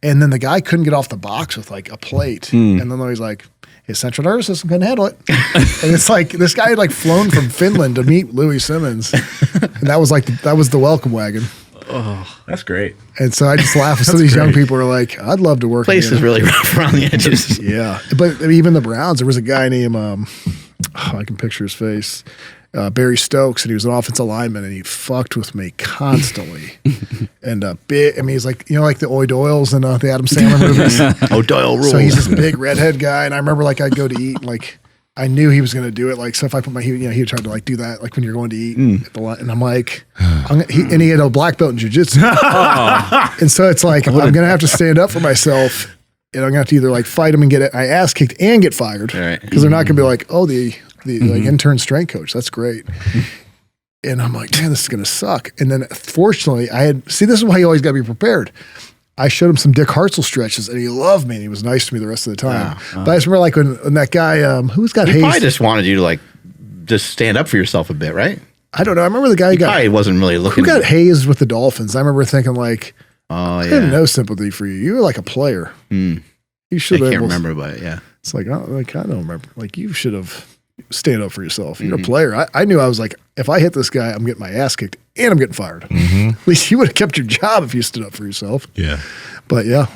And then the guy couldn't get off the box with like a plate. And then he's like, his central nervous system couldn't handle it. And it's like, this guy had like flown from Finland to meet Louie Simmons. And that was the welcome wagon. Oh, that's great. And so I just laugh. Some of these young people are like, I'd love to work. Place is really rough around the edges. Yeah. But even the Browns, there was a guy named, I can picture his face, Barry Stokes, and he was an offensive lineman, and he fucked with me constantly. And he's like, like the O'Doyles in the Adam Sandler movies. O'Doyle rules. So he's this big redhead guy, and I remember like I'd go to eat, and like I knew he was going to do it. Like, so if I put he would try to like do that, like when you're going to eat at the line, and I'm like, and he had a black belt in jiu-jitsu. And so it's like, I'm going to have to stand up for myself, and I'm going to have to either like fight him and get my ass kicked and get fired. Because they're not going to be like, oh, the like intern strength coach. That's great. And I'm like, man, this is going to suck. And then fortunately this is why you always got to be prepared. I showed him some Dick Hartzell stretches, and he loved me, and he was nice to me the rest of the time. But I just remember, like, when that guy, who's got He Hayes? probably just wanted you to like just stand up for yourself a bit, right? I don't know. I remember the guy who got Probably wasn't really looking. who got hazed with the Dolphins. I remember thinking, like, Oh I yeah. had no sympathy for you. You were like a player. You I should have. can't remember, but yeah. It's like, I don't remember. Like, you should have stand up for yourself. You're a player. I knew, I was like, if I hit this guy, I'm getting my ass kicked and I'm getting fired. At least you would have kept your job if you stood up for yourself. Yeah. But yeah,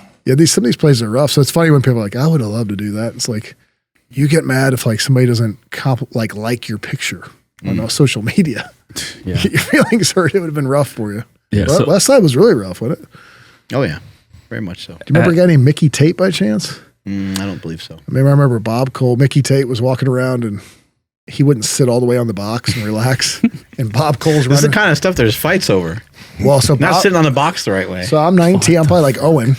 some of these plays are rough. So it's funny when people are like, I would have loved to do that. It's like, you get mad if like somebody doesn't like your picture on social media. Yeah. Your feelings hurt. It would have been rough for you. Yeah, But so- Westside was really rough, wasn't it? Oh yeah, very much so. Do you remember a guy named Mickey Tate by chance? I don't believe so. I remember Bob Cole. Mickey Tate was walking around and he wouldn't sit all the way on the box and relax. And Bob Cole's This is running. the kind of stuff there's fights over. Well, so Not Bob, sitting on the box the right way. so I'm 19. I'm probably like Owen.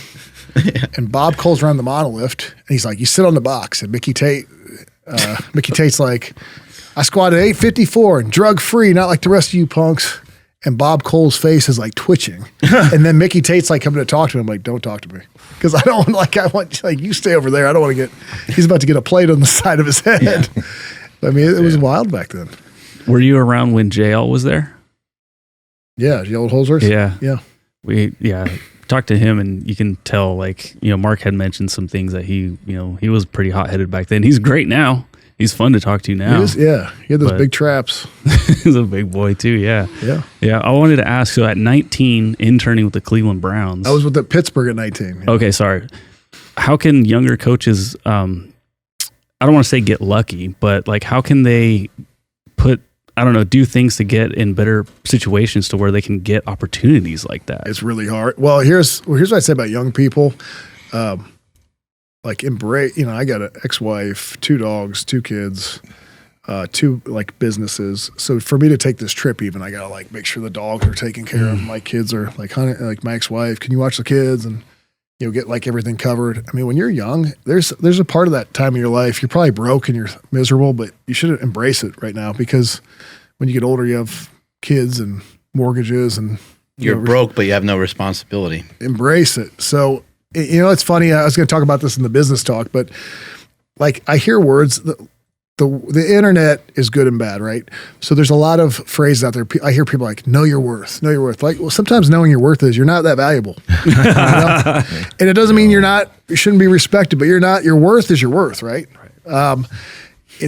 And Bob Cole's running the monolift. And he's like, you sit on the box. And Mickey Tate's like, I squatted 854 and drug free, not like the rest of you punks. And Bob Cole's face is like twitching. And then Mickey Tate's like coming to talk to him. I'm like, don't talk to me. Because I want you stay over there. I don't want to he's about to get a plate on the side of his head. I mean, it was wild back then. Were you around when JL was there? Yeah, the old Holzworth. Yeah. Yeah. We talked to him, and you can tell, like, Mark had mentioned some things that he was pretty hot-headed back then. He's great now. He's fun to talk to now. He had those big traps. He's a big boy too. Yeah. I wanted to ask, so at 19, interning with the Cleveland Browns. I was with the Pittsburgh at 19. Okay, sorry. How can younger coaches, I don't want to say get lucky, but like, how can they do things to get in better situations to where they can get opportunities like that? It's really hard. Well, here's what I say about young people. Like embrace, I got an ex-wife, 2 dogs, 2 kids, 2 like businesses. So for me to take this trip, even I gotta like make sure the dogs are taken care of. My kids are like, honey, like my ex-wife, can you watch the kids and get like everything covered? I mean, when you're young, there's a part of that time of your life you're probably broke and you're miserable, but you should embrace it right now, because when you get older, you have kids and mortgages and You're broke, but you have no responsibility. Embrace it. So. It's funny. I was going to talk about this in the business talk, but like I hear words. The internet is good and bad, right? So there's a lot of phrases out there. I hear people like, "Know your worth. Know your worth." Like, well, sometimes knowing your worth is you're not that valuable, and it doesn't mean you shouldn't be respected, but you're not. Your worth is your worth, right? And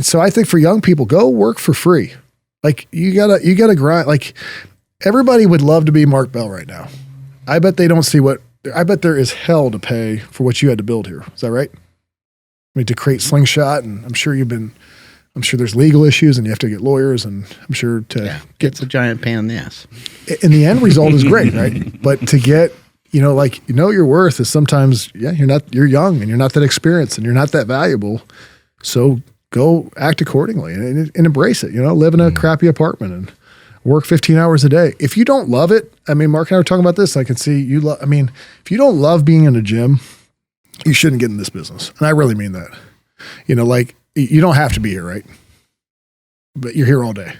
so I think for young people, go work for free. Like you gotta grind. Like everybody would love to be Mark Bell right now. I bet they don't see I bet there is hell to pay for what you had to build here. Is that right? I mean, to create Slingshot, and I'm sure there's legal issues and you have to get lawyers, and I'm sure It's a giant pain in the ass. And the end result is great, right? But to get, your worth is sometimes, you're young and you're not that experienced and you're not that valuable. So go act accordingly and embrace it, live in a crappy apartment and work 15 hours a day. If you don't love it, I mean, Mark and I were talking about this. I can see if you don't love being in a gym, you shouldn't get in this business. And I really mean that. You don't have to be here, right? But you're here all day.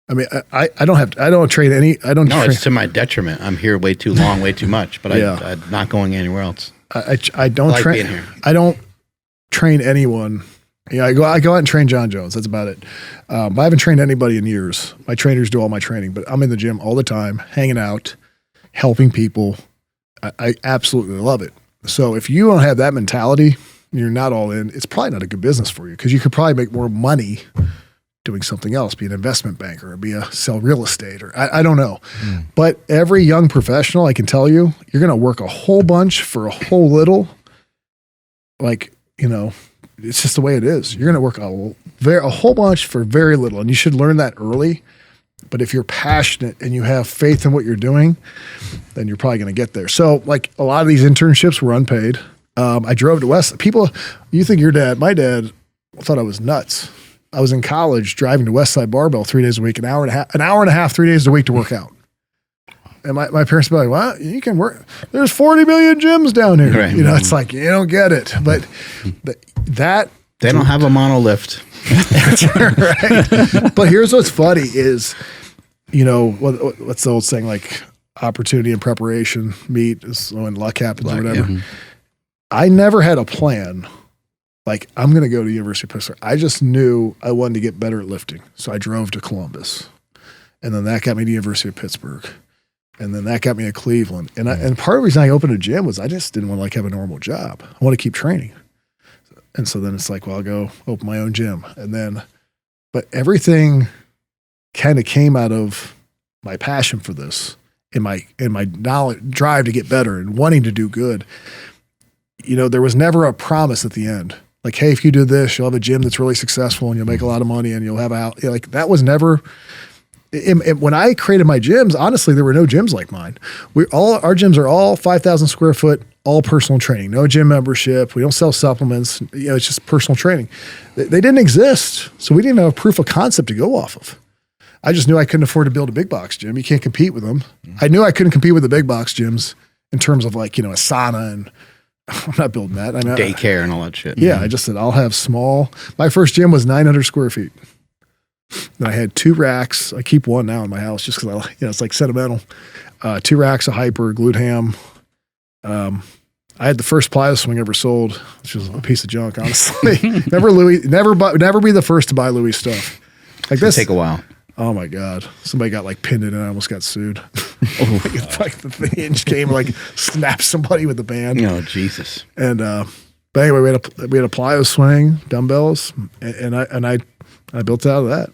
I mean, I don't train any. I don't. No, train. it's to my detriment. I'm here way too long, way too much. But I'm not going anywhere else. I don't like train. being here. I don't train anyone. I go out and train Jon Jones. That's about it. I haven't trained anybody in years. My trainers do all my training, but I'm in the gym all the time, hanging out, helping people. I absolutely love it. So if you don't have that mentality, you're not all in, it's probably not a good business for you, because you could probably make more money doing something else, be an investment banker or sell real estate, or I don't know. But every young professional, I can tell you, you're going to work a whole bunch for a whole little. It's just the way it is. You're going to work a whole bunch for very little, and you should learn that early. But if you're passionate and you have faith in what you're doing, then you're probably going to get there. So, like, a lot of these internships were unpaid. I drove to West. People, you think my dad thought I was nuts. I was in college driving to Westside Barbell 3 days a week, an hour and a half, 3 days a week to work out. And my parents would be like, "Well, you can work. There's 40 million gyms down here." Right. It's like, you don't get it. But that They don't have a monolift. right. But here's what's funny is, what's the old saying? Like, opportunity and preparation meet is when luck happens or whatever. Yeah. I never had a plan. Like, I'm going to go to University of Pittsburgh. I just knew I wanted to get better at lifting. So I drove to Columbus. And then that got me to University of Pittsburgh. And then that got me to Cleveland. And and part of the reason I opened a gym was I just didn't want to like have a normal job. I want to keep training. And so then it's like, well, I'll go open my own gym. And then, but everything kind of came out of my passion for this and my knowledge, drive to get better and wanting to do good. You know, there was never a promise at the end. Like, hey, if you do this, you'll have a gym that's really successful and you'll make a lot of money and you'll have like, that was never, when I created my gyms, honestly, there were no gyms like mine. Our gyms are all 5,000 square foot, all personal training, no gym membership. We don't sell supplements. You know, it's just personal training. They didn't exist. So we didn't have a proof of concept to go off of. I just knew I couldn't afford to build a big box gym. You can't compete with them. I knew I couldn't compete with the big box gyms in terms of like, you know, a sauna and I'm not building that. I mean, Daycare and all that shit. Yeah. I just said, I'll have small. My first gym was 900 square feet. And I had 2 racks. I keep one now in my house just because it's like sentimental. 2 racks of hyper, glute ham. I had the first plyo swing ever sold, which was a piece of junk, honestly. Never be the first to buy Louie stuff. Like this. Take a while. Oh my God. Somebody got like pinned in and I almost got sued. Like the hinge came like snapped somebody with the band. Oh, Jesus. And, but anyway, we had a plyo swing, dumbbells, and I built out of that.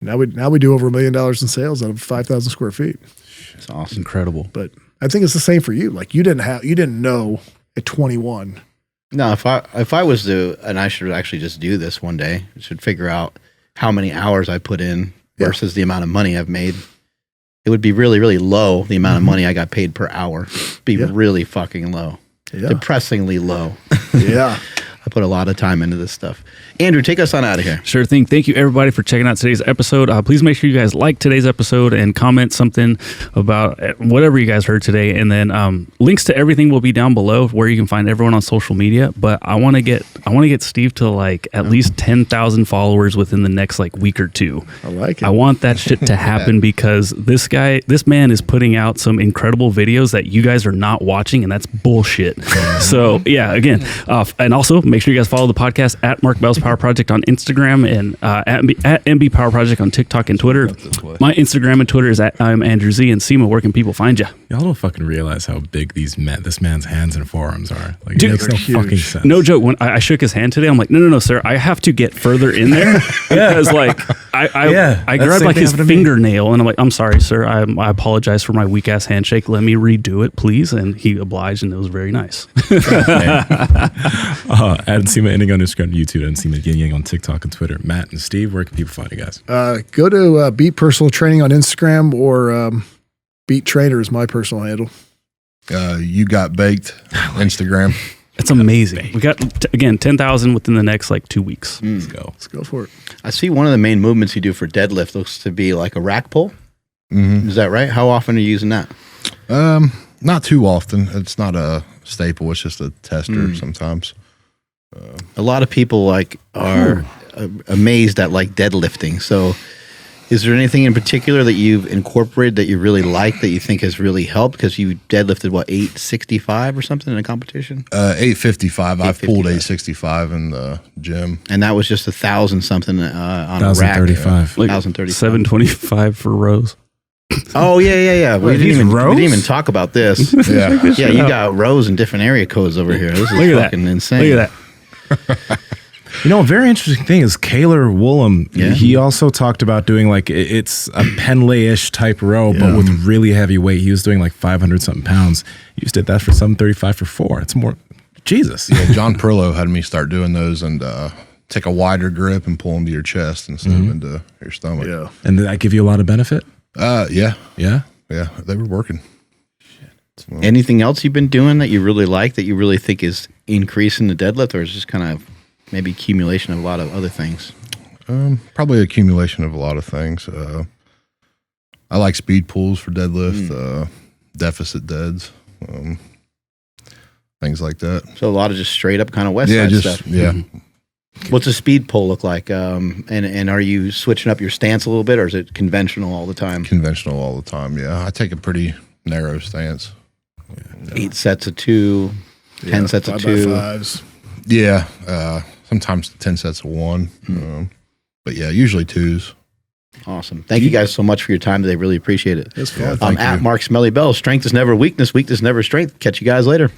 Now we do over $1 million in sales out of 5,000 square feet. It's awesome. Incredible. But I think it's the same for you. Like you didn't know at 21. No, if I was to, and I should actually just do this one day, I should figure out how many hours I put in versus the amount of money I've made. It would be really, really low, the amount of money I got paid per hour. Be really fucking low. Yeah. Depressingly low. Yeah. I put a lot of time into this stuff. Andrew, take us on out of here. Sure thing. Thank you, everybody, for checking out today's episode. Please make sure you guys like today's episode and comment something about whatever you guys heard today. And then links to everything will be down below where you can find everyone on social media. But I want to get Steve to like at least 10,000 followers within the next like week or two. I like it. I want that shit to happen because this man is putting out some incredible videos that you guys are not watching, and that's bullshit. So yeah, again, and also make sure you guys follow the podcast at Mark Bell's Power Project on Instagram and at MB Power Project on TikTok and Twitter. My Instagram and Twitter is at I'm Andrew Z. And Nsima, where can people find you? Y'all don't fucking realize how big this man's hands and forearms are. Like, dude, it makes no fucking sense. No joke. When I shook his hand today, I'm like, no, sir. I have to get further in there because like I grabbed like his fingernail and I'm like, I'm sorry, sir. I apologize for my weak ass handshake. Let me redo it, please. And he obliged, and it was very nice. At Nsima Ending on Instagram, YouTube, and Nsima Inyang on TikTok and Twitter. Matt and Steve, where can people find you guys? Go to Beat Personal Training on Instagram or Beat Trainer is my personal handle. You Got Baked Instagram. It's amazing. We got, again, 10,000 within the next like 2 weeks. Let's go for it. I see one of the main movements you do for deadlift looks to be like a rack pull. Mm-hmm. Is that right? How often are you using that? Not too often. It's not a staple. It's just a tester sometimes. A lot of people like are amazed at like deadlifting. So is there anything in particular that you've incorporated that you really like that you think has really helped? Because you deadlifted, what, 865 or something in a competition? 855. I've pulled 865 in the gym. And that was just 1,000 something on a rack. 1,035. Like 1,035. 725 for rows. Oh, yeah. We didn't even talk about this. Yeah. Yeah, you got rows and different area codes over here. This is fucking insane. Look at that. You know, a very interesting thing is Kaylor Woolham. Yeah. He also talked about doing like it's a Penlay-ish type row, but with really heavy weight. He was doing like 500 something pounds. You just did that for 735 for 4. It's more Jesus. Yeah, John Parrillo had me start doing those and take a wider grip and pull them to your chest instead of into your stomach. Yeah. And did that give you a lot of benefit? Yeah. Yeah. Yeah, they were working. Anything else you've been doing that you really like, that you really think is increasing the deadlift, or is it just kind of maybe accumulation of a lot of other things? Probably accumulation of a lot of things. I like speed pulls for deadlift, deficit deads, things like that. So a lot of just straight up kind of Westside stuff. Yeah. What's a speed pull look like? And are you switching up your stance a little bit, or is it conventional all the time? Conventional all the time. Yeah, I take a pretty narrow stance. 8 sets of 2, 10 sets of 2. 5x5s. Yeah, sometimes 10 sets of 1. But yeah, usually 2s. Awesome. Thank you guys so much for your time today. Really appreciate it. It's fun. Thank At you. Mark Smelly Bell. Strength is never weakness. Weakness is never strength. Catch you guys later.